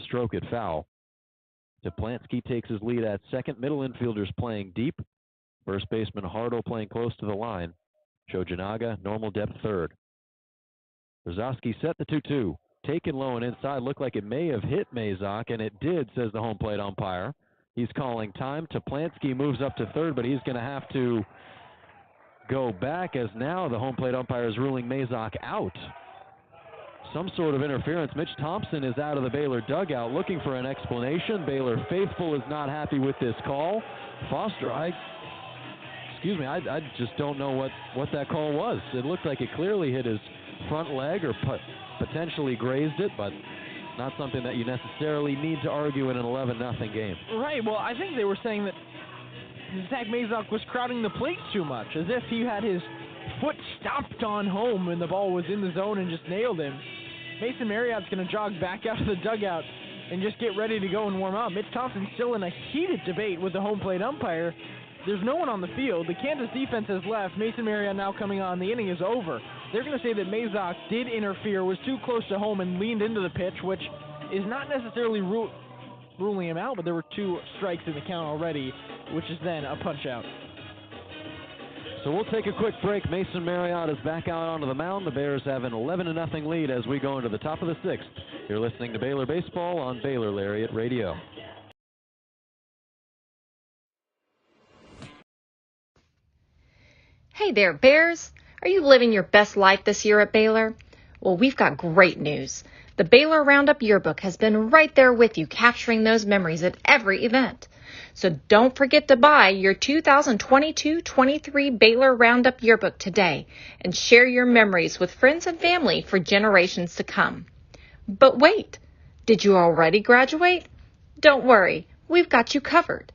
stroke it foul. Toplansky takes his lead at second. Middle infielders playing deep. First baseman Hartle playing close to the line. Shojanaga, normal depth third. Brzozowski set the 2-2. Taken low and inside. Looked like it may have hit Mazok, and it did, says the home plate umpire. He's calling time. Toplansky moves up to third, but he's going to have to go back, as now the home plate umpire is ruling Mazok out. Some sort of interference. Mitch Thompson is out of the Baylor dugout looking for an explanation. Baylor faithful is not happy with this call. Foster, I just don't know what that call was. It looked like it clearly hit his front leg or potentially grazed it, but not something that you necessarily need to argue in an 11-0 game. Right, well, I think they were saying that Zach Mazok was crowding the plate too much, as if he had his foot stomped on home when the ball was in the zone and just nailed him. Mason Marriott's going to jog back out of the dugout and just get ready to go and warm up. Mitch Thompson's still in a heated debate with the home plate umpire. There's no one on the field. The Kansas defense has left. Mason Marriott now coming on. The inning is over. They're going to say that Mazok did interfere, was too close to home, and leaned into the pitch, which is not necessarily ruling him out, but there were 2 strikes in the count already, which is then a punch-out. So we'll take a quick break. Mason Marriott is back out onto the mound. The Bears have an 11-0 lead as we go into the top of the 6th. You're listening to Baylor Baseball on Baylor Lariat Radio. Hey there, Bears. Are you living your best life this year at Baylor? Well, we've got great news. The Baylor Roundup Yearbook has been right there with you, capturing those memories at every event. So don't forget to buy your 2022-23 Baylor Roundup Yearbook today and share your memories with friends and family for generations to come. But wait, did you already graduate? Don't worry, we've got you covered.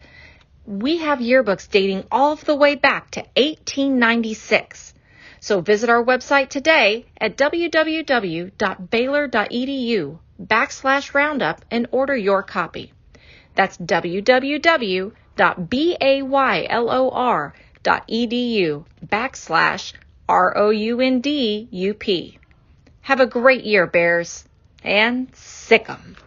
We have yearbooks dating all the way back to 1896. So visit our website today at www.baylor.edu/roundup and order your copy. That's www.baylor.edu/ROUNDUP. Have a great year, Bears, and sick 'em.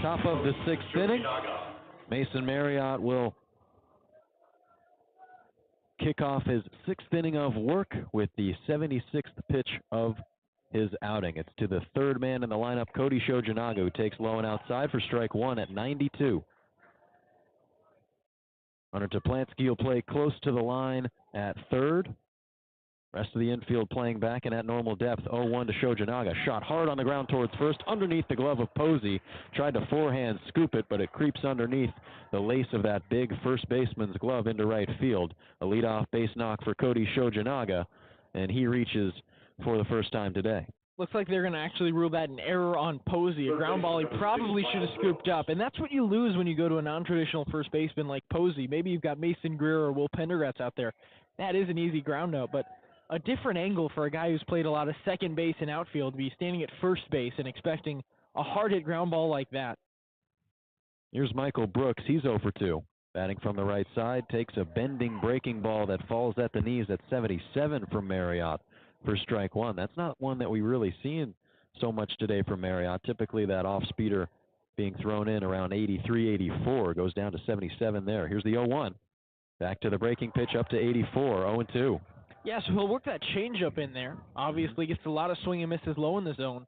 top of the 6th inning. Mason Marriott will kick off his 6th inning of work with the 76th pitch of his outing. It's to the 3rd man in the lineup, Cody Shojinaga, who takes low and outside for strike 1 at 92. Hunter Toplansky will play close to the line at 3rd. Rest of the infield playing back and at normal depth. 0-1 to Shojinaga. Shot hard on the ground towards first, underneath the glove of Posey. Tried to forehand scoop it, but it creeps underneath the lace of that big first baseman's glove into right field. A leadoff base knock for Cody Shojinaga, and he reaches for the first time today. Looks like they're going to actually rule that an error on Posey. A ground ball he probably should have scooped up. And that's what you lose when you go to a non-traditional first baseman like Posey. Maybe you've got Mason Greer or Will Pendergast out there. That is an easy ground out, but a different angle for a guy who's played a lot of second base and outfield to be standing at first base and expecting a hard-hit ground ball like that. Here's Michael Brooks. He's 0 for 2. Batting from the right side, takes a bending breaking ball that falls at the knees at 77 from Marriott for strike 1. That's not one that we really seen so much today from Marriott. Typically that off-speeder being thrown in around 83, 84. Goes down to 77 there. Here's the 0-1. Back to the breaking pitch up to 84, 0-2. Yeah, so he'll work that changeup in there. Obviously gets a lot of swing and misses low in the zone.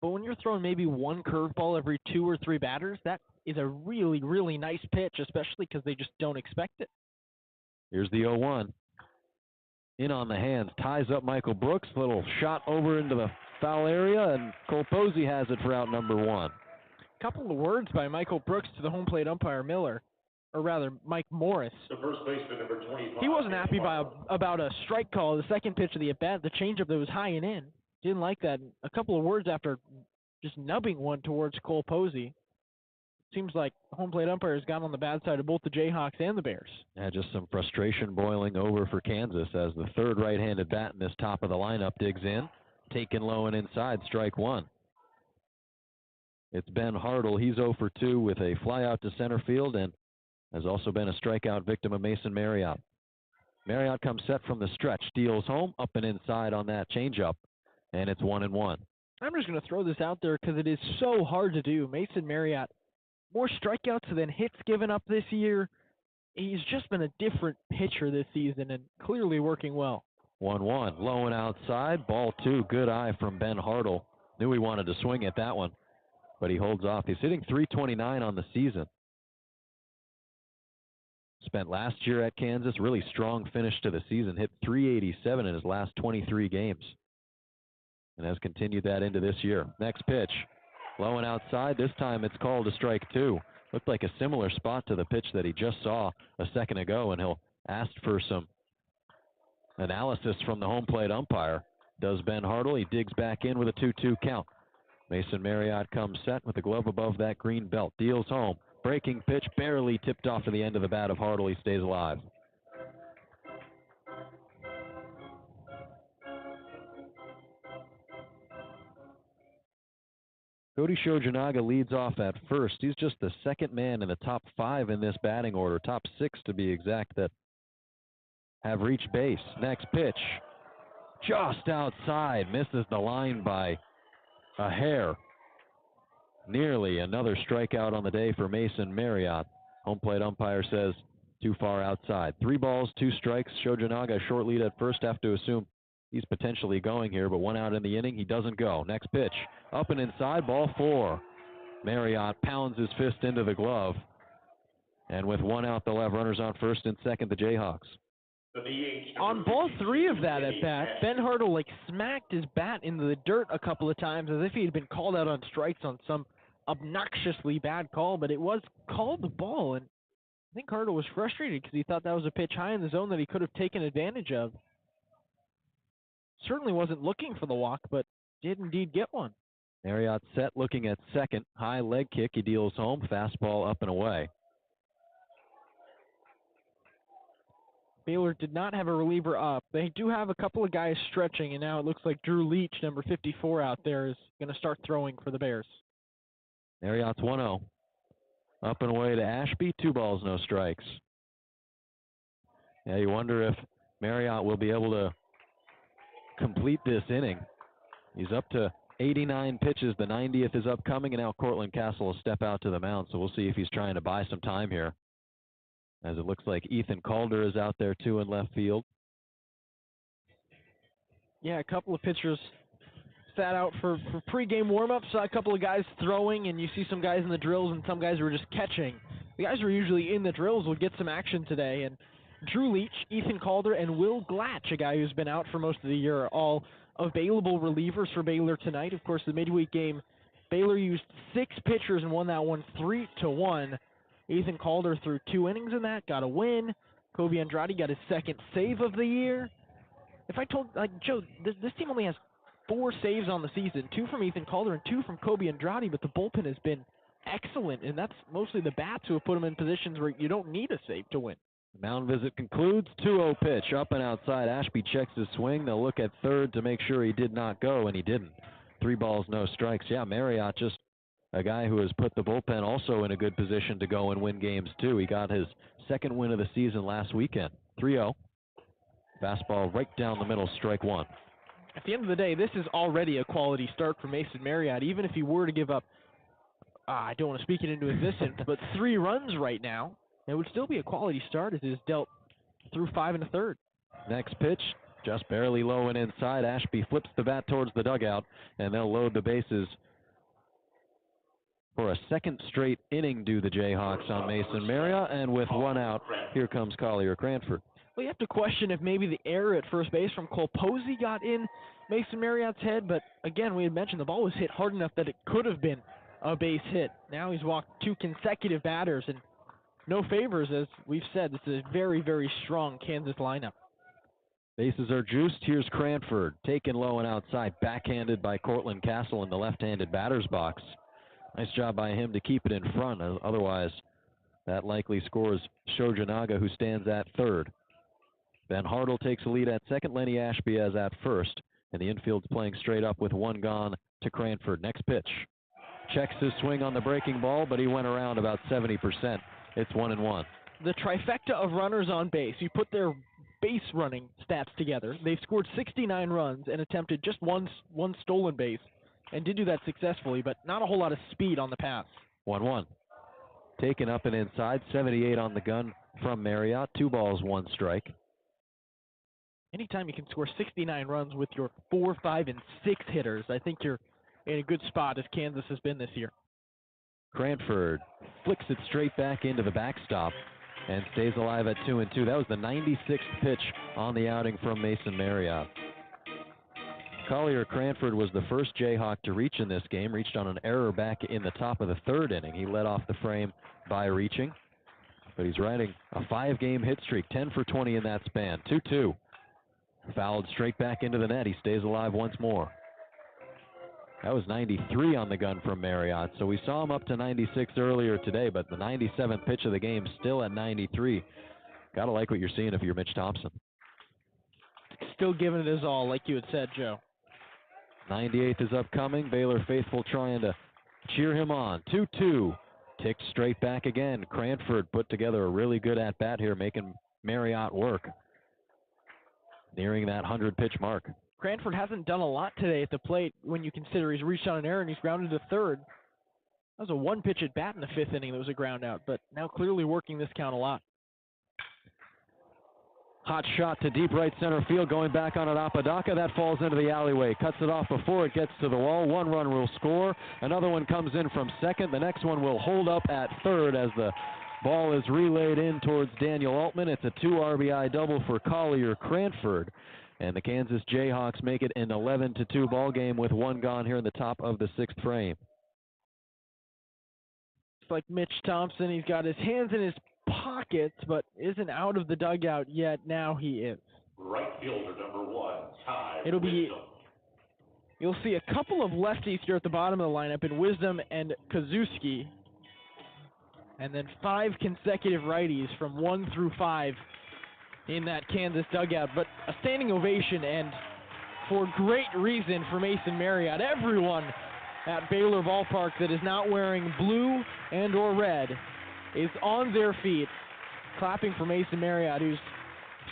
But when you're throwing maybe one curveball every 2 or 3 batters, that is a really, really nice pitch, especially because they just don't expect it. Here's the 0-1. In on the hands, ties up Michael Brooks. Little shot over into the foul area, and Cole Posey has it for out number 1. Couple of words by Michael Brooks to the home plate umpire Miller, or rather Mike Morris. The first baseman, number 25. He wasn't happy about a strike call, the second pitch of the at-bat, the changeup that was high and in. Didn't like that. A couple of words after just nubbing one towards Cole Posey. Seems like the home plate umpire has gotten on the bad side of both the Jayhawks and the Bears. Yeah, just some frustration boiling over for Kansas as the 3rd right-handed bat in this top of the lineup digs in. Taken low and inside, strike 1. It's Ben Hartle. He's 0 for 2 with a fly out to center field and has also been a strikeout victim of Mason Marriott. Marriott comes set from the stretch, deals home, up and inside on that changeup, and it's 1-1. I'm just going to throw this out there because it is so hard to do. Mason Marriott, more strikeouts than hits given up this year. He's just been a different pitcher this season and clearly working well. 1-1, low and outside, ball 2, good eye from Ben Hartle. Knew he wanted to swing at that one, but he holds off. He's hitting .329 on the season. Spent last year at Kansas, really strong finish to the season, hit .387 in his last 23 games, and has continued that into this year. Next pitch, low and outside. This time it's called a strike 2. Looked like a similar spot to the pitch that he just saw a second ago, and he'll ask for some analysis from the home plate umpire. Does Ben Hartle. He digs back in with a 2-2 count. Mason Marriott comes set with the glove above that green belt. Deals home. Breaking pitch barely tipped off to the end of the bat of Hartle. He stays alive. Cody Shojinaga leads off at first. He's just the 2nd man in the top 5 in this batting order, top 6 to be exact, that have reached base. Next pitch, just outside, misses the line by a hair. Nearly another strikeout on the day for Mason Marriott. Home plate umpire says too far outside. 3 balls, 2 strikes. Shojinaga short lead at first. Have to assume he's potentially going here, but 1 out in the inning. He doesn't go. Next pitch, up and inside, ball 4. Marriott pounds his fist into the glove. And with 1 out, they'll have runners on first and second, the Jayhawks. On ball 3 of that at bat, Ben Hartle smacked his bat into the dirt a couple of times as if he had been called out on strikes on some obnoxiously bad call, but it was called the ball, and I think Hartle was frustrated because he thought that was a pitch high in the zone that he could have taken advantage of. Certainly wasn't looking for the walk, but did indeed get one. Marriott set, looking at second. High leg kick. He deals home. Fastball up and away. Baylor did not have a reliever up. They do have a couple of guys stretching, and now it looks like Drew Leach, number 54 out there, is going to start throwing for the Bears. Marriott's 1-0. Up and away to Ashby. 2 balls, no strikes. Yeah, you wonder if Marriott will be able to complete this inning. He's up to 89 pitches. The 90th is upcoming, and now Cortland Castle will step out to the mound, so we'll see if he's trying to buy some time here. As it looks like Ethan Calder is out there, too, in left field. Yeah, a couple of pitchers sat out for pregame warm-ups. Saw a couple of guys throwing, and you see some guys in the drills and some guys who are just catching. The guys who are usually in the drills will get some action today. And Drew Leach, Ethan Calder, and Will Glatch, a guy who's been out for most of the year, are all available relievers for Baylor tonight. Of course, the midweek game, Baylor used 6 pitchers and won that one 3-1. Ethan Calder threw 2 innings in that, got a win. Kobe Andrade got his second save of the year. If I told, Joe, this team only has 4 saves on the season, 2 from Ethan Calder and 2 from Kobe Andrade, but the bullpen has been excellent, and that's mostly the bats who have put them in positions where you don't need a save to win. The mound visit concludes. 2-0 pitch, up and outside. Ashby checks his swing. They'll look at third to make sure he did not go, and he didn't. 3 balls, no strikes. Yeah, Marriott, just a guy who has put the bullpen also in a good position to go and win games, too. He got his second win of the season last weekend. 3-0. Fastball right down the middle, strike 1. At the end of the day, this is already a quality start for Mason Marriott. Even if he were to give up, I don't want to speak it into existence, but 3 runs right now, it would still be a quality start as it is dealt through 5 1/3. Next pitch, just barely low and inside. Ashby flips the bat towards the dugout, and they'll load the bases for a second straight inning do the Jayhawks on Mason Marriott, and with 1 out, here comes Collier Cranford. Well, you have to question if maybe the error at first base from Cole Posey got in Mason Marriott's head, but again, we had mentioned the ball was hit hard enough that it could have been a base hit. Now he's walked 2 consecutive batters, and no favors, as we've said. This is a very, very strong Kansas lineup. Bases are juiced. Here's Cranford, taken low and outside, backhanded by Cortland Castle in the left-handed batter's box. Nice job by him to keep it in front. Otherwise, that likely scores Shojanaga, who stands at third. Ben Hartle takes a lead at second. Lenny Ashby is at first. And the infield's playing straight up with 1 gone to Cranford. Next pitch. Checks his swing on the breaking ball, but he went around about 70%. It's 1-1. The trifecta of runners on base. You put their base running stats together. They've scored 69 runs and attempted just one stolen base, and did do that successfully, but not a whole lot of speed on the pass. 1-1. Taken up and inside. 78 on the gun from Marriott. 2 balls, 1 strike. Anytime you can score 69 runs with your 4, 5, and 6 hitters, I think you're in a good spot as Kansas has been this year. Cranford flicks it straight back into the backstop and stays alive at 2-2. That was the 96th pitch on the outing from Mason Marriott. Collier Cranford was the first Jayhawk to reach in this game, reached on an error back in the top of the 3rd inning. He led off the frame by reaching, but he's riding a 5-game hit streak, 10 for 20 in that span. 2-2. Fouled straight back into the net. He stays alive once more. That was 93 on the gun from Marriott. So we saw him up to 96 earlier today, but the 97th pitch of the game still at 93. Gotta like what you're seeing if you're Mitch Thompson. Still giving it his all, like you had said, Joe. 98th is upcoming. Baylor faithful trying to cheer him on. 2-2. Ticked straight back again. Cranford put together a really good at-bat here, making Marriott work. Nearing that 100-pitch mark. Cranford hasn't done a lot today at the plate when you consider he's reached on an error and he's grounded to third. That was a 1-pitch at bat in the 5th inning that was a ground out, but now clearly working this count a lot. Hot shot to deep right center field, going back on an Apodaca. That falls into the alleyway. Cuts it off before it gets to the wall. 1 run will score. Another one comes in from second. The next one will hold up at third as the ball is relayed in towards Daniel Altman. It's a 2 RBI double for Collier Cranford. And the Kansas Jayhawks make it an 11-2 ball game with 1 gone here in the top of the 6th frame. It's like Mitch Thompson. He's got his hands in his pockets, but isn't out of the dugout yet. Now he is. Right fielder number 1, Ty It'll be. Wisdom. You'll see a couple of lefties here at the bottom of the lineup in Wisdom and Kazuski. And then 5 consecutive righties from 1 through 5 in that Kansas dugout. But a standing ovation, and for great reason, for Mason Marriott. Everyone at Baylor Ballpark that is not wearing blue and or red is on their feet, clapping for Mason Marriott, who's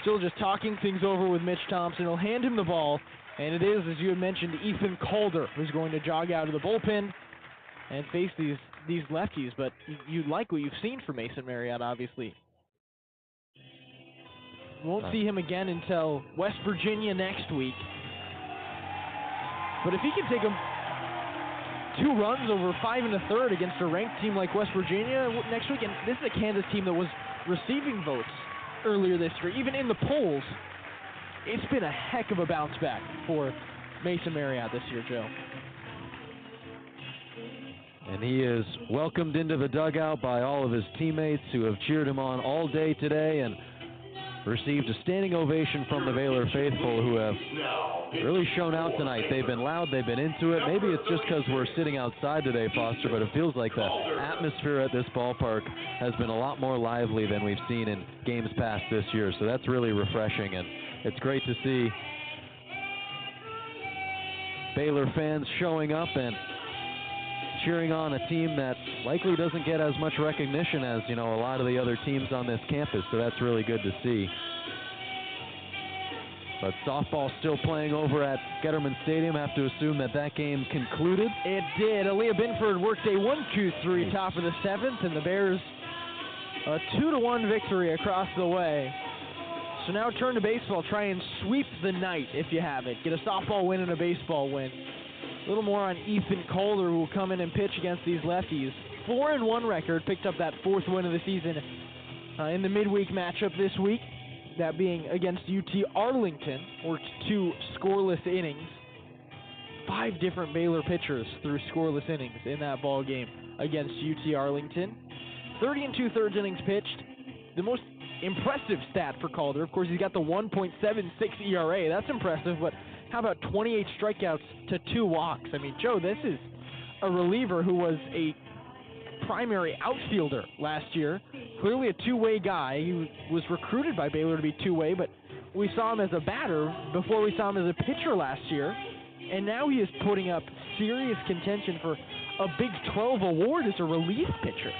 still just talking things over with Mitch Thompson. He'll hand him the ball, and it is, as you had mentioned, Ethan Calder who's going to jog out of the bullpen and face these lefties. But you like what you've seen from Mason Marriott, obviously. Won't see him again until West Virginia next week. But if he can take him 2 runs over 5 1/3 against a ranked team like West Virginia next week, and this is a Kansas team that was receiving votes earlier this year, even in the polls, it's been a heck of a bounce back for Mason Marriott this year, Joe. And he is welcomed into the dugout by all of his teammates who have cheered him on all day today and received a standing ovation from the Baylor faithful who have really shown out tonight. They've been loud, they've been into it. Maybe it's just because we're sitting outside today, Foster, but it feels like the atmosphere at this ballpark has been a lot more lively than we've seen in games past this year. So that's really refreshing, and it's great to see Baylor fans showing up and cheering on a team that likely doesn't get as much recognition as, a lot of the other teams on this campus, so that's really good to see. But softball still playing over at Getterman Stadium. Have to assume that game concluded. It did. Aaliyah Binford worked a 1-2-3 top of the 7th, and the Bears a 2-1 victory across the way. So now turn to baseball. Try and sweep the night if you have it. Get a softball win and a baseball win. A little more on Ethan Calder, who will come in and pitch against these lefties. 4-1 record, picked up that 4th win of the season in the midweek matchup this week. That being against UT Arlington, worked 2 scoreless innings. 5 different Baylor pitchers threw scoreless innings in that ball game against UT Arlington. 30 2/3 innings pitched. The most impressive stat for Calder, of course, he's got the 1.76 ERA. That's impressive, but how about 28 strikeouts to 2 walks? I mean, Joe, this is a reliever who was a primary outfielder last year. Clearly a two-way guy. He was recruited by Baylor to be two-way, but we saw him as a batter before we saw him as a pitcher last year. And now he is putting up serious contention for a Big 12 award as a relief pitcher.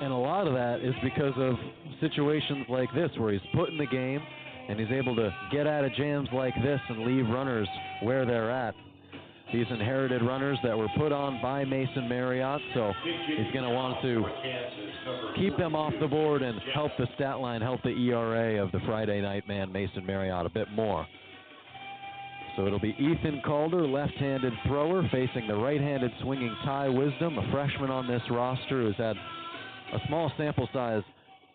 And a lot of that is because of situations like this where he's put in the game and he's able to get out of jams like this and leave runners where they're at. These inherited runners that were put on by Mason Marriott, so he's going to want to keep them off the board and help the stat line, help the ERA of the Friday night man Mason Marriott a bit more. So it'll be Ethan Calder, left-handed thrower, facing the right-handed swinging Ty Wisdom, a freshman on this roster who's had a small sample size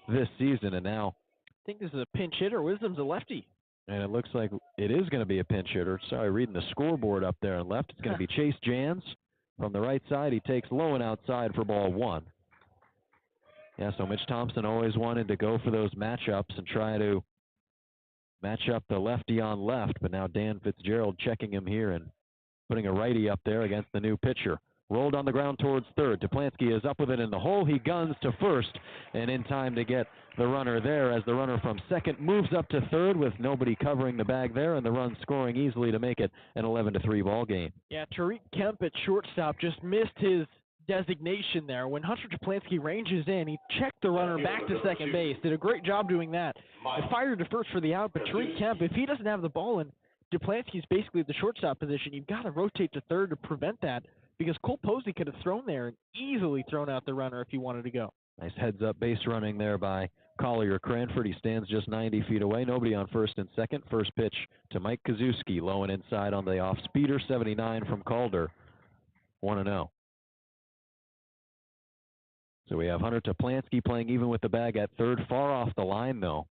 this season, and now I think this is a pinch hitter. Wisdom's a lefty. And it looks like it is going to be a pinch hitter. Sorry, reading the scoreboard up there on left. It's going to be Chase Jans from the right side. He takes low and outside for ball 1. Yeah, so Mitch Thompson always wanted to go for those matchups and try to match up the lefty on left, but now Dan Fitzgerald checking him here and putting a righty up there against the new pitcher. Rolled on the ground towards third. Duplansky is up with it in the hole. He guns to first, and in time to get the runner there as the runner from second moves up to third with nobody covering the bag there, and the run scoring easily to make it an 11-3 ball game. Yeah, Tariq Kemp at shortstop just missed his designation there. When Hunter Duplansky ranges in, he checked the runner back to second base. Did a great job doing that. He fired to first for the out, but Tariq Kemp, if he doesn't have the ball and Duplansky's basically at the shortstop position, you've got to rotate to third to prevent that, because Cole Posey could have thrown there and easily thrown out the runner if he wanted to go. Nice heads-up base running there by Collier Cranford. He stands just 90 feet away. Nobody on first and second. First pitch to Mike Kazuski, low and inside on the off-speeder. 79 from Calder. 1-0. So we have Hunter Duplansky playing even with the bag at third. Far off the line, though,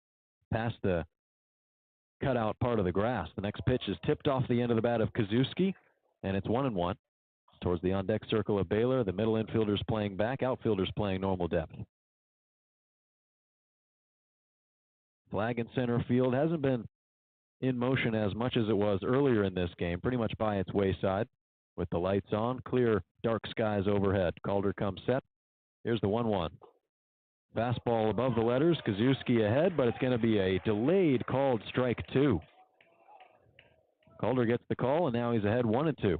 past the cutout part of the grass. The next pitch is tipped off the end of the bat of Kazuski, and it's 1-1. Towards the on-deck circle of Baylor. The middle infielders playing back, outfielders playing normal depth. Flag in center field hasn't been in motion as much as it was earlier in this game, pretty much by its wayside with the lights on. Clear, dark skies overhead. Calder comes set. Here's the 1-1. Fastball above the letters. Kazuski ahead, but it's going to be a delayed called strike 2. Calder gets the call, and now he's ahead 1-2.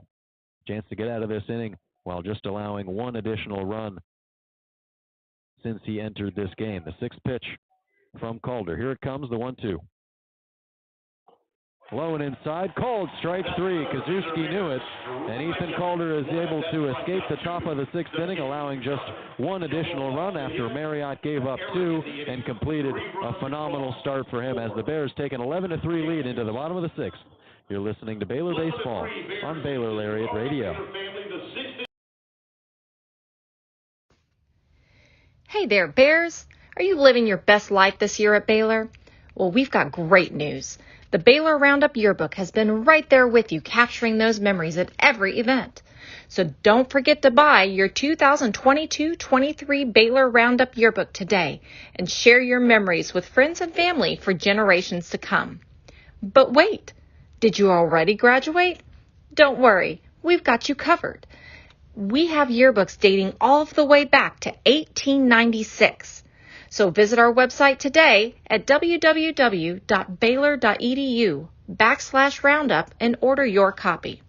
Chance to get out of this inning while just allowing one additional run since he entered this game. The 6th pitch from Calder. Here it comes, the 1-2. Low and inside, called strike 3. Kazuski knew it, and Ethan Calder is able to escape the top of the 6th inning, allowing just one additional run after Marriott gave up 2 and completed a phenomenal start for him as the Bears take an 11-3 lead into the bottom of the 6th. You're listening to Baylor Baseball on Baylor Lariat Radio. Hey there, Bears. Are you living your best life this year at Baylor? Well, we've got great news. The Baylor Roundup Yearbook has been right there with you, capturing those memories at every event. So don't forget to buy your 2022-23 Baylor Roundup Yearbook today and share your memories with friends and family for generations to come. But wait, did you already graduate? Don't worry, we've got you covered. We have yearbooks dating all the way back to 1896. So visit our website today at www.baylor.edu/roundup and order your copy.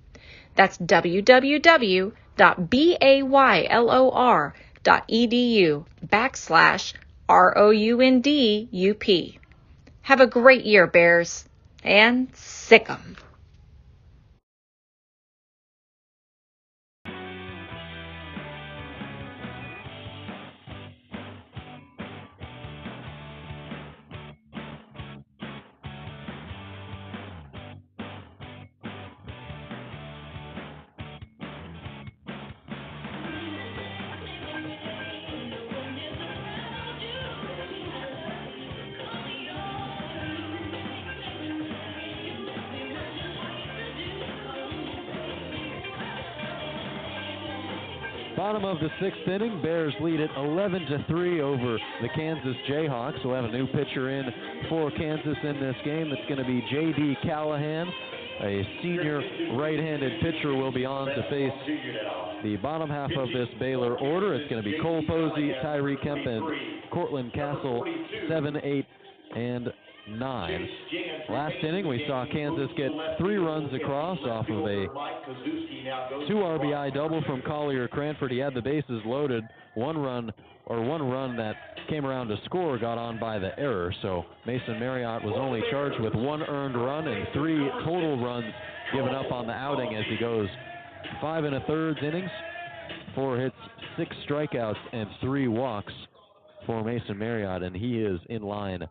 That's www.baylor.edu/ROUNDUP. Have a great year, Bears, and sick 'em. Bottom of the 6th inning, Bears lead it 11-3 over the Kansas Jayhawks. We'll have a new pitcher in for Kansas in this game. It's going to be J.D. Callahan, a senior right-handed pitcher, will be on to face the bottom half of this Baylor order. It's going to be Cole Posey, Tyree Kemp, and Cortland Castle, 7, 8, and 9. Last inning, we saw Kansas get 3 runs across off of a 2 RBI double from Collier Cranford. He had the bases loaded. One run that came around to score got on by the error. So Mason Marriott was only charged with 1 earned run and 3 total runs given up on the outing as he goes 5 1/3 innings, 4 hits, 6 strikeouts, and 3 walks for Mason Marriott, and he is in line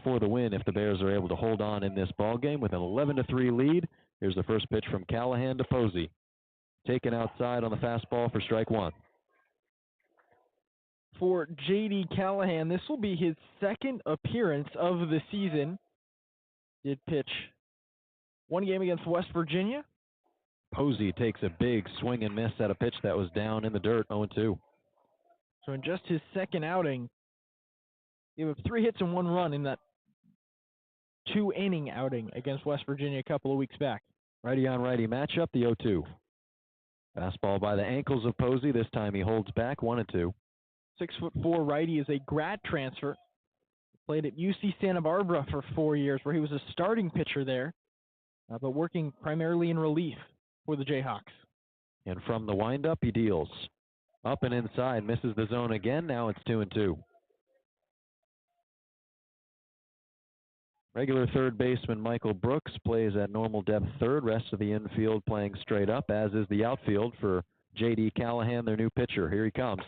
for the win if the Bears are able to hold on in this ball game with an 11-3 lead. Here's the first pitch from Callahan to Posey. Taken outside on the fastball for strike 1. For J.D. Callahan, this will be his 2nd appearance of the season. Did pitch 1 game against West Virginia. Posey takes a big swing and miss at a pitch that was down in the dirt, 0-2. So in just his 2nd outing, he gave up 3 hits and 1 run in that 2-inning outing against West Virginia a couple of weeks back. Righty on righty matchup, the 0-2. Fastball by the ankles of Posey. This time he holds back, 1-2. 6'4" righty is a grad transfer. Played at UC Santa Barbara for 4 years, where he was a starting pitcher there, but working primarily in relief for the Jayhawks. And from the windup, he deals up and inside, misses the zone again. Now it's 2-2. Regular third baseman Michael Brooks plays at normal depth third. Rest of the infield playing straight up, as is the outfield for J.D. Callahan, their new pitcher. Here he comes.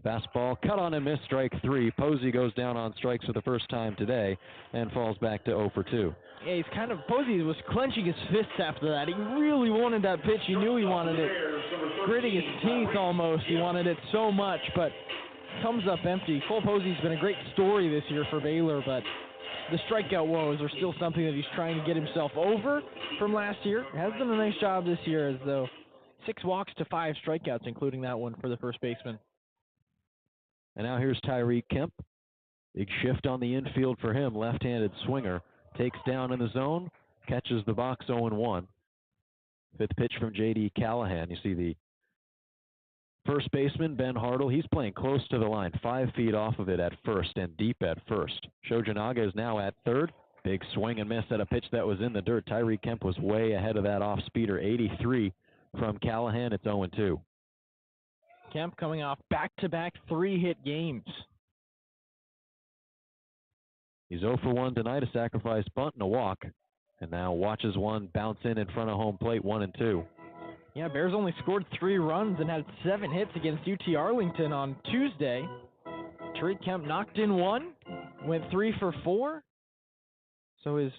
Fastball, cut on and miss, strike 3. Posey goes down on strikes for the first time today and falls back to 0 for 2. Yeah, Posey was clenching his fists after that. He really wanted that pitch. He knew he wanted it. Gritting his teeth almost. He wanted it so much, but comes up empty. Cole Posey's been a great story this year for Baylor, but the strikeout woes are still something that he's trying to get himself over from last year. Has done a nice job this year, as though 6 walks to 5 strikeouts, including that one for the first baseman. And now here's Tyree Kemp. Big shift on the infield for him. Left-handed swinger. Takes down in the zone. Catches the box 0-1. 5th pitch from J.D. Callahan. You see the first baseman, Ben Hartle. He's playing close to the line. 5 feet off of it at first and deep at first. Shojanaga is now at third. Big swing and miss at a pitch that was in the dirt. Tyree Kemp was way ahead of that off-speeder. 83 from Callahan. It's 0-2. Kemp coming off back-to-back 3-hit games. He's 0 for 1 tonight, a sacrifice bunt and a walk. And now watches one bounce in front of home plate, 1-2. Yeah, Bears only scored 3 runs and had 7 hits against UT Arlington on Tuesday. Tariq Kemp knocked in 1, went 3 for 4. So his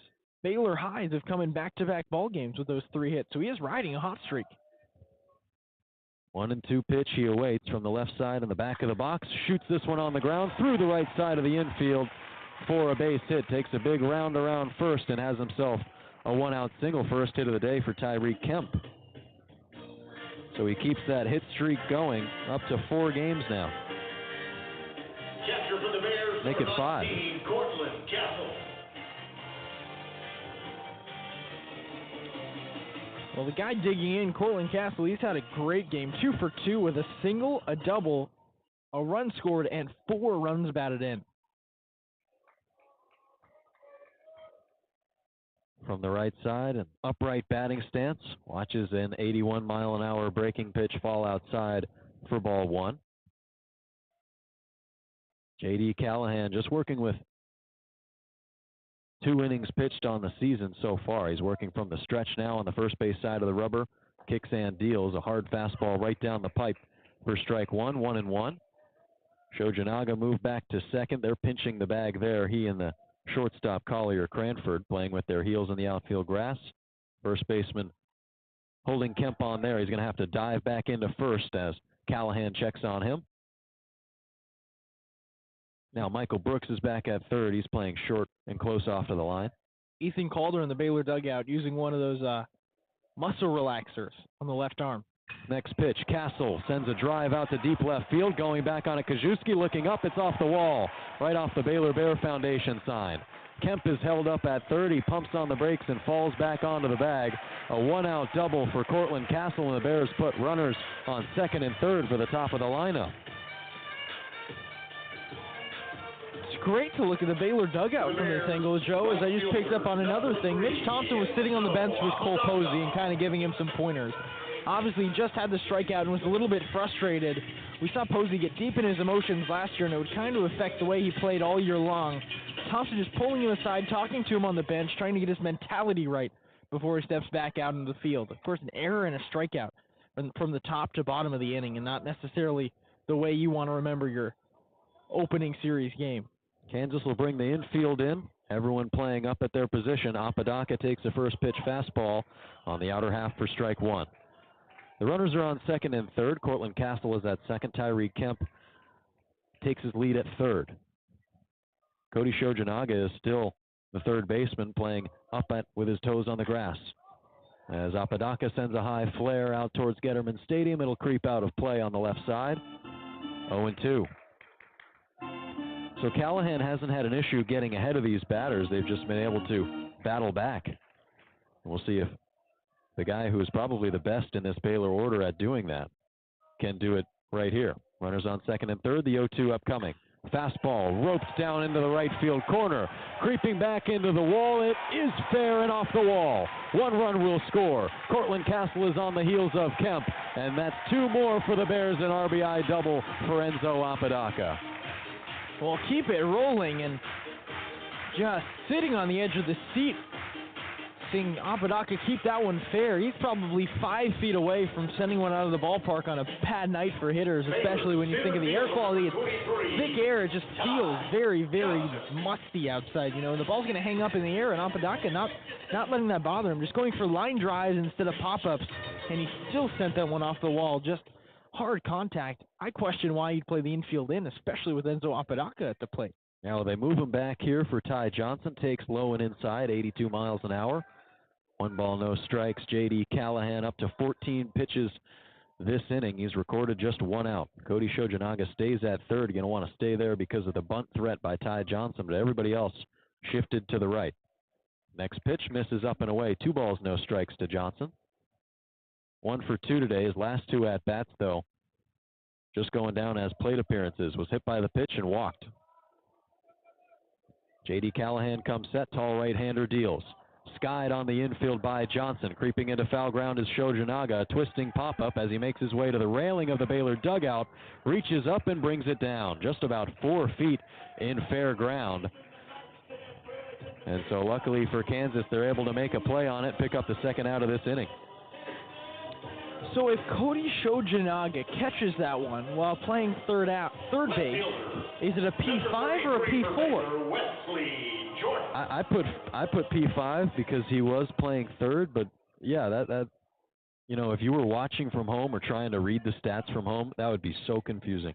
Baylor highs have come in back-to-back ball games with those 3 hits. So he is riding a hot streak. 1-2 pitch he awaits from the left side in the back of the box. Shoots this one on the ground through the right side of the infield for a base hit. Takes a big round around first and has himself a 1-out single. First hit of the day for Tariq Kemp. So he keeps that hit streak going up to 4 games now. Catcher for the Bears, Make it 5. Cortland Castle. Well, the guy digging in, Cortland Castle, he's had a great game. 2 for 2 with a single, a double, a run scored, and 4 runs batted in. From the right side, an upright batting stance. Watches an 81-mile-an-hour breaking pitch fall outside for ball 1. J.D. Callahan just working with 2 innings pitched on the season so far. He's working from the stretch now on the first base side of the rubber. Kicks and deals a hard fastball right down the pipe for strike 1, 1-1. Shojanaga moved back to second. They're pinching the bag there. He and the shortstop Collier Cranford playing with their heels in the outfield grass. First baseman holding Kemp on there. He's going to have to dive back into first as Callahan checks on him. Now Michael Brooks is back at third. He's playing short and close off to the line. Ethan Calder in the Baylor dugout using one of those muscle relaxers on the left arm. Next pitch, Castle sends a drive out to deep left field. Going back on it, Kajewski looking up. It's off the wall, right off the Baylor Bear Foundation sign. Kemp is held up at third. He pumps on the brakes and falls back onto the bag. A 1-out double for Cortland Castle, and the Bears put runners on second and third for the top of the lineup. It's great to look at the Baylor dugout from this angle, Joe, as I just picked up on another thing. Mitch Thompson was sitting on the bench with Cole Posey and kind of giving him some pointers. Obviously, just had the strikeout and was a little bit frustrated. We saw Posey get deep in his emotions last year, and it would kind of affect the way he played all year long. Thompson just pulling him aside, talking to him on the bench, trying to get his mentality right before he steps back out into the field. Of course, an error and a strikeout from the top to bottom of the inning, and not necessarily the way you want to remember your opening series game. Kansas will bring the infield in. Everyone playing up at their position. Apodaca takes a first pitch fastball on the outer half for strike 1. The runners are on second and third. Cortland Castle is at second. Tariq Kemp takes his lead at third. Cody Shojanaga is still the third baseman, playing up with his toes on the grass. As Apodaca sends a high flare out towards Getterman Stadium, it'll creep out of play on the left side. 0-2. So Callahan hasn't had an issue getting ahead of these batters. They've just been able to battle back. And we'll see if the guy who is probably the best in this Baylor order at doing that can do it right here. Runners on second and third, the 0-2 upcoming. Fastball roped down into the right field corner. Creeping back into the wall, it is fair and off the wall. 1 run will score. Cortland Castle is on the heels of Kemp, and that's 2 more for the Bears, an RBI double for Enzo Apodaca. Well, keep it rolling, and just sitting on the edge of the seat, seeing Apodaca keep that one fair. He's probably 5 feet away from sending one out of the ballpark on a bad night for hitters, especially when you think of the air quality. It's thick air. It just feels very, very musty outside. You know, the ball's going to hang up in the air, and Apodaca not letting that bother him, just going for line drives instead of pop-ups, and he still sent that one off the wall. Just hard contact. I question why he'd play the infield in, especially with Enzo Apodaca at the plate. Now they move him back here for Ty Johnson. Takes low and inside, 82 miles an hour. 1 ball, no strikes. J.D. Callahan up to 14 pitches this inning. He's recorded just 1 out. Cody Shojanaga stays at third. Going to want to stay there because of the bunt threat by Ty Johnson, but everybody else shifted to the right. Next pitch misses up and away. 2 balls, no strikes to Johnson. 1 for 2 today. His last 2 at-bats, though, just going down as plate appearances. Was hit by the pitch and walked. J.D. Callahan comes set. Tall right-hander deals. Skied on the infield by Johnson. Creeping into foul ground is Shojanaga. A twisting pop-up as he makes his way to the railing of the Baylor dugout. Reaches up and brings it down. Just about 4 feet in fair ground. And so luckily for Kansas, they're able to make a play on it, pick up the second out of this inning. So if Cody Shojinaga catches that one while playing third base, is it a P5 or a P4? I put P5 because he was playing third, but yeah, that if you were watching from home or trying to read the stats from home, that would be so confusing.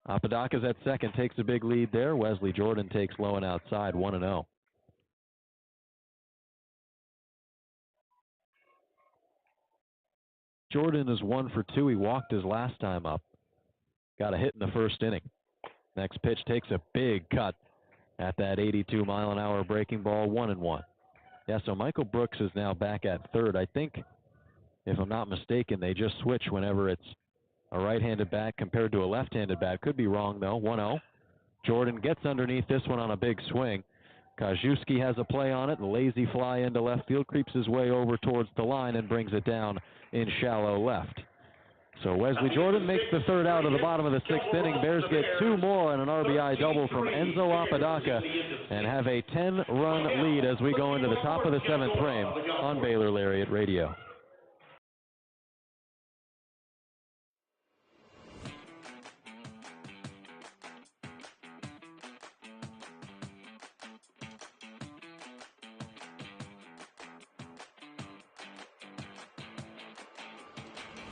Apodaca's at second, takes a big lead there. Wesley Jordan takes low and outside, 1-0. Jordan is 1 for 2. He walked his last time up. Got a hit in the first inning. Next pitch takes a big cut at that 82-mile-an-hour breaking ball, 1-1. Yeah, so Michael Brooks is now back at third. I think, if I'm not mistaken, they just switch whenever it's a right-handed bat compared to a left-handed bat. Could be wrong, though. 1-0. Jordan gets underneath this one on a big swing. Kajewski has a play on it. The lazy fly into left field, creeps his way over towards the line and brings it down in shallow left. So Wesley Jordan makes the third out of the bottom of the sixth inning. Bears get 2 more and an RBI double from Enzo Apodaca and have a 10-run lead as we go into the top of the 7th frame on Baylor Lariat Radio.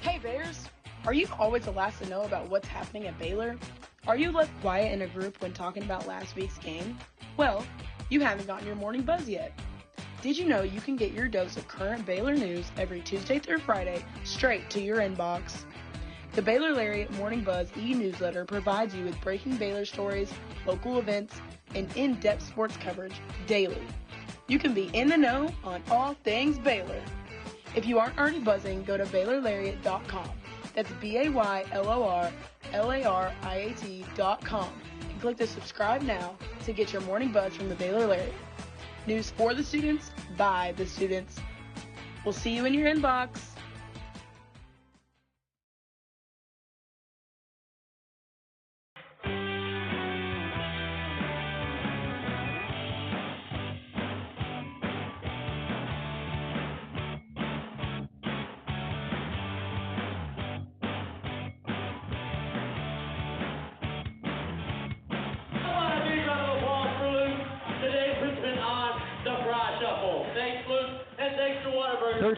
Hey Bears, are you always the last to know about what's happening at Baylor? Are you left quiet in a group when talking about last week's game? Well, you haven't gotten your morning buzz yet. Did you know you can get your dose of current Baylor news every Tuesday through Friday straight to your inbox? The Baylor Lariat Morning Buzz e-newsletter provides you with breaking Baylor stories, local events, and in-depth sports coverage daily. You can be in the know on all things Baylor. If you aren't already buzzing, go to BaylorLariat.com. That's BaylorLariat.com and click the subscribe now to get your morning buzz from the Baylor Lariat. News for the students, by the students. We'll see you in your inbox.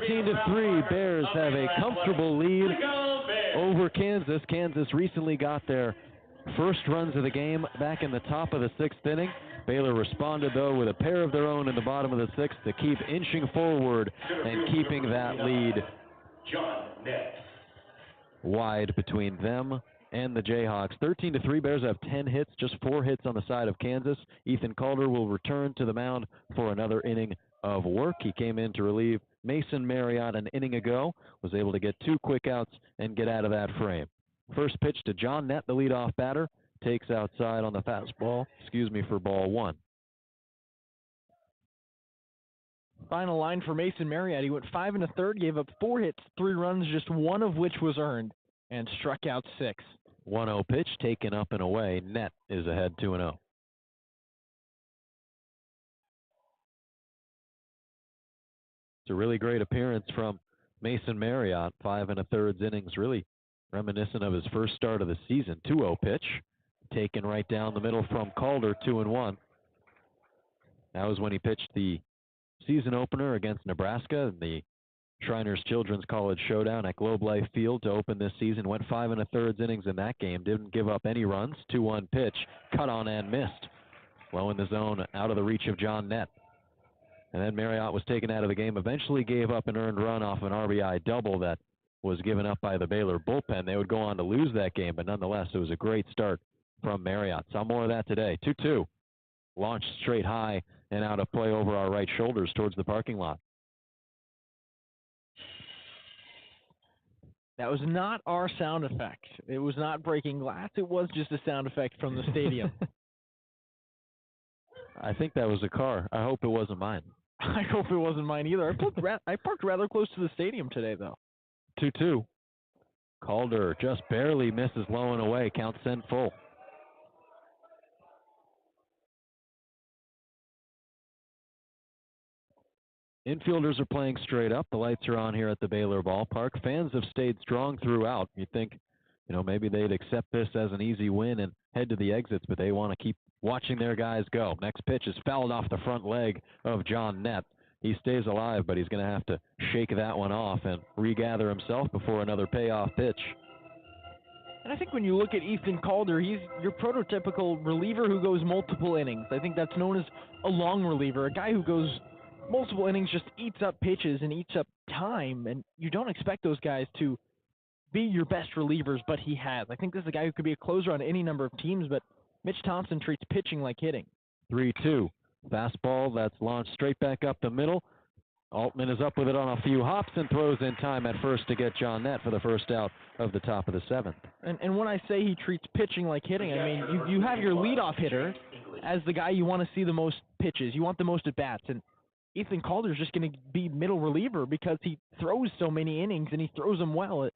To 3, Bears have a comfortable lead over Kansas. Kansas recently got their first runs of the game back in the top of the 6th inning. Baylor responded, though, with a pair of their own in the bottom of the 6th to keep inching forward and keeping that lead wide between them and the Jayhawks. 13-3, Bears have 10 hits, just 4 hits on the side of Kansas. Ethan Calder will return to the mound for another inning of work. He came in to relieve Mason Marriott an inning ago, was able to get 2 quick outs and get out of that frame. First pitch to John Nett, the leadoff batter, takes outside on the fastball, for ball 1. Final line for Mason Marriott. He went 5 1/3, gave up 4 hits, 3 runs, just 1 of which was earned, and struck out 6. 1-0 pitch taken up and away. Nett is ahead 2-0. It's a really great appearance from Mason Marriott. 5 1/3 innings, really reminiscent of his first start of the season. 2-0 pitch, taken right down the middle from Calder, 2-1. That was when he pitched the season opener against Nebraska in the Shriners Children's College Showdown at Globe Life Field to open this season. Went 5 1/3 innings in that game. Didn't give up any runs. 2-1 pitch, cut on and missed. Low in the zone, out of the reach of John Nett. And then Marriott was taken out of the game, eventually gave up an earned run off an RBI double that was given up by the Baylor bullpen. They would go on to lose that game, but nonetheless, it was a great start from Marriott. Saw more of that today. 2-2. Launched straight high and out of play over our right shoulders towards the parking lot. That was not our sound effect. It was not breaking glass. It was just a sound effect from the stadium. I think that was a car. I hope it wasn't mine. I hope it wasn't mine either. I parked rather close to the stadium today, though. 2-2. Calder just barely misses low and away. Count sent full. Infielders are playing straight up. The lights are on here at the Baylor Ballpark. Fans have stayed strong throughout. You'd think, maybe they'd accept this as an easy win and head to the exits, but they want to keep watching their guys go. Next pitch is fouled off the front leg of John Nett. He stays alive, but he's going to have to shake that one off and regather himself before another payoff pitch. And I think when you look at Ethan Calder, he's your prototypical reliever who goes multiple innings. I think that's known as a long reliever, a guy who goes multiple innings, just eats up pitches and eats up time, and you don't expect those guys to be your best relievers, but he has. I think this is a guy who could be a closer on any number of teams, but Mitch Thompson treats pitching like hitting. 3-2. Fastball that's launched straight back up the middle. Altman is up with it on a few hops and throws in time at first to get John Nett for the first out of the top of the 7th. And when I say he treats pitching like hitting, I mean you have your leadoff hitter as the guy you want to see the most pitches. You want the most at-bats, and Ethan Calder is just going to be middle reliever because he throws so many innings and he throws them well.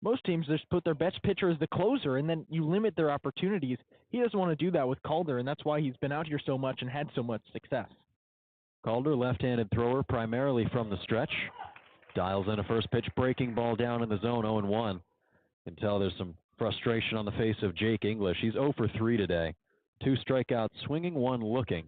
Most teams just put their best pitcher as the closer, and then you limit their opportunities. He doesn't want to do that with Calder, and that's why he's been out here so much and had so much success. Calder, left-handed thrower, primarily from the stretch. Dials in a first pitch breaking ball down in the zone, 0-1. You can tell there's some frustration on the face of Jake English. He's 0 for 3 today. 2 strikeouts, swinging, 1 looking.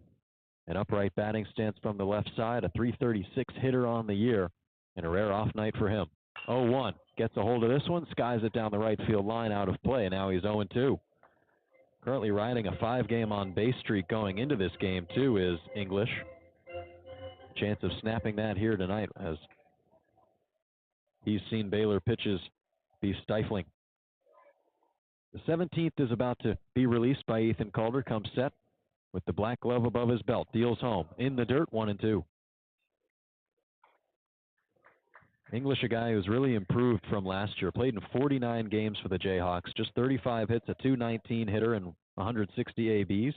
An upright batting stance from the left side, a .336 hitter on the year, and a rare off night for him. 0-1. Gets a hold of this one, skies it down the right field line out of play, and now he's 0-2. Currently riding a 5-game on-base streak going into this game, too, is English. Chance of snapping that here tonight as he's seen Baylor pitches be stifling. The 17th is about to be released by Ethan Calder. Comes set with the black glove above his belt. Deals home. In the dirt, 1-2. English, a guy who's really improved from last year. Played in 49 games for the Jayhawks. Just 35 hits, a .219 hitter, and 160 ABs.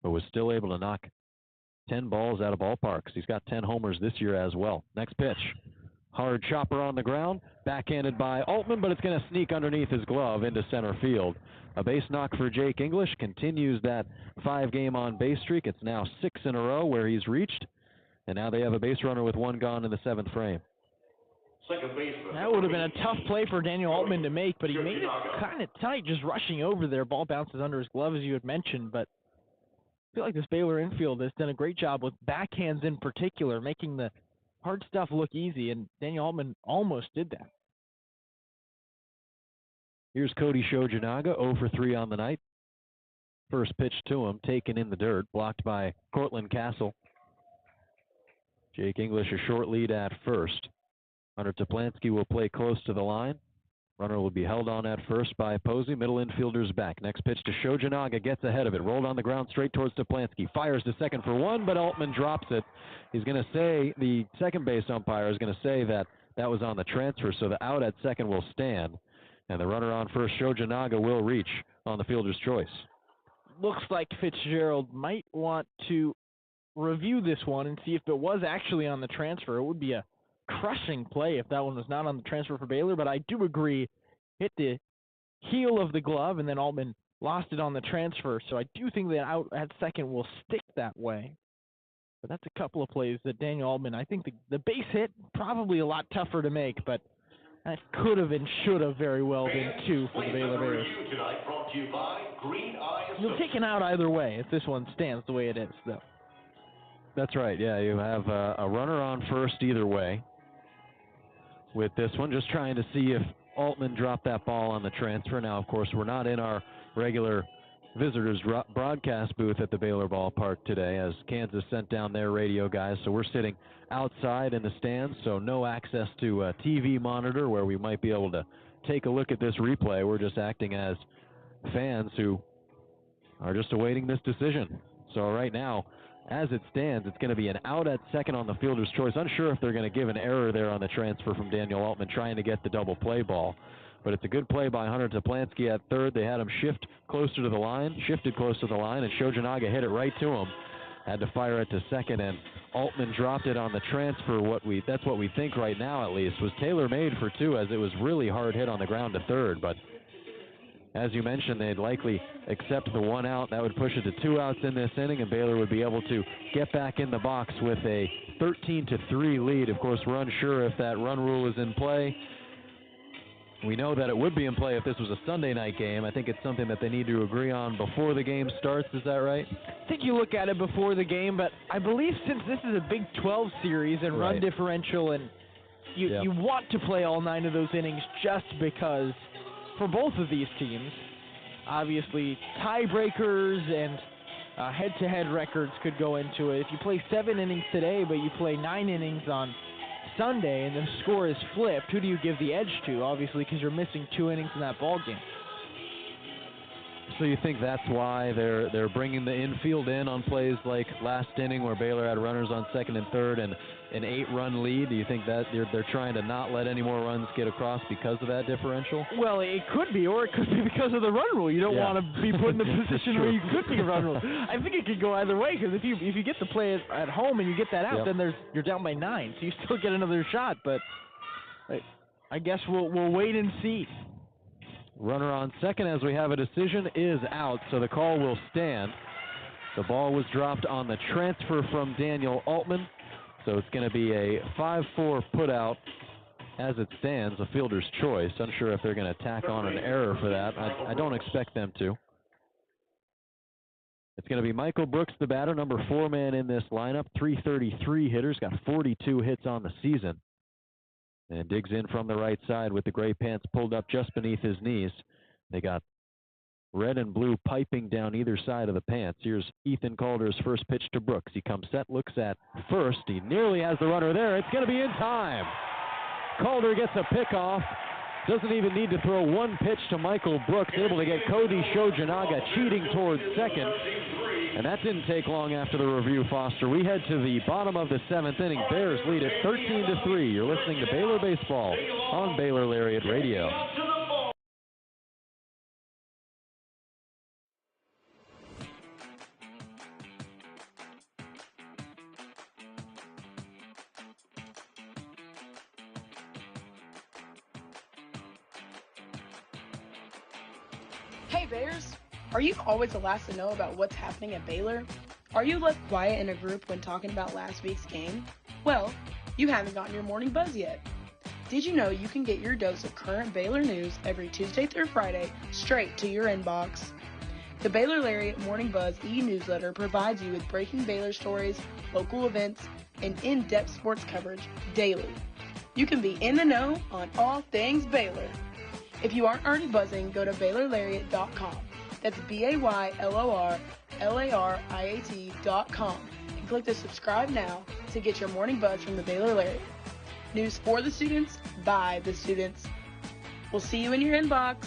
But was still able to knock 10 balls out of ballparks. He's got 10 homers this year as well. Next pitch. Hard chopper on the ground. Backhanded by Altman, but it's going to sneak underneath his glove into center field. A base knock for Jake English. Continues that 5-game on-base streak. It's now 6 in a row where he's reached. And now they have a base runner with 1 gone in the 7th frame. That would have been a tough play for Daniel Altman to make, but he made it kind of tight, just rushing over there. Ball bounces under his glove, as you had mentioned, but I feel like this Baylor infield has done a great job with backhands in particular, making the hard stuff look easy, and Daniel Altman almost did that. Here's Cody Shojanaga, 0 for 3 on the night. First pitch to him, taken in the dirt, blocked by Cortland Castle. Jake English a short lead at first. Hunter Toplansky will play close to the line. Runner will be held on at first by Posey. Middle infielder's back. Next pitch to Shojanaga. Gets ahead of it. Rolled on the ground straight towards Toplansky. Fires to second for 1, but Altman drops it. He's going to say, the second base umpire is going to say that was on the transfer, so the out at second will stand. And the runner on first, Shojanaga, will reach on the fielder's choice. Looks like Fitzgerald might want to review this one and see if it was actually on the transfer. It would be a crushing play if that one was not on the transfer for Baylor, but I do agree, hit the heel of the glove, and then Altman lost it on the transfer, so I do think that out at second will stick that way. But that's a couple of plays that Daniel Altman, I think the base hit, probably a lot tougher to make, but that could have and should have very well been 2 for the Baylor Bears. You'll take an out either way if this one stands the way it is, though. That's right, yeah, you have a runner on first either way. With this one, just trying to see if Altman dropped that ball on the transfer. Now, of course, we're not in our regular visitors broadcast booth at the Baylor Ballpark today, as Kansas sent down their radio guys, so we're sitting outside in the stands, so no access to a TV monitor where we might be able to take a look at this replay. We're just acting as fans who are just awaiting this decision. So right now, as it stands, it's going to be an out at second on the fielder's choice. Unsure if they're going to give an error there on the transfer from Daniel Altman trying to get the double play ball. But it's a good play by Hunter Toplansky at third. They had him shifted close to the line, and Shojanaga hit it right to him. Had to fire it to second, and Altman dropped it on the transfer. That's what we think right now, at least, was tailor-made for 2, as it was really hard hit on the ground to third. But as you mentioned, they'd likely accept the 1 out. That would push it to 2 outs in this inning, and Baylor would be able to get back in the box with a 13-3 lead. Of course, we're unsure if that run rule is in play. We know that it would be in play if this was a Sunday night game. I think it's something that they need to agree on before the game starts. Is that right? I think you look at it before the game, but I believe since this is a Big 12 series and run differential, and you want to play all 9 of those innings just because for both of these teams, obviously tiebreakers and head-to-head records could go into it. If you play 7 innings today, but you play 9 innings on Sunday and the score is flipped, who do you give the edge to? Obviously, because you're missing 2 innings in that ball game. So you think that's why they're bringing the infield in on plays like last inning where Baylor had runners on second and third and an 8-run lead? Do you think that they're trying to not let any more runs get across because of that differential? Well, it could be, or it could be because of the run rule. You don't want to be put in a position where you could be run rule. I think it could go either way, because if you get the play at home and you get that out, then you're down by 9, so you still get another shot. But I guess we'll wait and see. Runner on second as we have a decision is out, so the call will stand. The ball was dropped on the transfer from Daniel Altman, so it's going to be a 5-4 put out as it stands, a fielder's choice. Unsure if they're going to tack on an error for that. I don't expect them to. It's going to be Michael Brooks, the batter, number 4 man in this lineup, 333 hitters, got 42 hits on the season. And digs in from the right side with the gray pants pulled up just beneath his knees. They got red and blue piping down either side of the pants. Here's Ethan Calder's first pitch to Brooks. He comes set, looks at first. He nearly has the runner there. It's going to be in time. Calder gets a pickoff. Doesn't even need to throw one pitch to Michael Brooks. Able to get Cody Shojinaga cheating towards second. And that didn't take long after the review, Foster. We head to the bottom of the 7th inning. Bears lead at 13-3. You're listening to Baylor Baseball on Baylor Lariat Radio. Hey Bears, are you always the last to know about what's happening at Baylor? Are you left quiet in a group when talking about last week's game? Well, you haven't gotten your morning buzz yet. Did you know you can get your dose of current Baylor news every Tuesday through Friday straight to your inbox? The Baylor Lariat Morning Buzz e-newsletter provides you with breaking Baylor stories, local events, and in-depth sports coverage daily. You can be in the know on all things Baylor. If you aren't already buzzing, go to BaylorLariat.com. That's BaylorLariat.com and click the subscribe now to get your morning buzz from the Baylor Lariat. News for the students, by the students. We'll see you in your inbox.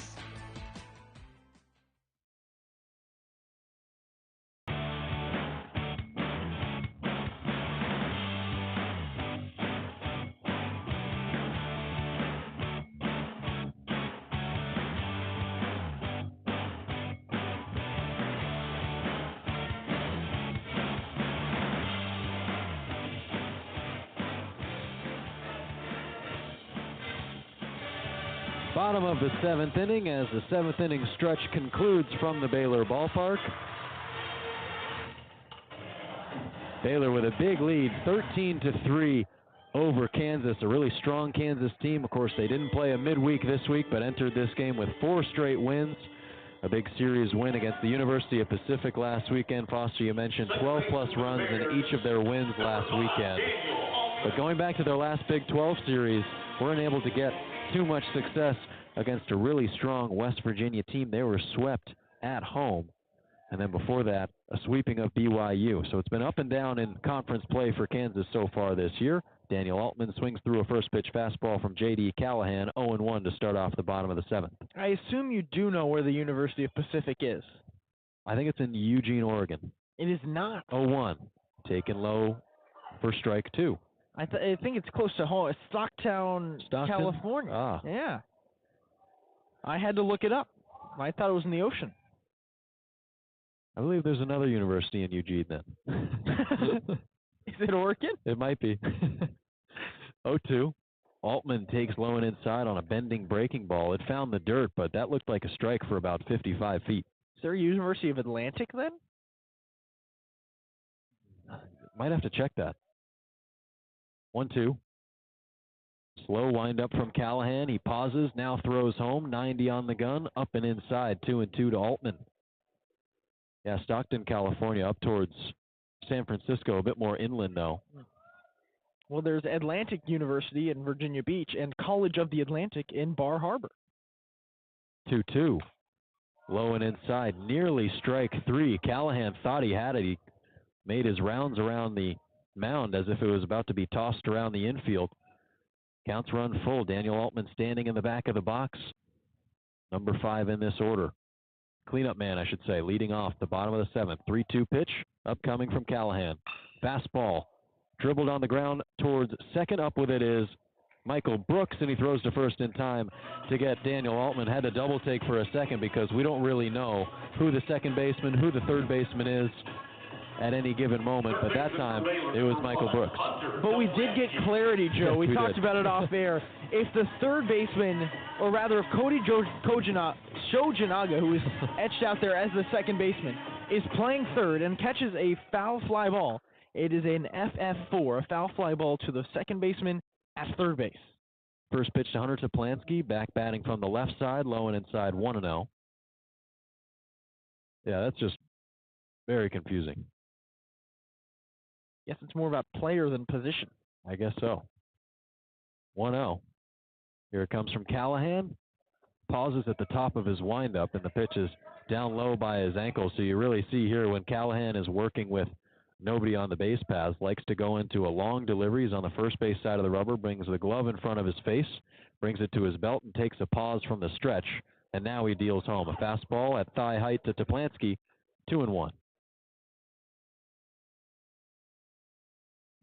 Bottom of the 7th inning as the 7th inning stretch concludes from the Baylor Ballpark. Baylor with a big lead, 13-3 over Kansas, a really strong Kansas team. Of course, they didn't play a midweek this week, but entered this game with 4 straight wins. A big series win against the University of Pacific last weekend. Foster, you mentioned 12-plus runs in each of their wins last weekend. But going back to their last Big 12 series, weren't able to get too much success against a really strong West Virginia team. They were swept at home. And then before that, a sweeping of BYU. So it's been up and down in conference play for Kansas so far this year. Daniel Altman swings through a first pitch fastball from J.D. Callahan, 0-1 to start off the bottom of the 7th. I assume you do know where the University of Pacific is. I think it's in Eugene, Oregon. It is not. 0-1. Taken low for strike 2. I think it's close to home. It's Stockton, California. Ah. Yeah. I had to look it up. I thought it was in the ocean. I believe there's another university in Eugene then. Is it Oregon? It might be. 0-2. Altman takes low and inside on a bending breaking ball. It found the dirt, but that looked like a strike for about 55 feet. Is there a University of Atlantic then? Might have to check that. 1-2. Slow windup from Callahan. He pauses, now throws home. 90 on the gun, up and inside. 2-2 to Altman. Yeah, Stockton, California, up towards San Francisco, a bit more inland though. Well, there's Atlantic University in Virginia Beach and College of the Atlantic in Bar Harbor. 2-2. Low and inside, nearly strike three. Callahan thought he had it. He made his rounds around the mound as if it was about to be tossed around the infield. Counts run full. Daniel Altman standing in the back of the box. Number 5 in this order. Cleanup man, I should say, leading off the bottom of the 7th. 3-2 pitch, upcoming from Callahan. Fastball, dribbled on the ground towards second. Up with it is Michael Brooks, and he throws to first in time to get Daniel Altman. Had to double take for a second because we don't really know who the second baseman, who the third baseman is at any given moment, but that time it was Michael Brooks. But we did get clarity, Joe. We talked about it off air. If the third baseman, or rather if Cody Shojinaga, who is etched out there as the second baseman, is playing third and catches a foul fly ball, it is an FF4, a foul fly ball to the second baseman at third base. First pitch to Hunter Toplansky, back batting from the left side, low and inside, 1-0. Yeah, that's just very confusing. Yes, it's more about player than position. I guess so. 1-0. Here it comes from Callahan. Pauses at the top of his windup, and the pitch is down low by his ankle. So you really see here when Callahan is working with nobody on the base paths, likes to go into a long delivery. He's on the first base side of the rubber, brings the glove in front of his face, brings it to his belt, and takes a pause from the stretch. And now he deals home. A fastball at thigh height to Toplansky, 2-1.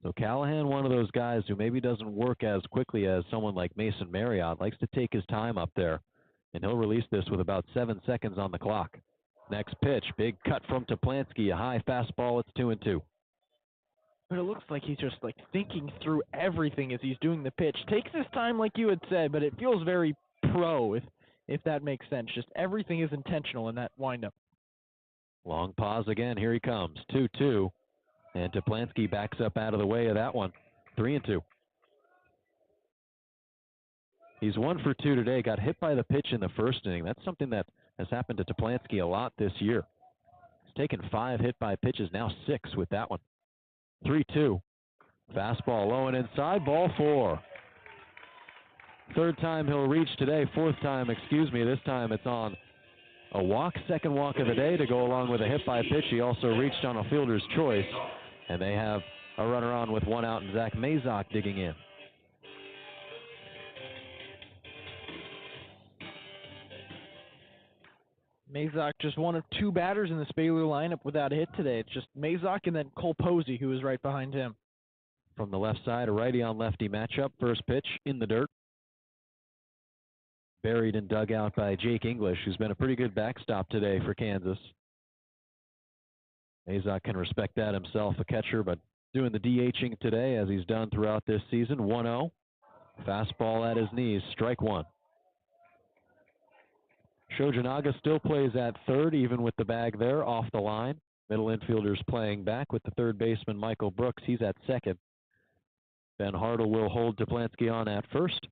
So Callahan, one of those guys who maybe doesn't work as quickly as someone like Mason Marriott, likes to take his time up there, and he'll release this with about 7 seconds on the clock. Next pitch, big cut from Toplansky, a high fastball, it's 2-2. But it looks like he's just like thinking through everything as he's doing the pitch. Takes his time like you had said, but it feels very pro, if that makes sense. Just everything is intentional in that windup. Long pause again, here he comes, 2-2. And Toplansky backs up out of the way of that one. 3-2. He's 1 for 2 today. Got hit by the pitch in the first inning. That's something that has happened to Toplansky a lot this year. He's taken 5 hit by pitches, now 6 with that one. 3-2. Fastball low and inside, ball 4. Third time he'll reach today. Fourth time, excuse me. This time it's on a walk, second walk of the day to go along with a hit by pitch. He also reached on a fielder's choice. And they have a runner on with 1 out, and Zach Mazok digging in. Mazok just one of 2 batters in this Baylor lineup without a hit today. It's just Mazok and then Cole Posey, who is right behind him. From the left side, a righty-on-lefty matchup. First pitch in the dirt. Buried and dug out by Jake English, who's been a pretty good backstop today for Kansas. Mazok can respect that himself, a catcher, but doing the DHing today as he's done throughout this season. 1-0. Fastball at his knees, strike 1. Shojinaga still plays at third, even with the bag there off the line. Middle infielders playing back with the third baseman, Michael Brooks. He's at second. Ben Hartle will hold Toplansky on at first.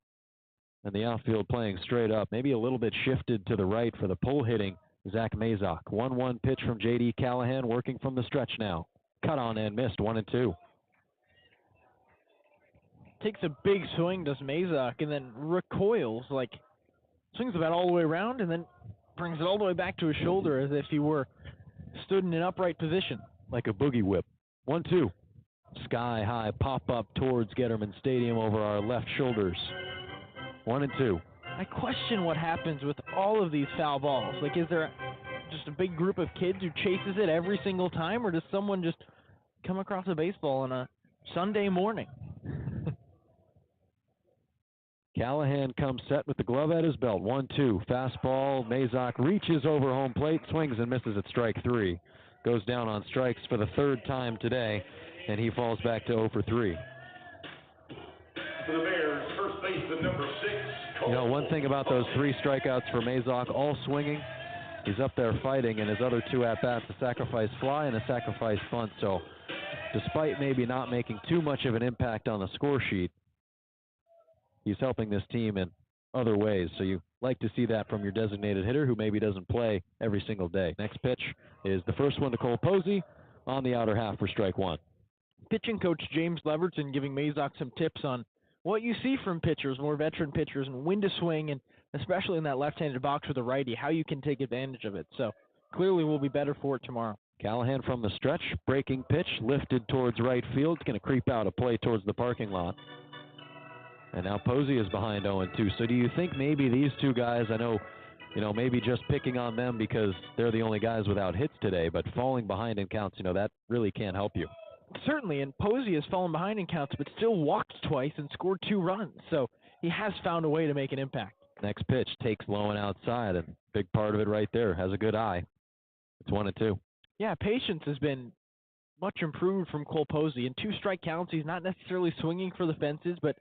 And the outfield playing straight up, maybe a little bit shifted to the right for the pull hitting Zach Mazok. 1-1 pitch from J.D. Callahan, working from the stretch now. Cut on and missed, 1-2. Takes a big swing, does Mazok, and then recoils, like swings about all the way around, and then brings it all the way back to his shoulder as if he were stood in an upright position. Like a boogie whip. 1-2. Sky high pop up towards Getterman Stadium over our left shoulders. 1-2. I question what happens with all of these foul balls. Like, is there just a big group of kids who chases it every single time, or does someone just come across a baseball on a Sunday morning? Callahan comes set with the glove at his belt. 1-2. Fastball. Mazok reaches over home plate, swings and misses at strike 3. Goes down on strikes for the third time today, and he falls back to 0 for 3. For the Bears, first base carries the number 6. You know, one thing about those 3 strikeouts for Mazak, all swinging, he's up there fighting, and his other 2 at-bats, a sacrifice fly and a sacrifice bunt. So despite maybe not making too much of an impact on the score sheet, he's helping this team in other ways. So you like to see that from your designated hitter who maybe doesn't play every single day. Next pitch is the first one to Cole Posey on the outer half for strike 1. Pitching coach James Leverton giving Mazak some tips on what you see from pitchers, more veteran pitchers, and when to swing, and especially in that left-handed box with a righty, how you can take advantage of it. So clearly we'll be better for it tomorrow. Callahan from the stretch, breaking pitch, lifted towards right field. It's going to creep out a play towards the parking lot. And now Posey is behind 0-2. So do you think maybe these 2 guys, I know, maybe just picking on them because they're the only guys without hits today, but falling behind in counts, that really can't help you. Certainly, and Posey has fallen behind in counts, but still walked twice and scored 2 runs. So he has found a way to make an impact. Next pitch takes low and outside, and big part of it right there. Has a good eye. It's 1-2. Yeah, patience has been much improved from Cole Posey. In 2 strike counts, he's not necessarily swinging for the fences, but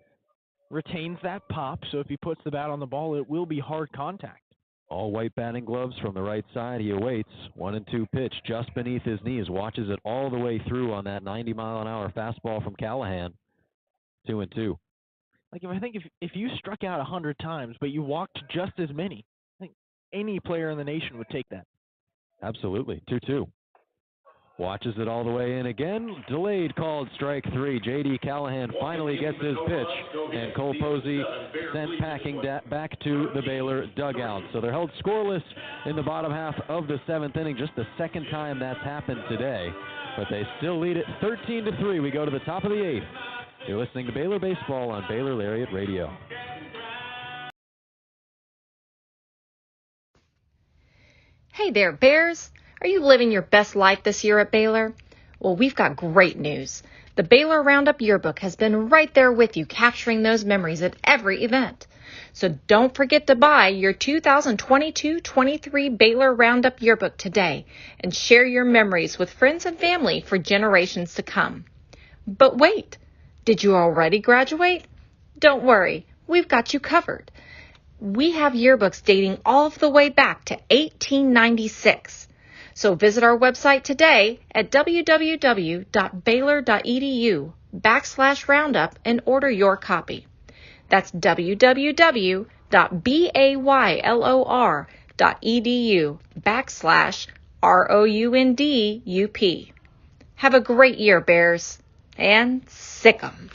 retains that pop. So if he puts the bat on the ball, it will be hard contact. All white batting gloves from the right side. He awaits. 1-2 pitch just beneath his knees. Watches it all the way through on that 90-mile-an-hour fastball from Callahan. 2-2. Like, I think if you struck out 100 times, but you walked just as many, I think any player in the nation would take that. Absolutely. 2-2. Watches it all the way in again. Delayed, called strike 3. J.D. Callahan finally gets his pitch, and Cole Posey sent packing back to the Baylor dugout. So they're held scoreless in the bottom half of the 7th inning. Just the second time that's happened today, but they still lead it 13-3. We go to the top of the 8th. You're listening to Baylor Baseball on Baylor Lariat Radio. Hey there, Bears. Are you living your best life this year at Baylor? Well, we've got great news. The Baylor Roundup Yearbook has been right there with you, capturing those memories at every event. So don't forget to buy your 2022-23 Baylor Roundup Yearbook today and share your memories with friends and family for generations to come. But wait, did you already graduate? Don't worry, we've got you covered. We have yearbooks dating all the way back to 1896. So visit our website today at www.baylor.edu/roundup and order your copy. That's www.baylor.edu/ROUNDUP. Have a great year, Bears, and sick 'em.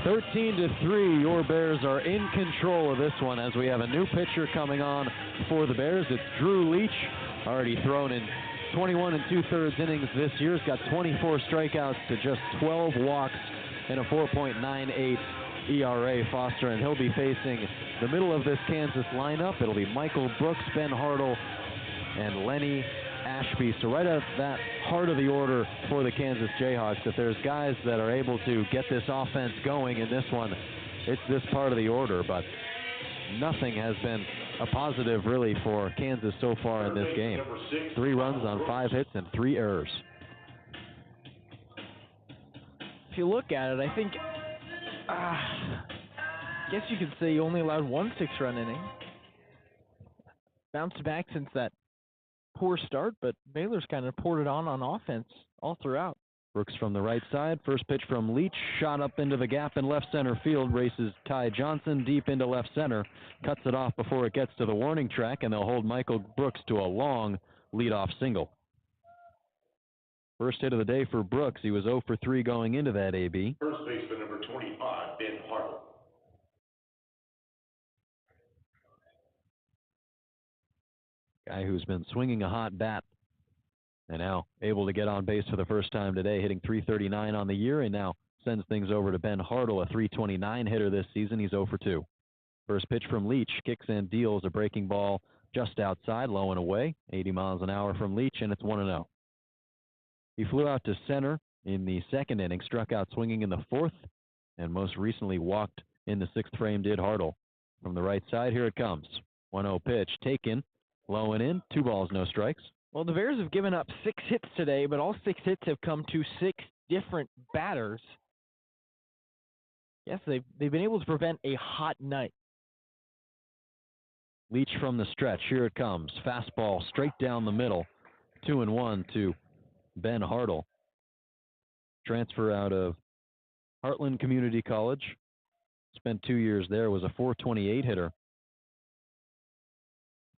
(13-3), your Bears are in control of this one as we have a new pitcher coming on for the Bears. It's Drew Leach, already thrown in 21 2/3 innings this year. He's got 24 strikeouts to just 12 walks and a 4.98 ERA, Foster, and he'll be facing the middle of this Kansas lineup. It'll be Michael Brooks, Ben Hartle, and Lenny Ashby. So right at that heart of the order for the Kansas Jayhawks, if there's guys that are able to get this offense going in this one, it's this part of the order. But nothing has been a positive really for Kansas so far in this game. 3 runs on 5 hits and 3 errors. If you look at it, I think, guess you could say you only allowed 1 6-run inning. Bounced back since that poor start, but Baylor's kind of poured it on offense all throughout. Brooks from the right side. First pitch from Leach. Shot up into the gap in left center field. Races Ty Johnson deep into left center. Cuts it off before it gets to the warning track, and they'll hold Michael Brooks to a long leadoff single. First hit of the day for Brooks. He was 0 for 3 going into that AB. First baseman number 25, Ben Hartle. Guy who's been swinging a hot bat and now able to get on base for the first time today, hitting .339 on the year, and now sends things over to Ben Hartle, a .329 hitter this season. He's 0 for 2. First pitch from Leach, kicks and deals a breaking ball just outside, low and away. 80 miles an hour from Leach, and it's 1-0. He flew out to center in the second inning, struck out swinging in the fourth, and most recently walked in the sixth frame did Hartle. From the right side, here it comes. 1-0 pitch taken, low and in, 2 balls, no strikes. Well, the Bears have given up 6 hits today, but all 6 hits have come to 6 different batters. Yes, they've been able to prevent a hot night. Leach from the stretch, here it comes. Fastball straight down the middle, 2-1 to Ben Hartle. Transfer out of Heartland Community College. Spent 2 years there, was a .428 hitter.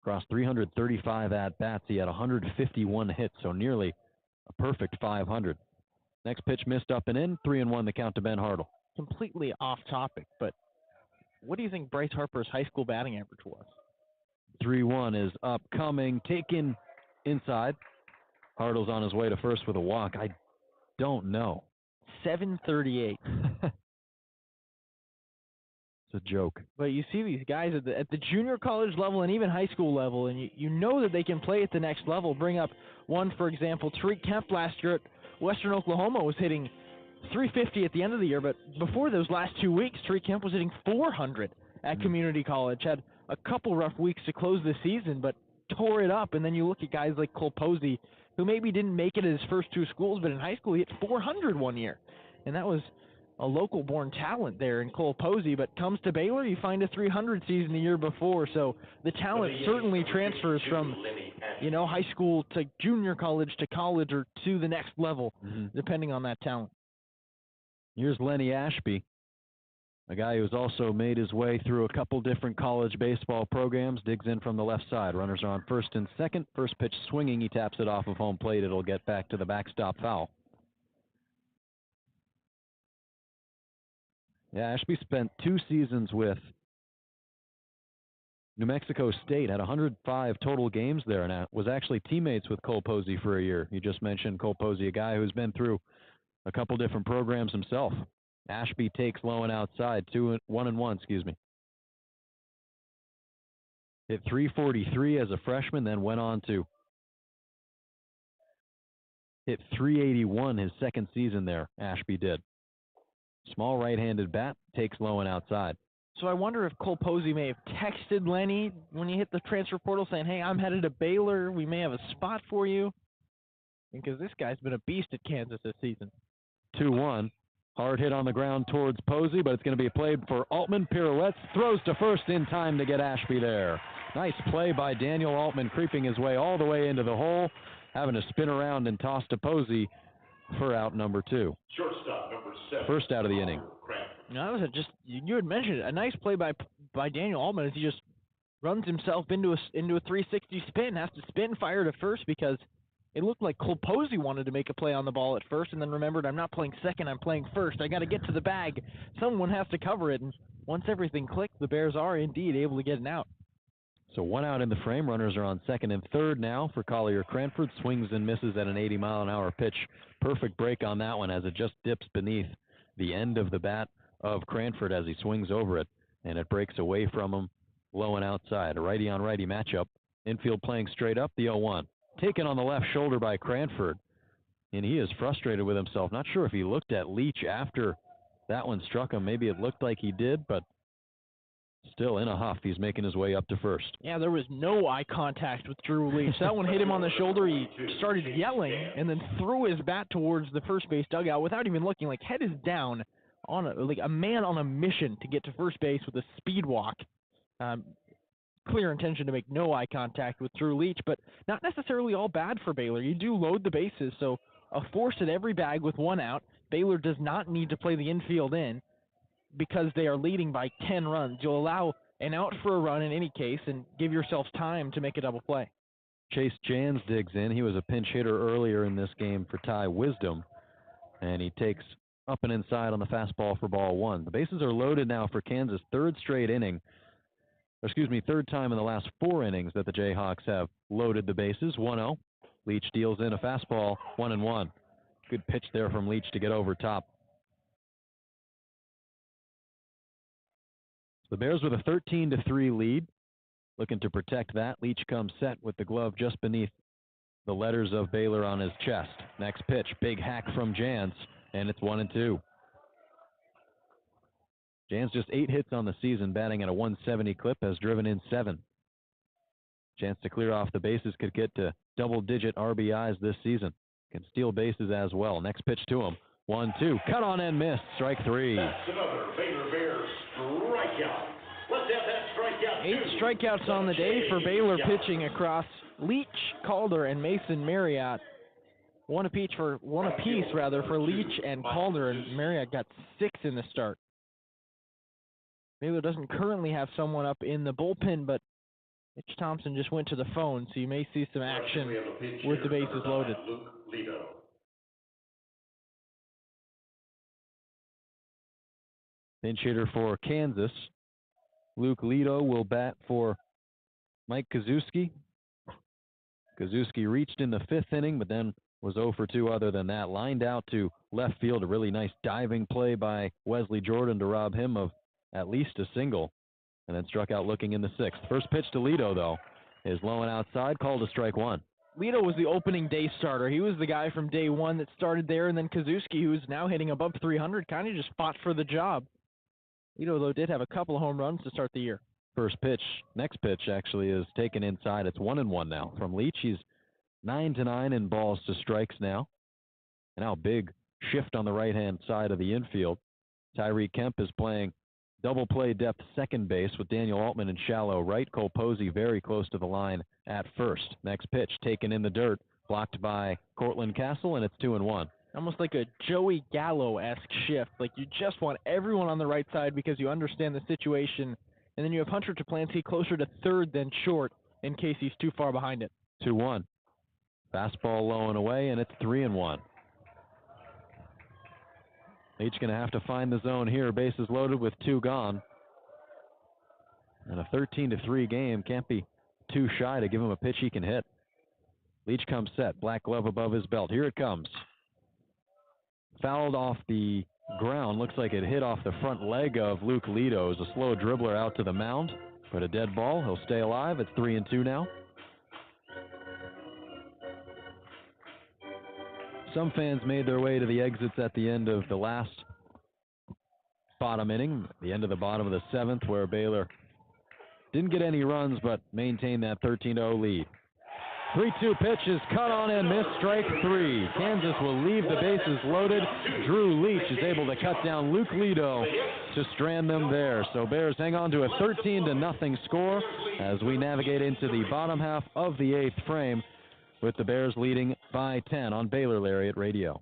Across 335 at-bats, he had 151 hits, so nearly a perfect 500. Next pitch missed up and in, 3-1 the count to Ben Hartle. Completely off topic, but what do you think Bryce Harper's high school batting average was? 3-1 is upcoming, taken inside. Hartle's on his way to first with a walk. I don't know. 738. It's a joke. But you see these guys at the junior college level and even high school level, and you know that they can play at the next level. Bring up one, for example, Tariq Kemp last year at Western Oklahoma was hitting .350 at the end of the year, but before those last 2 weeks, Tariq Kemp was hitting .400 at community college. Had a couple rough weeks to close the season, but tore it up. And then you look at guys like Cole Posey, who maybe didn't make it at his first 2 schools, but in high school he hit .400 one year. And that was a local-born talent there in Cole Posey, but comes to Baylor, you find a .300 season the year before. So the talent certainly transfers from, high school to junior college to college or to the next level, depending on that talent. Here's Lenny Ashby, a guy who's also made his way through a couple different college baseball programs, digs in from the left side. Runners are on first and second. First pitch swinging, he taps it off of home plate. It'll get back to the backstop foul. Yeah, Ashby spent 2 seasons with New Mexico State, had 105 total games there, and was actually teammates with Cole Posey for a year. You just mentioned Cole Posey, a guy who's been through a couple different programs himself. Ashby takes low and outside, 1-1, Hit .343 as a freshman, then went on to hit .381 his second season there, Ashby did. Small right-handed bat, takes low and outside. So I wonder if Cole Posey may have texted Lenny when he hit the transfer portal saying, hey, I'm headed to Baylor. We may have a spot for you. Because this guy's been a beast at Kansas this season. 2-1. Hard hit on the ground towards Posey, but it's going to be played for Altman. Pirouettes, throws to first in time to get Ashby there. Nice play by Daniel Altman, creeping his way all the way into the hole, having to spin around and toss to Posey for out number 2. Shortstop, number 7. First out of the inning. No, that was you had mentioned it. A nice play by Daniel Altman as he just runs himself into a 360 spin, has to spin fire to first because it looked like Cole Posey wanted to make a play on the ball at first and then remembered, I'm not playing second, I'm playing first. I got to get to the bag. Someone has to cover it. And once everything clicked, the Bears are indeed able to get an out. So 1 out in the frame. Runners are on second and third now for Collier Cranford. Swings and misses at an 80-mile-an-hour pitch. Perfect break on that one as it just dips beneath the end of the bat of Cranford as he swings over it. And it breaks away from him, low and outside. A righty-on-righty matchup. Infield playing straight up, the 0-1. Taken on the left shoulder by Cranford. And he is frustrated with himself. Not sure if he looked at Leach after that one struck him. Maybe it looked like he did, but still in a huff. He's making his way up to first. Yeah, there was no eye contact with Drew Leach. That one hit him on the shoulder. He started yelling and then threw his bat towards the first base dugout without even looking. Like, head is down, like a man on a mission to get to first base with a speed walk. Clear intention to make no eye contact with Drew Leach, but not necessarily all bad for Baylor. You do load the bases, so a force at every bag with 1 out. Baylor does not need to play the infield in because they are leading by 10 runs. You'll allow an out for a run in any case and give yourselves time to make a double play. Chase Jans digs in. He was a pinch hitter earlier in this game for Ty Wisdom, and he takes up and inside on the fastball for ball 1. The bases are loaded now for Kansas. Third time in the last 4 innings that the Jayhawks have loaded the bases. 1-0. Leach deals in a fastball, 1-1. Good pitch there from Leach to get over top. The Bears with a 13-3 lead, looking to protect that. Leach comes set with the glove just beneath the letters of Baylor on his chest. Next pitch, big hack from Jans, and it's 1-2. Jans just 8 hits on the season, batting at a 170 clip, has driven in 7. Chance to clear off the bases, could get to double-digit RBIs this season. Can steal bases as well. Next pitch to him. 1-2. Cut on and missed. Strike 3. That's another Baylor Bears strikeout. Let's have that strikeout. 8 strikeouts on the day for Baylor pitching across Leach, Calder, and Mason Marriott. One apiece for Leach and Calder, and Marriott got 6 in the start. Baylor doesn't currently have someone up in the bullpen, but Mitch Thompson just went to the phone, so you may see some action with the bases loaded. Pinch hitter for Kansas. Luke Lido will bat for Mike Kazuski. Kazuski reached in the 5th inning, but then was 0 for 2 other than that. Lined out to left field, a really nice diving play by Wesley Jordan to rob him of at least a single, and then struck out looking in the 6th. First pitch to Lido, though, is low and outside, called a strike 1. Lido was the opening day starter. He was the guy from day one that started there, and then Kazuski, who's now hitting above 300, kind of just fought for the job. Lido, though, did have a couple of home runs to start the year. First pitch, next pitch actually is taken inside. It's 1-1 now from Leach. He's 9-9 in balls to strikes now. And now a big shift on the right-hand side of the infield. Tyreek Kemp is playing double play depth second base with Daniel Altman in shallow right. Cole Posey very close to the line at first. Next pitch taken in the dirt, blocked by Cortland Castle, and it's 2-1. Almost like a Joey Gallo-esque shift. Like you just want everyone on the right side because you understand the situation. And then you have Hunter Toplansky closer to third than short in case he's too far behind it. 2-1. Fastball low and away, and it's 3-1. Leach going to have to find the zone here. Bases loaded with 2 gone. And a 13-3 game. Can't be too shy to give him a pitch he can hit. Leach comes set. Black glove above his belt. Here it comes. Fouled off the ground. Looks like it hit off the front leg of Luke Lido. It's a slow dribbler out to the mound. But a dead ball. He'll stay alive. It's 3-2 now. Some fans made their way to the exits at the end of the last bottom inning, the end of the bottom of the 7th, where Baylor didn't get any runs but maintained that 13-0 lead. 3-2 pitch is cut on and missed, strike 3. Kansas will leave the bases loaded. Drew Leach is able to cut down Luke Lido to strand them there. So Bears hang on to a 13-0 score as we navigate into the bottom half of the 8th frame, with the Bears leading by 10 on Baylor Lariat Radio.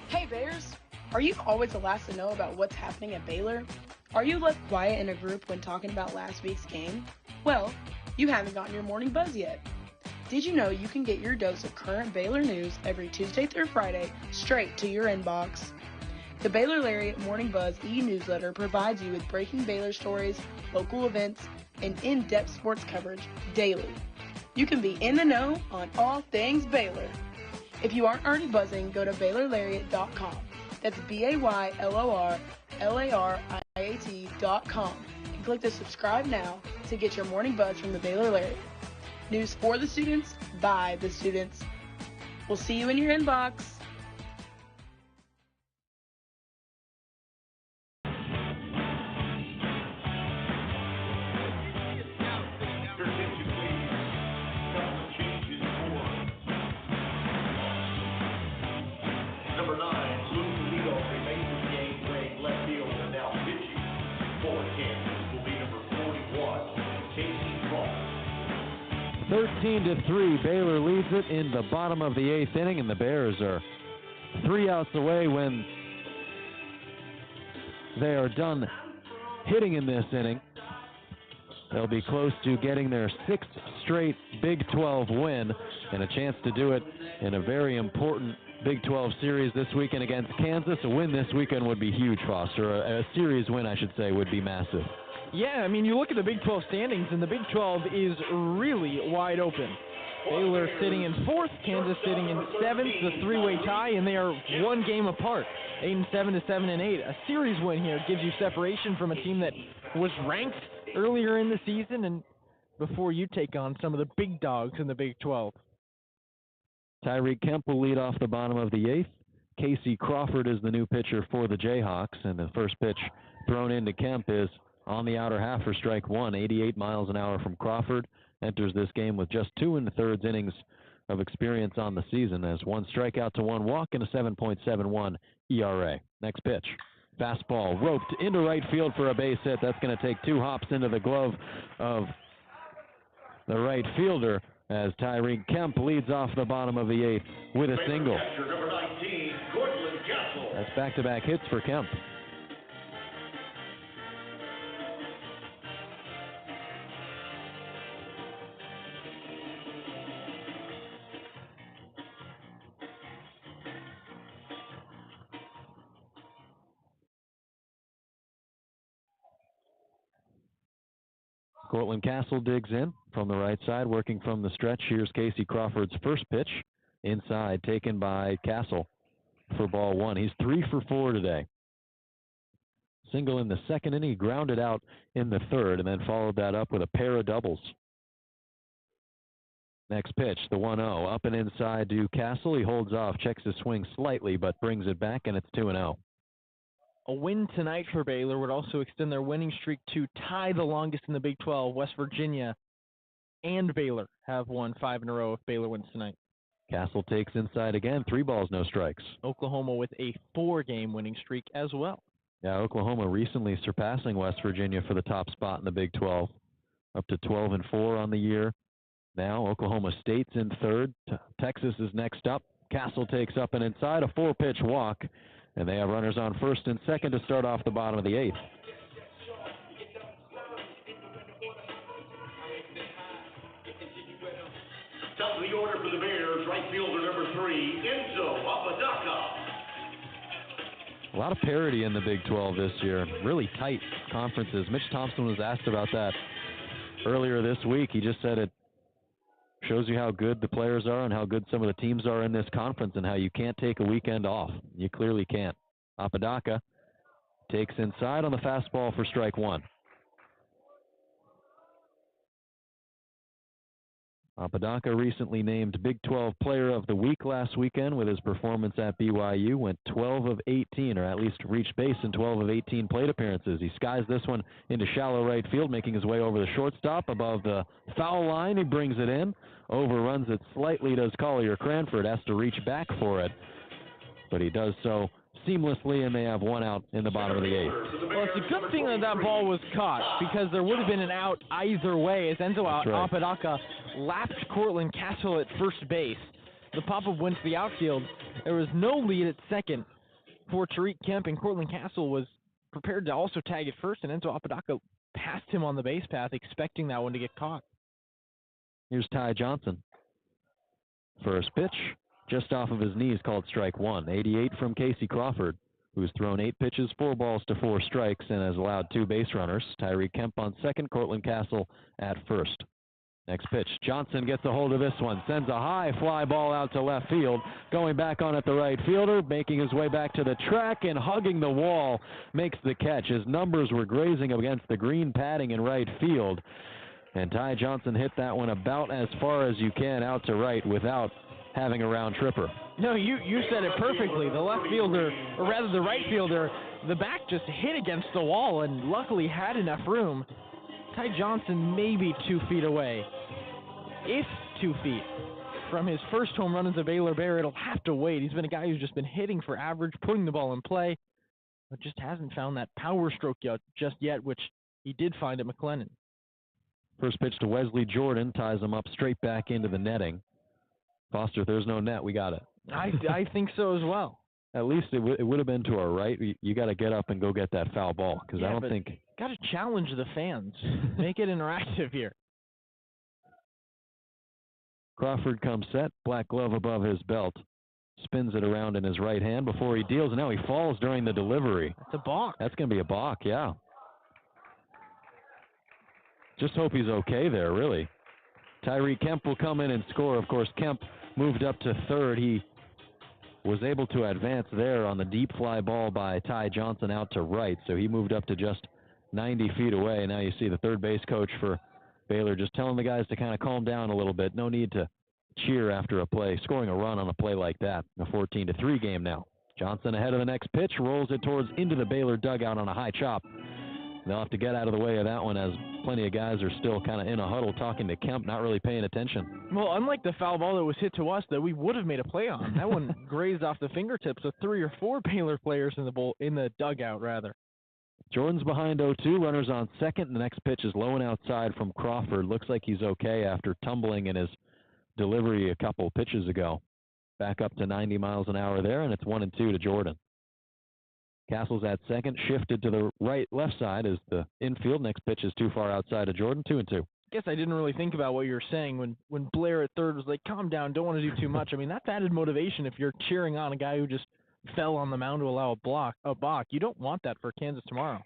Hey Bears, are you always the last to know about what's happening at Baylor? Are you left quiet in a group when talking about last week's game? Well, you haven't gotten your morning buzz yet. Did you know you can get your dose of current Baylor news every Tuesday through Friday straight to your inbox? The Baylor Lariat Morning Buzz e-newsletter provides you with breaking Baylor stories, local events, and in-depth sports coverage daily. You can be in the know on all things Baylor. If you aren't already buzzing, go to BaylorLariat.com. That's BaylorLariat.com. Click the subscribe now to get your morning buzz from the Baylor Lariat. News for the students, by the students. We'll see you in your inbox. Number 9, Luke Lido remains in the game, playing left field and now pitching for Kansas. 13-3, Baylor leads it in the bottom of the 8th inning, and the Bears are 3 outs away when they are done hitting in this inning. They'll be close to getting their 6th straight Big 12 win, and a chance to do it in a very important Big 12 series this weekend against Kansas. A win this weekend would be huge, Foster. A series win, I should say, would be massive. Yeah, I mean, you look at the Big 12 standings, and the Big 12 is really wide open. Baylor sitting in 4th, Kansas sitting in 7th, the three-way tie, and they are one game apart, 8-7 to 7-8. A series win here gives you separation from a team that was ranked earlier in the season and before you take on some of the big dogs in the Big 12. Tyreek Kemp will lead off the bottom of the 8th. Casey Crawford is the new pitcher for the Jayhawks, and the first pitch thrown into Kemp is on the outer half for strike one. 88 miles an hour from Crawford. Enters this game with just 2 1/3 innings of experience on the season, as 1 strikeout to 1 walk and a 7.71 ERA. Next pitch. Fastball roped into right field for a base hit. That's going to take 2 hops into the glove of the right fielder as Tyreek Kemp leads off the bottom of the 8th with a single. That's back-to-back hits for Kemp. Cortland Castle digs in from the right side, working from the stretch. Here's Casey Crawford's first pitch. Inside, taken by Castle for ball 1. He's 3 for 4 today. Single in the second inning. He grounded out in the third and then followed that up with a pair of doubles. Next pitch, the 1-0. Up and inside to Castle. He holds off, checks his swing slightly, but brings it back, and it's 2-0. A win tonight for Baylor would also extend their winning streak to tie the longest in the Big 12. West Virginia and Baylor have won 5 in a row if Baylor wins tonight. Castle takes inside again. 3 balls, no strikes. Oklahoma with a 4-game winning streak as well. Yeah, Oklahoma recently surpassing West Virginia for the top spot in the Big 12. Up to 12-4 on the year. Now Oklahoma State's in third. Texas is next up. Castle takes up and inside, a 4-pitch walk. And they have runners on first and second to start off the bottom of the 8th. Top of the order for the Bears, right fielder number 3, Enzo Apodaca. A lot of parity in the Big 12 this year. Really tight conferences. Mitch Thompson was asked about that earlier this week. He just said it shows you how good the players are and how good some of the teams are in this conference and how you can't take a weekend off. You clearly can't. Apodaca takes inside on the fastball for strike 1. Apodaca recently named Big 12 Player of the Week last weekend with his performance at BYU. Went 12 of 18, or at least reached base in 12 of 18 plate appearances. He skies this one into shallow right field, making his way over the shortstop above the foul line. He brings it in, overruns it slightly, does Collier Cranford, has to reach back for it. But he does so seamlessly, and they have 1 out in the bottom of the 8th. Well, it's a good thing that that ball was caught, because there would have been an out either way as Enzo Apodaca lapped Cortland Castle at first base. The pop-up went to the outfield. There was no lead at second for Tariq Kemp, and Cortland Castle was prepared to also tag at first, and Enzo Apodaca passed him on the base path, expecting that one to get caught. Here's Ty Johnson. First pitch, just off of his knees, called strike 1. 88 from Casey Crawford, who's thrown 8 pitches, 4 balls to 4 strikes, and has allowed 2 base runners. Tyreek Kemp on second, Cortland Castle at first. Next pitch, Johnson gets a hold of this one, sends a high fly ball out to left field. Going back on it, the right fielder, making his way back to the track and hugging the wall, makes the catch. His numbers were grazing against the green padding in right field. And Ty Johnson hit that one about as far as you can out to right without having a round tripper. No, you said it perfectly. The left fielder, or rather the right fielder, the back just hit against the wall and luckily had enough room. Ty Johnson maybe 2 feet away, if 2 feet, from his first home run as a Baylor Bear. It'll have to wait. He's been a guy who's just been hitting for average, putting the ball in play, but just hasn't found that power stroke just yet, which he did find at McLennan. First pitch to Wesley Jordan ties him up straight back into the netting. Foster, if there's no net, we got it. I think so as well. At least it would have been to our right. You got to get up and go get that foul ball, because I don't think... Got to challenge the fans. Make it interactive here. Crawford comes set, black glove above his belt. Spins it around in his right hand before he deals. Now he falls during the delivery. That's a balk. That's going to be a balk, yeah. Just hope he's okay there, really. Tyreek Kemp will come in and score. Of course, Kemp moved up to third. He was able to advance there on the deep fly ball by Ty Johnson out to right, so he moved up to just 90 feet away. Now you see the third base coach for Baylor just telling the guys to kind of calm down a little bit. No need to cheer after a play, scoring a run on a play like that. A 14-3 game now. Johnson ahead of the next pitch, rolls it towards into the Baylor dugout on a high chop. They'll have to get out of the way of that one as plenty of guys are still kind of in a huddle talking to Kemp, not really paying attention. Well, unlike the foul ball that was hit to us that we would have made a play on, that one grazed off the fingertips of 3 or 4 Baylor players in the dugout, rather. Jordan's behind 0-2, runners on second. The next pitch is low and outside from Crawford. Looks like he's okay after tumbling in his delivery a couple pitches ago. Back up to 90 miles an hour there, and it's 1-2 to Jordan. Castle's at second, shifted to the left side as the infield. Next pitch is too far outside of Jordan, 2-2. I guess I didn't really think about what you were saying when Blair at third was like, calm down, don't want to do too much. I mean, that's added motivation if you're cheering on a guy who just fell on the mound to allow a balk. You don't want that for Kansas tomorrow.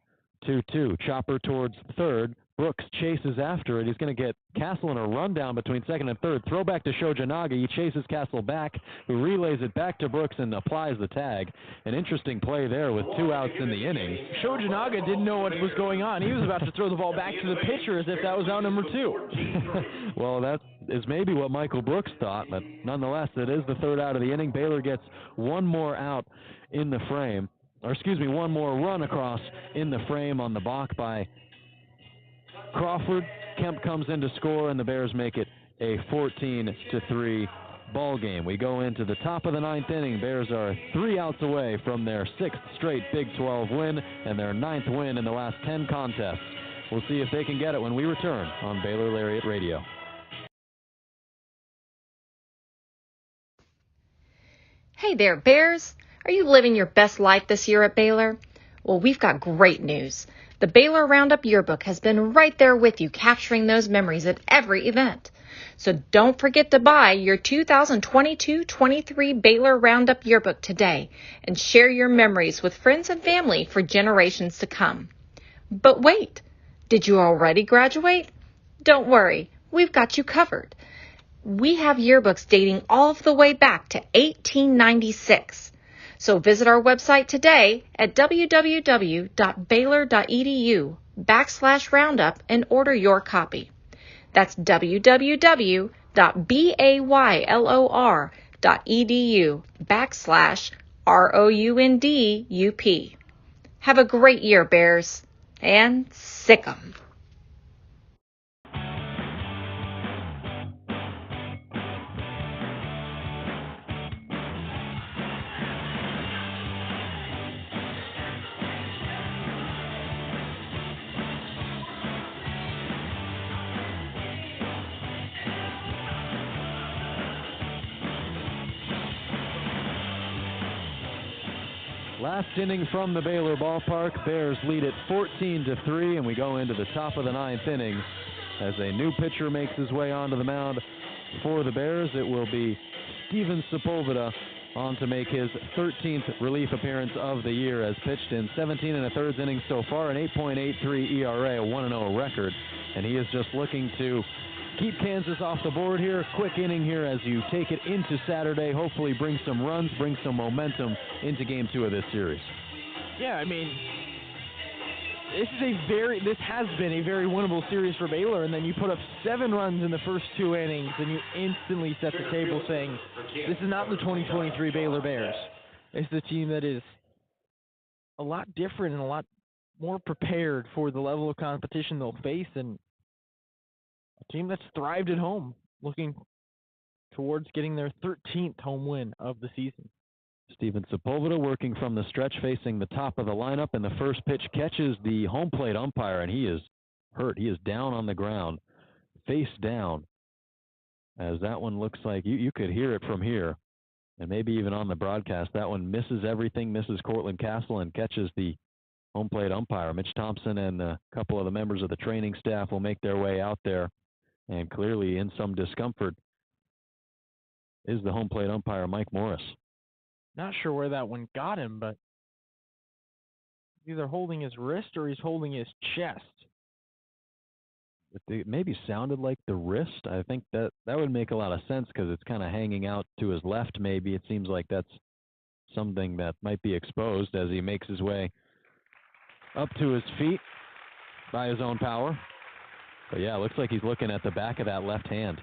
2-2. Chopper towards third. Brooks chases after it. He's going to get Castle in a rundown between second and third. Throwback to Shojanaga. He chases Castle back, who relays it back to Brooks and applies the tag. An interesting play there with 2 outs in the inning. Shojanaga didn't know what was going on. He was about to throw the ball back to the pitcher as if that was out number 2. Well, that is maybe what Michael Brooks thought, but nonetheless, it is the third out of the inning. Baylor gets one more out in the frame. One more run across in the frame on the balk by Crawford. Kemp comes in to score, and the Bears make it a 14-3 ball game. We go into the top of the 9th inning. Bears are 3 outs away from their 6th straight Big 12 win and their 9th win in the last 10 contests. We'll see if they can get it when we return on Baylor Lariat Radio. Hey there, Bears. Are you living your best life this year at Baylor? Well, we've got great news. The Baylor Roundup Yearbook has been right there with you, capturing those memories at every event. So don't forget to buy your 2022-23 Baylor Roundup Yearbook today and share your memories with friends and family for generations to come. But wait, did you already graduate? Don't worry, we've got you covered. We have yearbooks dating all the way back to 1896. So visit our website today at www.baylor.edu/roundup and order your copy. That's www.baylor.edu/ROUNDUP. Have a great year, Bears, and sick 'em. Last inning from the Baylor Ballpark. Bears lead it 14-3, and we go into the top of the 9th inning as a new pitcher makes his way onto the mound for the Bears. It will be Steven Sepulveda on to make his 13th relief appearance of the year, as pitched in 17 1/3 innings so far, an 8.83 ERA, a 1-0 record, and he is just looking to keep Kansas off the board here. Quick inning here as you take it into Saturday. Hopefully bring some runs, bring some momentum into Game 2 of this series. Yeah, I mean, this has been a very winnable series for Baylor, and then you put up 7 runs in the first 2 innings, and you instantly set the table saying, this is not the 2023 Baylor Bears. It's the team that is a lot different and a lot more prepared for the level of competition they'll face, and a team that's thrived at home, looking towards getting their 13th home win of the season. Steven Sepulveda working from the stretch, facing the top of the lineup, and the first pitch catches the home plate umpire, and he is hurt. He is down on the ground, face down, as that one looks like you could hear it from here, and maybe even on the broadcast. That one misses everything, misses Cortland Castle, and catches the home plate umpire. Mitch Thompson and a couple of the members of the training staff will make their way out there, and clearly in some discomfort is the home plate umpire, Mike Morris. Not sure where that one got him, but he's either holding his wrist or he's holding his chest. It maybe sounded like the wrist. I think that would make a lot of sense because it's kind of hanging out to his left maybe. It seems like that's something that might be exposed as he makes his way up to his feet by his own power. But yeah, it looks like he's looking at the back of that left hand.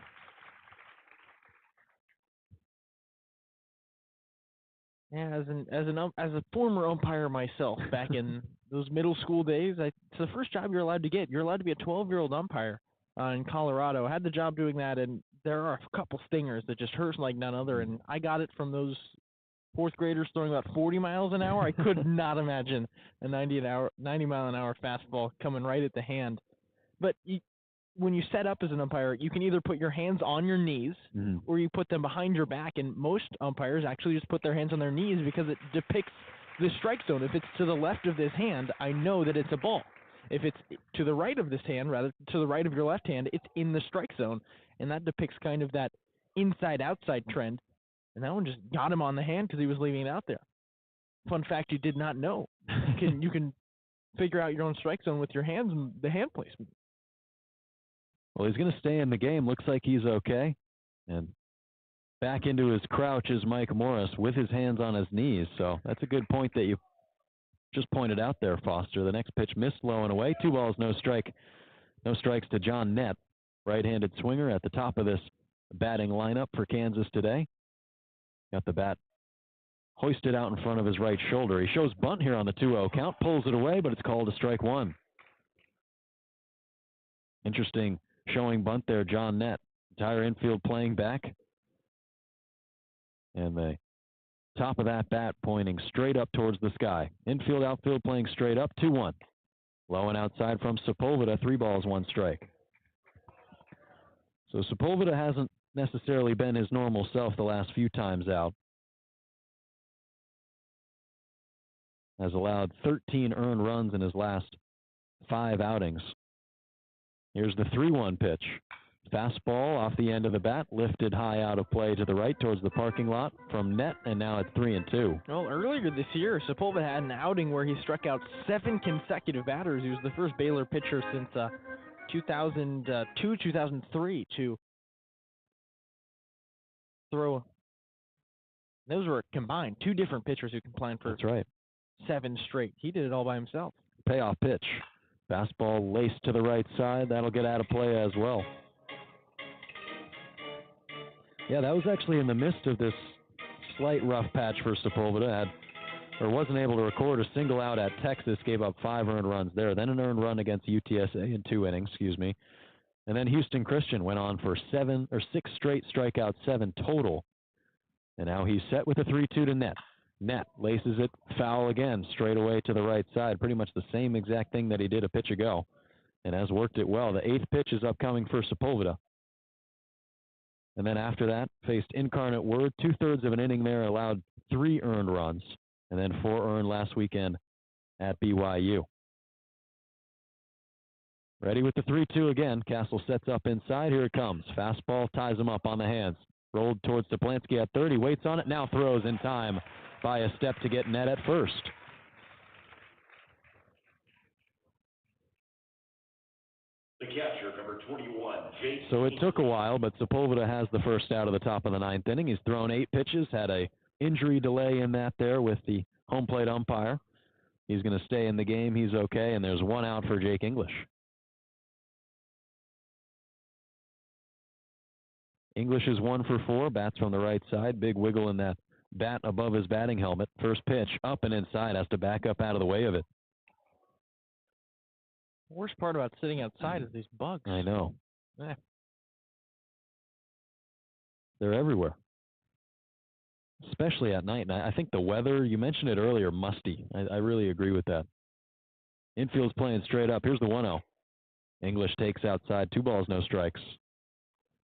Yeah, as a former umpire myself, back in those middle school days, it's the first job you're allowed to get. You're allowed to be a 12-year-old umpire in Colorado. I had the job doing that, and there are a couple stingers that just hurt like none other. And I got it from those fourth graders throwing about 40 miles an hour. I could not imagine a 90-mile-an-hour fastball coming right at the hand. But when you set up as an umpire, you can either put your hands on your knees or you put them behind your back. And most umpires actually just put their hands on their knees because it depicts the strike zone. If it's to the left of this hand, I know that it's a ball. If it's to the right of this hand, rather to the right of your left hand, it's in the strike zone. And that depicts kind of that inside-outside trend. And that one just got him on the hand because he was leaving it out there. Fun fact you did not know. You can figure out your own strike zone with your hands and the hand placement. Well, he's going to stay in the game. Looks like he's okay. And back into his crouch is Mike Morris with his hands on his knees. So that's a good point that you just pointed out there, Foster. The next pitch missed low and away. 2 balls, no strike. No strikes to John Nett, right-handed swinger at the top of this batting lineup for Kansas today. Got the bat hoisted out in front of his right shoulder. He shows bunt here on the 2-0 count, pulls it away, but it's called a strike 1. Interesting showing bunt there, John Nett. Entire infield playing back. And the top of that bat pointing straight up towards the sky. Infield, outfield playing straight up, 2-1. Low and outside from Sepulveda, 3 balls, 1 strike. So Sepulveda hasn't necessarily been his normal self the last few times out. Has allowed 13 earned runs in his last 5 outings. Here's the 3-1 pitch. Fastball off the end of the bat, lifted high out of play to the right towards the parking lot from Nett, and now it's 3-2. Well, earlier this year, Sepulveda had an outing where he struck out 7 consecutive batters. He was the first Baylor pitcher since 2002, 2003 to throw. Those were combined 2 different pitchers who combined for That's right. 7 straight. He did it all by himself. Payoff pitch. Fastball laced to the right side. That'll get out of play as well. Yeah, that was actually in the midst of this slight rough patch for Sepulveda. Wasn't able to record a single out at Texas. Gave up 5 earned runs there. Then an earned run against UTSA in 2 innings, And then Houston Christian went on for 6 straight strikeouts, 7 total. And now he's set with a 3-2 to Nett. Nett laces it foul again, straight away to the right side. Pretty much the same exact thing that he did a pitch ago, and has worked it well. The 8th pitch is upcoming for Sepulveda. And then after that, faced Incarnate Word. 2/3 of an inning there, allowed 3 earned runs, and then 4 earned last weekend at BYU. Ready with the 3-2 again. Castle sets up inside. Here it comes. Fastball ties him up on the hands. Rolled towards Steplansky at third. He waits on it. Now throws in time by a step to get Nett at first. The catcher, number 21, Jake. So it took a while, but Sepulveda has the first out of the top of the 9th inning. He's thrown 8 pitches, had a injury delay in that there with the home plate umpire. He's going to stay in the game. He's okay, and there's 1 out for Jake English. English is 1 for 4, bats from the right side. Big wiggle in that bat above his batting helmet. First pitch, up and inside, has to back up out of the way of it. The worst part about sitting outside is these bugs. I know. They're everywhere, especially at night. And I think the weather, you mentioned it earlier, musty. I really agree with that. Infield's playing straight up. Here's the 1-0. English takes outside. 2 balls, no strikes.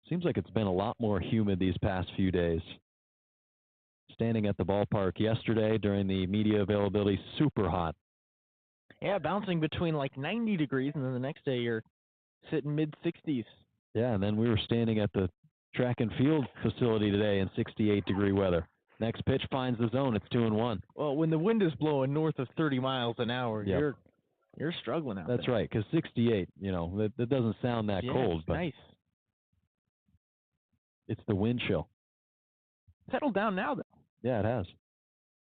Seems like it's been a lot more humid these past few days. Standing at the ballpark yesterday during the media availability, super hot. Yeah, bouncing between like 90 degrees, and then the next day you're sitting mid-60s. Yeah, and then we were standing at the track and field facility today in 68-degree weather. Next pitch finds the zone. It's 2-1. Well, when the wind is blowing north of 30 miles an hour, yep. You're struggling out That's there. right, because 68, that doesn't sound that cold, but nice. It's the wind chill. Settled down now, though. Yeah, it has.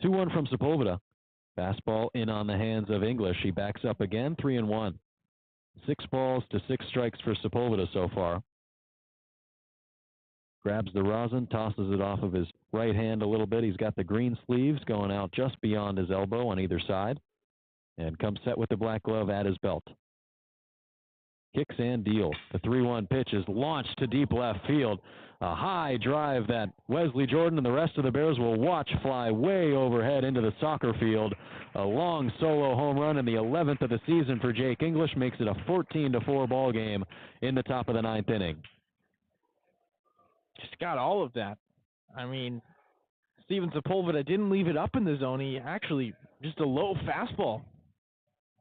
2-1 from Sepulveda. Fastball in on the hands of English. He backs up again, 3-1. 6 balls to 6 strikes for Sepulveda so far. Grabs the rosin, tosses it off of his right hand a little bit. He's got the green sleeves going out just beyond his elbow on either side. And comes set with the black glove at his belt. Kicks and deals. The 3-1 pitch is launched to deep left field. A high drive that Wesley Jordan and the rest of the Bears will watch fly way overhead into the soccer field. A long solo home run in the 11th of the season for Jake English makes it a 14-4 ball game in the top of the 9th inning. Just got all of that. I mean, Steven Sepulveda didn't leave it up in the zone. He actually just a low fastball.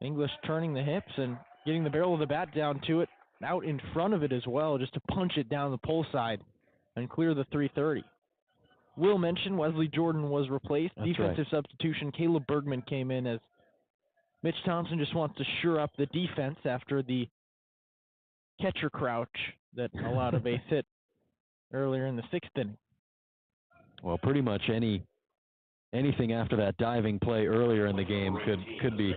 English turning the hips and getting the barrel of the bat down to it, out in front of it as well, just to punch it down the pole side and clear the 330. Will mention Wesley Jordan was replaced. That's Defensive right. substitution, Caleb Bergman came in as Mitch Thompson just wants to shore up the defense after the catcher crouch that allowed a base hit earlier in the 6th inning. Well, pretty much anything after that diving play earlier in the game could be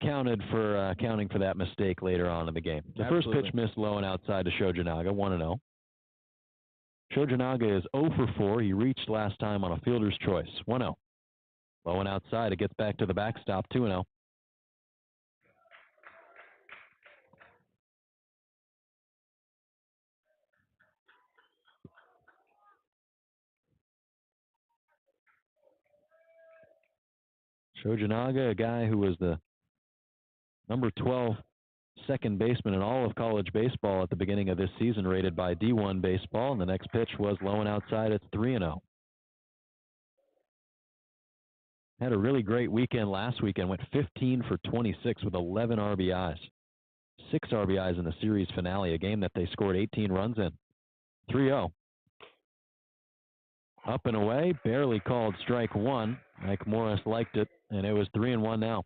counting for that mistake later on in the game. The Absolutely. First pitch missed low and outside to Shojanaga, 1-0. Shojanaga is 0 for 4. He reached last time on a fielder's choice, 1-0. Low and outside, it gets back to the backstop, 2-0. Shojanaga, a guy who was the number 12 second baseman in all of college baseball at the beginning of this season, rated by D1 Baseball, and the next pitch was low and outside. It's 3-0. Had a really great weekend last weekend, went 15 for 26 with 11 RBIs. 6 RBIs in the series finale, a game that they scored 18 runs in. 3-0. Up and away, barely called strike 1. Mike Morris liked it, and it was 3-1 now.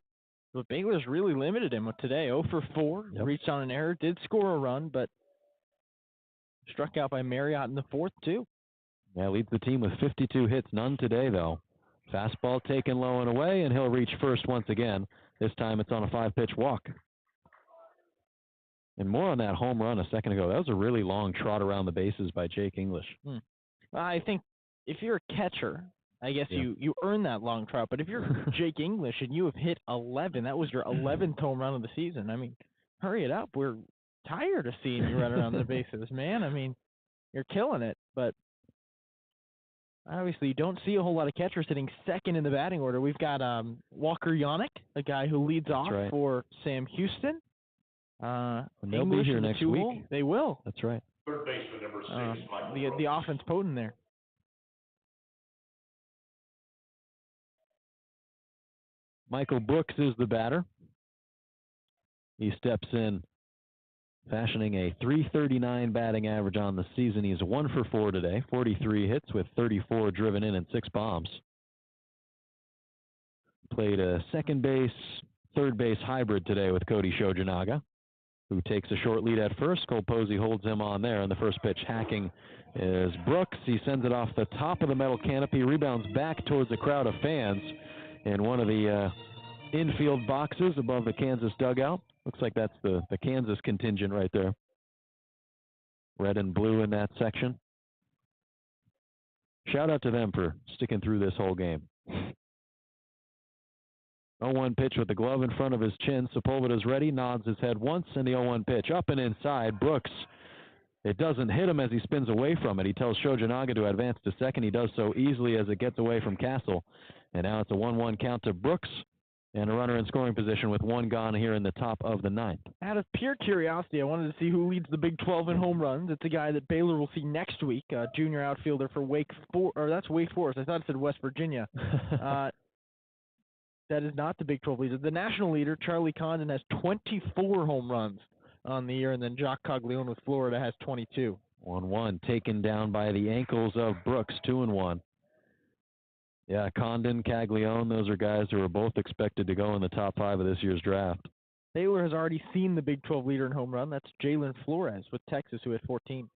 But Baylor's really limited him today. 0 for 4, Yep. Reached on an error, did score a run, but struck out by Marriott in the 4th, too. Yeah, leads the team with 52 hits, none today, though. Fastball taken low and away, and he'll reach first once again. This time it's on a 5-pitch walk. And more on that home run a second ago. That was a really long trot around the bases by Jake English. I think if you're a catcher, I guess you earn that long trot. But if you're Jake English and you have hit 11, that was your 11th home run of the season. I mean, hurry it up. We're tired of seeing you run around the bases, man. I mean, you're killing it. But obviously, you don't see a whole lot of catchers sitting second in the batting order. We've got Walker Yannick, a guy who leads off for Sam Houston. And they'll English be here in the next 2-hole. week. They will. That's right. Third baseman number 6, Michael The offense potent there. Michael Brooks is the batter. He steps in, fashioning a .339 batting average on the season. He's 1 for 4 today, 43 hits with 34 driven in and 6 bombs. Played a second base, third base hybrid today with Cody Shojanaga, who takes a short lead at first. Cole Posey holds him on there, and the first pitch hacking is Brooks. He sends it off the top of the metal canopy, rebounds back towards a crowd of fans in one of the infield boxes above the Kansas dugout. Looks like that's the Kansas contingent right there. Red and blue in that section. Shout out to them for sticking through this whole game. 0-1 pitch with the glove in front of his chin. Sepulveda's ready, nods his head once, and the 0-1 pitch up and inside. Brooks, it doesn't hit him as he spins away from it. He tells Shojanaga to advance to second. He does so easily as it gets away from Castle. And now it's a 1-1 count to Brooks and a runner in scoring position with 1 gone here in the top of the 9th. Out of pure curiosity, I wanted to see who leads the Big 12 in home runs. It's a guy that Baylor will see next week, a junior outfielder for Wake Forest. I thought it said West Virginia. That is not the Big 12 leader. The national leader, Charlie Condon, has 24 home runs on the year, and then Jock Coglione with Florida has 22. 1-1 taken down by the ankles of Brooks, 2-1. Yeah, Condon, Caglione, those are guys who are both expected to go in the top 5 of this year's draft. Baylor has already seen the Big 12 leader in home run. That's Jalen Flores with Texas, who had 14.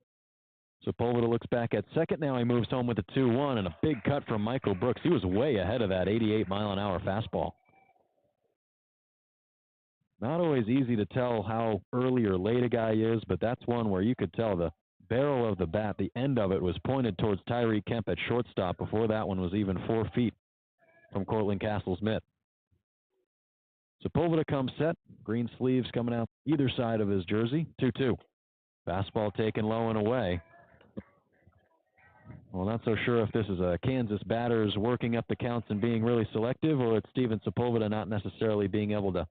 Sepulveda looks back at second. Now he moves home with a 2-1 and a big cut from Michael Brooks. He was way ahead of that 88-mile-an-hour fastball. Not always easy to tell how early or late a guy is, but that's one where you could tell the barrel of the bat, the end of it, was pointed towards Tyree Kemp at shortstop before that one was even 4 feet from Cortland Castle's mitt. Sepulveda comes set. Green sleeves coming out either side of his jersey. 2-2. Fastball taken low and away. Well, not so sure if this is a Kansas batters working up the counts and being really selective, or it's Steven Sepulveda not necessarily being able to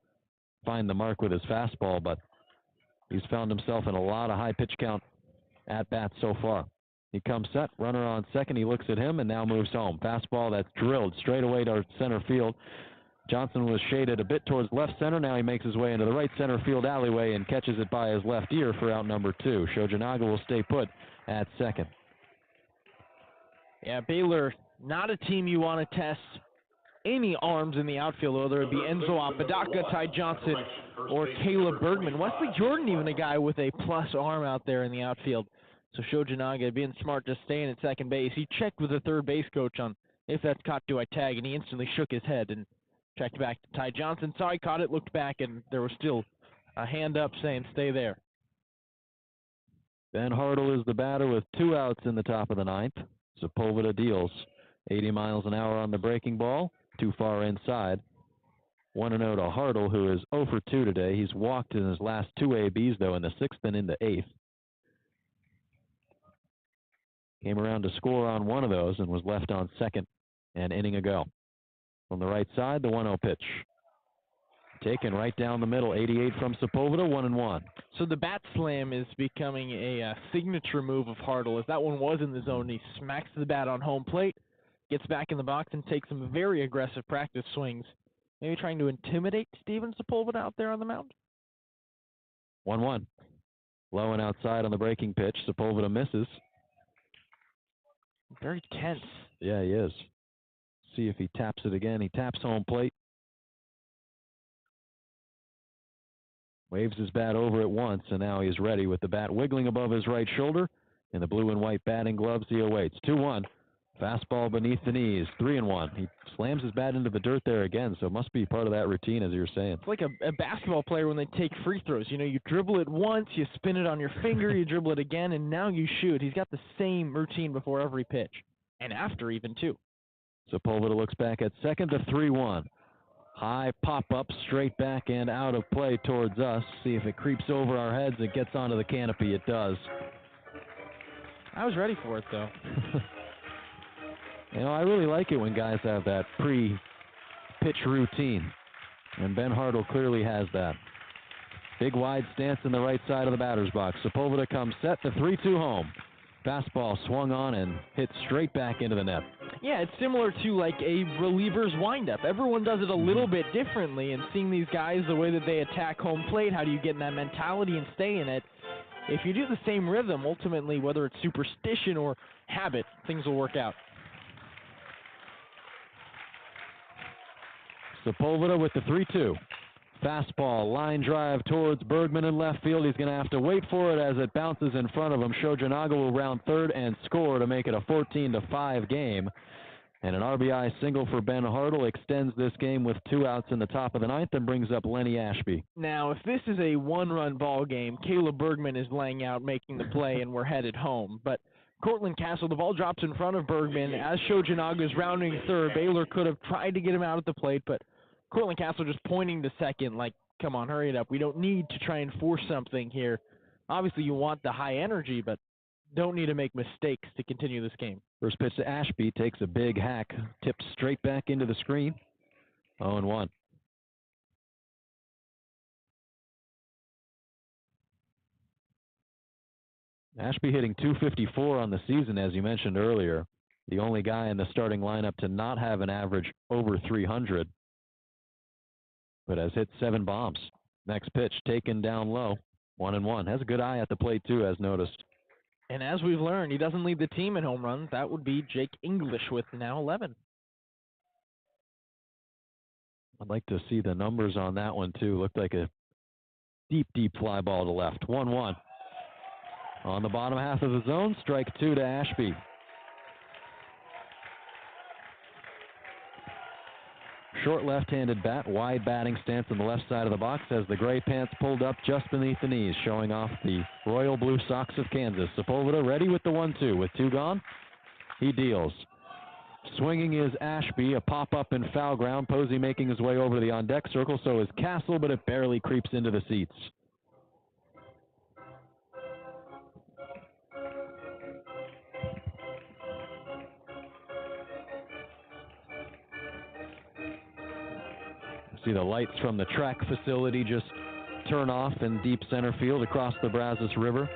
find the mark with his fastball, but he's found himself in a lot of high pitch count at-bats so far. He comes set, runner on second, he looks at him and now moves home. Fastball that's drilled straight away to center field. Johnson was shaded a bit towards left center. Now he makes his way into the right center field alleyway and catches it by his left ear for out number 2. Shojinaga will stay put at second. Yeah, Baylor, not a team you want to test any arms in the outfield, whether it be Enzo Apodaca, Ty Johnson, or Caleb Bergman. Wesley Jordan, even a guy with a plus arm out there in the outfield. So Shojinaga, being smart, just staying at second base. He checked with the third base coach on if that's caught, do I tag, and he instantly shook his head and checked back to Ty Johnson. Saw he caught it, looked back, and there was still a hand up saying stay there. Ben Hartle is the batter with 2 outs in the top of the 9th. Sepulveda deals 80 miles an hour on the breaking ball, too far inside. 1-0 to Hartle, who is 0 for 2 today. He's walked in his last 2 ABs, though, in the 6th and in the 8th. Came around to score on one of those and was left on second an inning ago. From the right side, the 1-0 pitch. Taken right down the middle, 88 from Sepulveda, 1-1. So the bat slam is becoming a signature move of Hartle. As that one was in the zone, he smacks the bat on home plate, gets back in the box, and takes some very aggressive practice swings. Maybe trying to intimidate Steven Sepulveda out there on the mound? 1-1. Low and outside on the breaking pitch. Sepulveda misses. Very tense. Yeah, he is. See if he taps it again. He taps home plate. Waves his bat over it once, and now he's ready with the bat wiggling above his right shoulder. In the blue and white batting gloves, he awaits. 2-1. Fastball beneath the knees. 3-1. He slams his bat into the dirt there again, so it must be part of that routine, as you're saying. It's like a basketball player when they take free throws. You know, you dribble it once, you spin it on your finger, you dribble it again, and now you shoot. He's got the same routine before every pitch, and after even, too. Sepulveda looks back at second, the 3-1. High pop-up, straight back and out of play towards us. See if it creeps over our heads and gets onto the canopy. It does. I was ready for it, though. You know, I really like it when guys have that pre-pitch routine, and Ben Hartle clearly has that. Big wide stance in the right side of the batter's box. Sepulveda comes set, the 3-2 home. Fastball swung on and hit straight back into the net. Yeah, it's similar to like a reliever's windup. Everyone does it a little bit differently, and seeing these guys, the way that they attack home plate, how do you get in that mentality and stay in it? If you do the same rhythm, ultimately, whether it's superstition or habit, things will work out. Sepulveda with the 3-2. Fastball, line drive towards Bergman in left field. He's going to have to wait for it as it bounces in front of him. Shojinaga will round third and score to make it a 14-5 game. And an RBI single for Ben Hartle extends this game with 2 outs in the top of the 9th and brings up Lenny Ashby. Now, if this is a one-run ball game, Caleb Bergman is laying out, making the play, and we're headed home. But Cortland Castle, the ball drops in front of Bergman. As Shojinaga is rounding third, Baylor could have tried to get him out at the plate, but Cortland Castle just pointing to second like, come on, hurry it up. We don't need to try and force something here. Obviously, you want the high energy, but don't need to make mistakes to continue this game. First pitch to Ashby, takes a big hack, tipped straight back into the screen. 0-1. Ashby hitting .254 on the season, as you mentioned earlier. The only guy in the starting lineup to not have an average over 300. But has hit 7 bombs. Next pitch taken down low. 1-1. Has a good eye at the plate, too, as noticed. And as we've learned, he doesn't lead the team in home runs. That would be Jake English with now 11. I'd like to see the numbers on that one, too. Looked like a deep, deep fly ball to left. 1-1. On the bottom half of the zone, strike 2 to Ashby. Short left-handed bat, wide batting stance on the left side of the box, has the gray pants pulled up just beneath the knees, showing off the royal blue socks of Kansas. Sepulveda ready with the 1-2. With 2 gone, he deals. Swinging is Ashby, a pop-up in foul ground. Posey making his way over to the on-deck circle, so is Castle, but it barely creeps into the seats. See the lights from the track facility just turn off in deep center field across the Brazos River.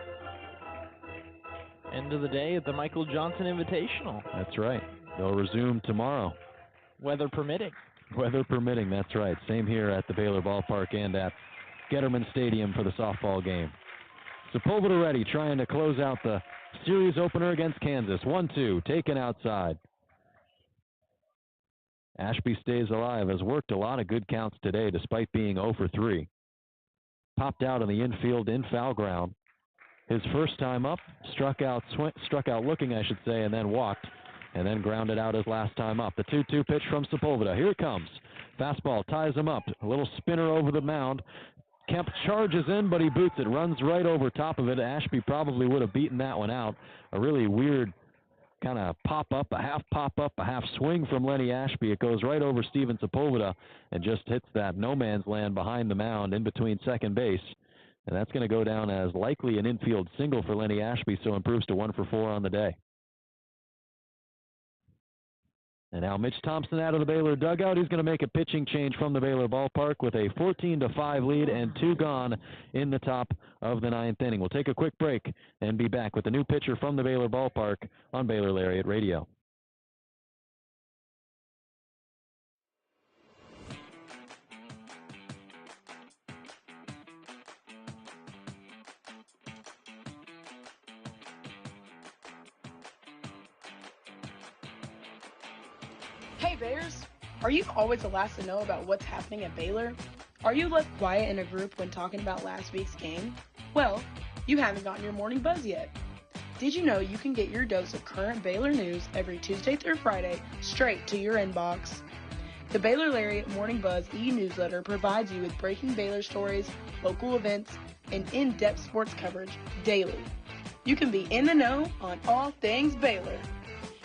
End of the day at the Michael Johnson Invitational. That's right. They'll resume tomorrow. Weather permitting. Weather permitting, that's right. Same here at the Baylor Ballpark and at Getterman Stadium for the softball game. Sepulveda ready, trying to close out the series opener against Kansas. 1-2, taken outside. Ashby stays alive, has worked a lot of good counts today despite being 0 for 3. Popped out on the infield in foul ground. His first time up, struck out looking, I should say, and then walked, and then grounded out his last time up. The 2-2 pitch from Sepulveda. Here it comes. Fastball ties him up. A little spinner over the mound. Kemp charges in, but he boots it. Runs right over top of it. Ashby probably would have beaten that one out. A really weird kind of pop-up, a half swing from Lenny Ashby. It goes right over Steven Sepulveda and just hits that no-man's land behind the mound in between second base. And that's going to go down as likely an infield single for Lenny Ashby, so improves to 1 for 4 on the day. And now Mitch Thompson out of the Baylor dugout. He's going to make a pitching change from the Baylor Ballpark with a 14-5 lead and 2 gone in the top of the 9th inning. We'll take a quick break and be back with the new pitcher from the Baylor Ballpark on Baylor Lariat Radio. Hey Bears, are you always the last to know about what's happening at Baylor? Are you left quiet in a group when talking about last week's game? Well, you haven't gotten your morning buzz yet. Did you know you can get your dose of current Baylor news every Tuesday through Friday straight to your inbox? The Baylor Lariat Morning Buzz e-newsletter provides you with breaking Baylor stories, local events, and in-depth sports coverage daily. You can be in the know on all things Baylor.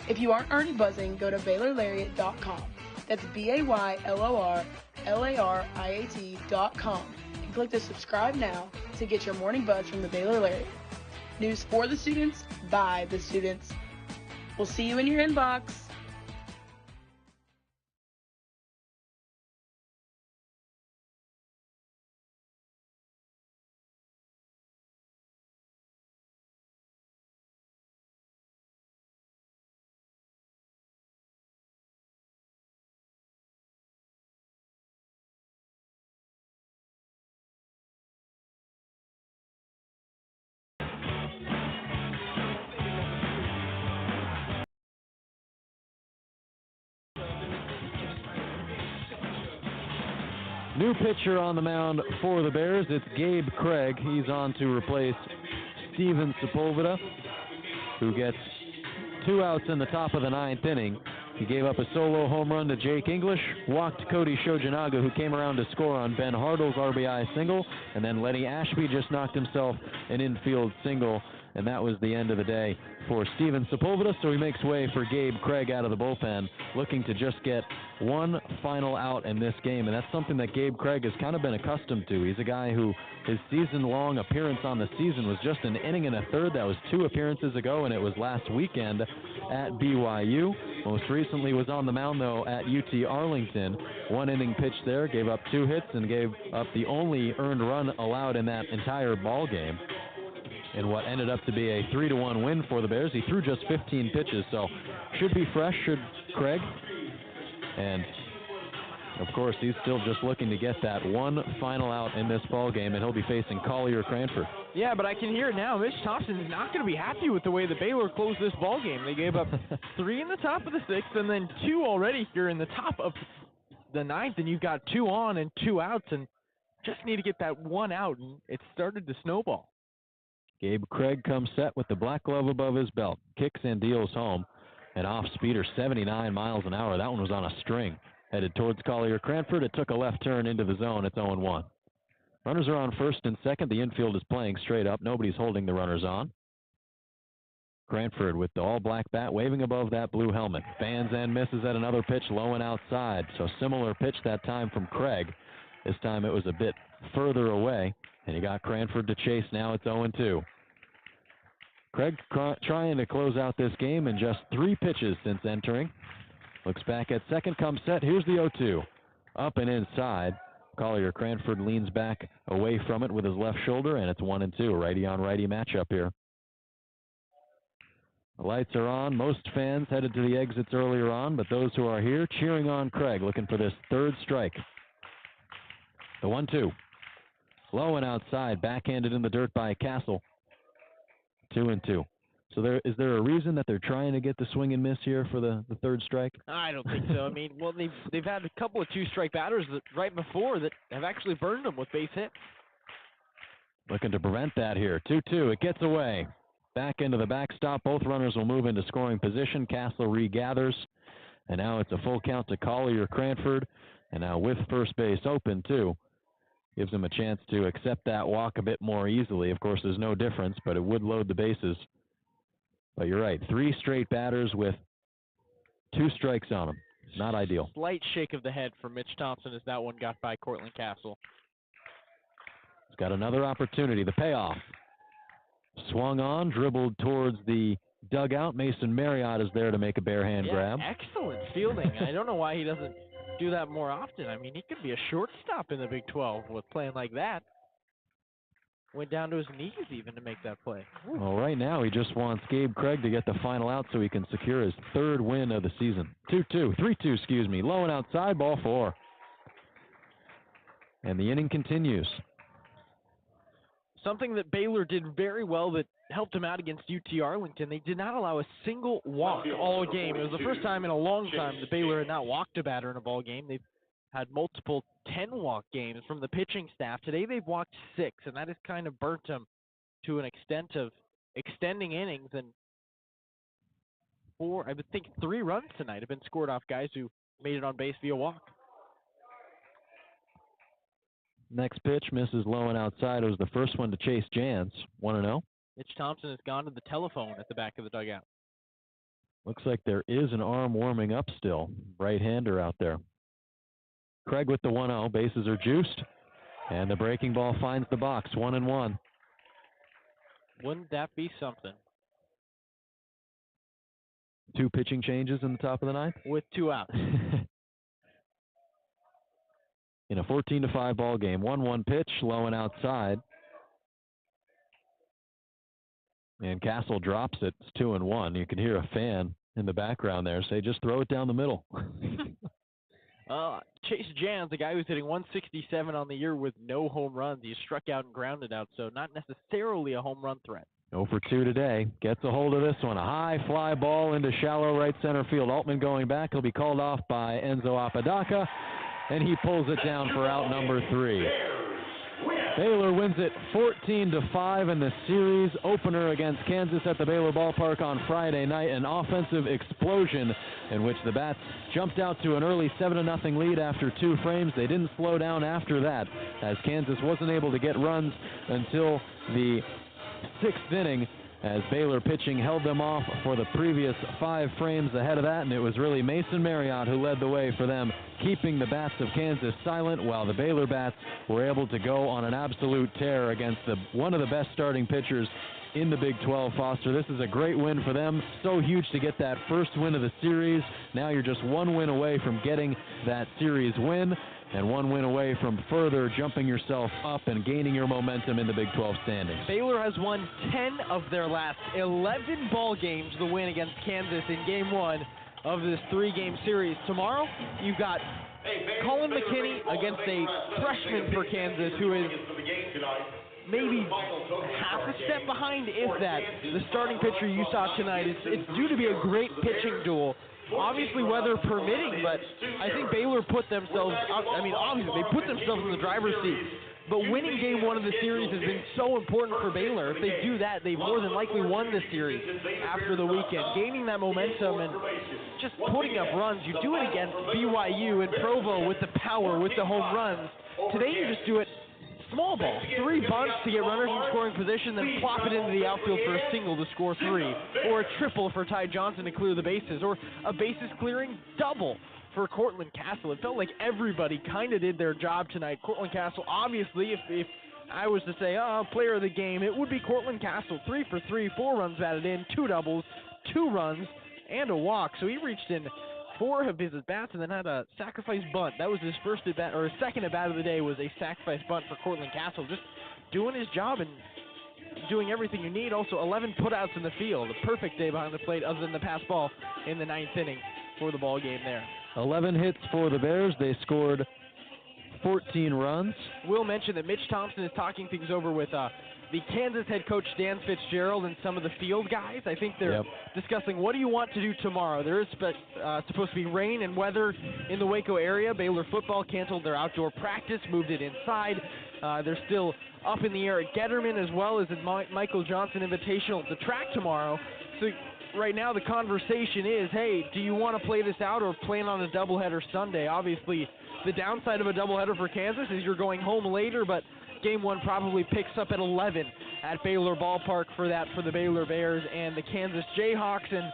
If you aren't already buzzing, go to BaylorLariat.com. That's BaylorLariat.com and click the subscribe now to get your morning buzz from the Baylor Lariat. News for the students, by the students. We'll see you in your inbox. New pitcher on the mound for the Bears. It's Gabe Craig. He's on to replace Steven Sepulveda, who gets 2 outs in the top of the 9th inning. He gave up a solo home run to Jake English, walked Cody Shojinaga, who came around to score on Ben Hartle's RBI single, and then Lenny Ashby just knocked himself an infield single, and that was the end of the day for Steven Sepulveda. So he makes way for Gabe Craig out of the bullpen, looking to just get one final out in this game, and that's something that Gabe Craig has kind of been accustomed to. He's a guy who his season-long appearance on the season was just an inning and a third. That was 2 appearances ago, and it was last weekend at BYU. Most recently was on the mound, though, at UT Arlington. 1 inning pitch there, gave up 2 hits, and gave up the only earned run allowed in that entire ball game. In what ended up to be a 3-1 win for the Bears. He threw just 15 pitches, so should be fresh, should Craig. And, of course, he's still just looking to get that one final out in this ball game, and he'll be facing Collier Cranford. Yeah, but I can hear it now. Mitch Thompson is not going to be happy with the way the Baylor closed this ball game. They gave up 3 in the top of the 6th, and then 2 already here in the top of the ninth, and you've got 2 on and 2 outs, and just need to get that 1 out, and it started to snowball. Gabe Craig comes set with the black glove above his belt, kicks and deals home. An off-speeder, 79 miles an hour. That one was on a string. Headed towards Collier Cranford. It took a left turn into the zone. It's 0-1. Runners are on first and second. The infield is playing straight up. Nobody's holding the runners on. Cranford with the all-black bat waving above that blue helmet. Fans and misses at another pitch low and outside. So similar pitch that time from Craig. This time it was a bit further away, and he got Cranford to chase. Now it's 0-2. Craig trying to close out this game in just 3 pitches since entering. Looks back at second, comes set. Here's the 0-2. Up and inside. Collier Cranford leans back away from it with his left shoulder, and it's 1-2. Righty-on-righty matchup here. The lights are on. Most fans headed to the exits earlier on, but those who are here cheering on Craig, looking for this 3rd strike. The 1-2. Low and outside, backhanded in the dirt by Castle. 2-2. So is there a reason that they're trying to get the swing and miss here for the 3rd strike? I don't think so. I mean, well, they've had a couple of 2-strike batters right before that have actually burned them with base hits. Looking to prevent that here. 2-2. It gets away. Back into the backstop. Both runners will move into scoring position. Castle regathers. And now it's a full count to Collier Cranford. And now with first base open, too. Gives him a chance to accept that walk a bit more easily. Of course, there's no difference, but it would load the bases. But you're right, 3 straight batters with 2 strikes on them. Not ideal. Slight shake of the head from Mitch Thompson as that one got by Cortland Castle. He's got another opportunity, the payoff. Swung on, dribbled towards the dugout. Mason Marriott is there to make a bare hand grab. Excellent fielding. I don't know why he doesn't do that more often. I mean, he could be a shortstop in the Big 12 with playing like that. Went down to his knees even to make that play. Well, right now he just wants Gabe Craig to get the final out so he can secure his 3rd win of the season. 3-2, low and outside, ball 4. And the inning continues. Something that Baylor did very well that helped them out against UT Arlington. They did not allow a single walk all game. It was the first time in a long time that Baylor had not walked a batter in a ball game. They've had multiple 10-walk games from the pitching staff. Today they've walked 6, and that has kind of burnt them to an extent of extending innings. And I would think 3 runs tonight have been scored off guys who made it on base via walk. Next pitch misses low and outside. It was the first one to Chase Jans. 1-0. Mitch Thompson has gone to the telephone at the back of the dugout. Looks like there is an arm warming up still. Right-hander out there. Craig with the 1-0. Bases are juiced. And the breaking ball finds the box. 1-1. Wouldn't that be something? 2 pitching changes in the top of the 9th? With 2 outs. In a 14-5 ball game. 1-1 pitch, low and outside. And Castle drops it. It's 2-1. You can hear a fan in the background there say, just throw it down the middle. Chase Jans, the guy who's hitting 167 on the year with no home runs. He's struck out and grounded out, so not necessarily a home run threat. 0 for 2 today. Gets a hold of this one. A high fly ball into shallow right center field. Altman going back. He'll be called off by Enzo Apodaca. And he pulls it down for out number 3. Baylor wins it 14-5 in the series opener against Kansas at the Baylor Ballpark on Friday night. An offensive explosion in which the Bats jumped out to an early 7-0 lead after 2 frames. They didn't slow down after that, as Kansas wasn't able to get runs until the 6th inning, as Baylor pitching held them off for the previous 5 frames ahead of that, and it was really Mason Marriott who led the way for them, keeping the Bats of Kansas silent, while the Baylor Bats were able to go on an absolute tear against one of the best starting pitchers in the Big 12, Foster. This is a great win for them. So huge to get that first win of the series. Now you're just 1 win away from getting that series win, and 1 win away from further jumping yourself up and gaining your momentum in the Big 12 standings. Baylor has won 10 of their last 11 ball games to win against Kansas in Game 1 of this 3-game series. Tomorrow, you've got Colin McKinney against a freshman for Kansas who is maybe half a step behind, if that. The starting pitcher you saw tonight, it's due to be a great pitching duel. obviously weather permitting, but I think Baylor put themselves, obviously they put themselves in the driver's seat. But winning game one of the series has been so important for Baylor. If they do that, they've more than likely won the series after the weekend. Gaining that momentum and just putting up runs. You do it against BYU and Provo with the power, with the home runs. Today you just do it small ball. 3 bunts to get runners in scoring position, then plop it into the outfield for a single to score 3. Or a triple for Ty Johnson to clear the bases. Or a bases clearing double for Cortland Castle. It felt like everybody kind of did their job tonight. Cortland Castle, obviously, if I was to say, player of the game, it would be Cortland Castle. 3 for 3, 4 runs batted in, 2 doubles, 2 runs, and a walk. So he reached in 4 of his at-bats and then had a sacrifice bunt. That was his first at-bat, or his second at-bat of the day was a sacrifice bunt for Cortland Castle. Just doing his job and doing everything you need. Also, 11 putouts in the field. A perfect day behind the plate other than the pass ball in the 9th inning for the ball game there. 11 hits for the Bears. They scored 14 runs. We'll mention that Mitch Thompson is talking things over with the Kansas head coach Dan Fitzgerald and some of the field guys. I think they're discussing what do you want to do tomorrow. There is supposed to be rain and weather in the Waco area. Baylor football canceled their outdoor practice, moved it inside. They're still up in the air at Getterman as well as at Michael Johnson Invitational at the track tomorrow. So right now the conversation is, hey, do you want to play this out or plan on a doubleheader Sunday? Obviously, the downside of a doubleheader for Kansas is you're going home later, but game one probably picks up at 11 at Baylor Ballpark for the Baylor Bears and the Kansas Jayhawks, and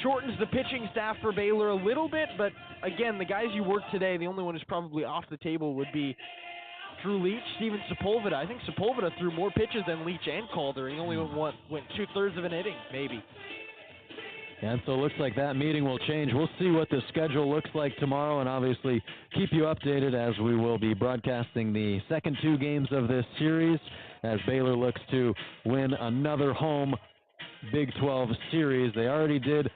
shortens the pitching staff for Baylor a little bit, but again, the guys you worked today, the only one who's probably off the table would be Drew Leach, Steven Sepulveda. I think Sepulveda threw more pitches than Leach and Calder. He only went 2/3 of an inning, maybe. And so it looks like that meeting will change. We'll see what the schedule looks like tomorrow and obviously keep you updated as we will be broadcasting the second 2 games of this series as Baylor looks to win another home Big 12 series. They already did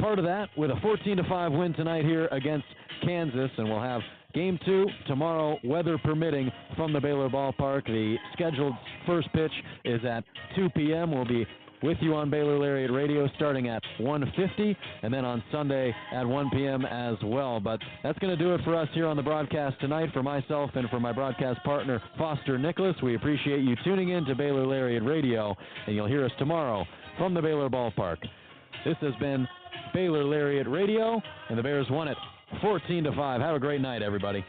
part of that with a 14-5 win tonight here against Kansas, and we'll have Game 2 tomorrow, weather permitting, from the Baylor Ballpark. The scheduled first pitch is at 2 p.m. We'll be with you on Baylor Lariat Radio starting at 1:50, and then on Sunday at 1 p.m. as well. But that's going to do it for us here on the broadcast tonight. For myself and for my broadcast partner, Foster Nicholas, we appreciate you tuning in to Baylor Lariat Radio, and you'll hear us tomorrow from the Baylor Ballpark. This has been Baylor Lariat Radio, and the Bears won it 14-5. Have a great night, everybody.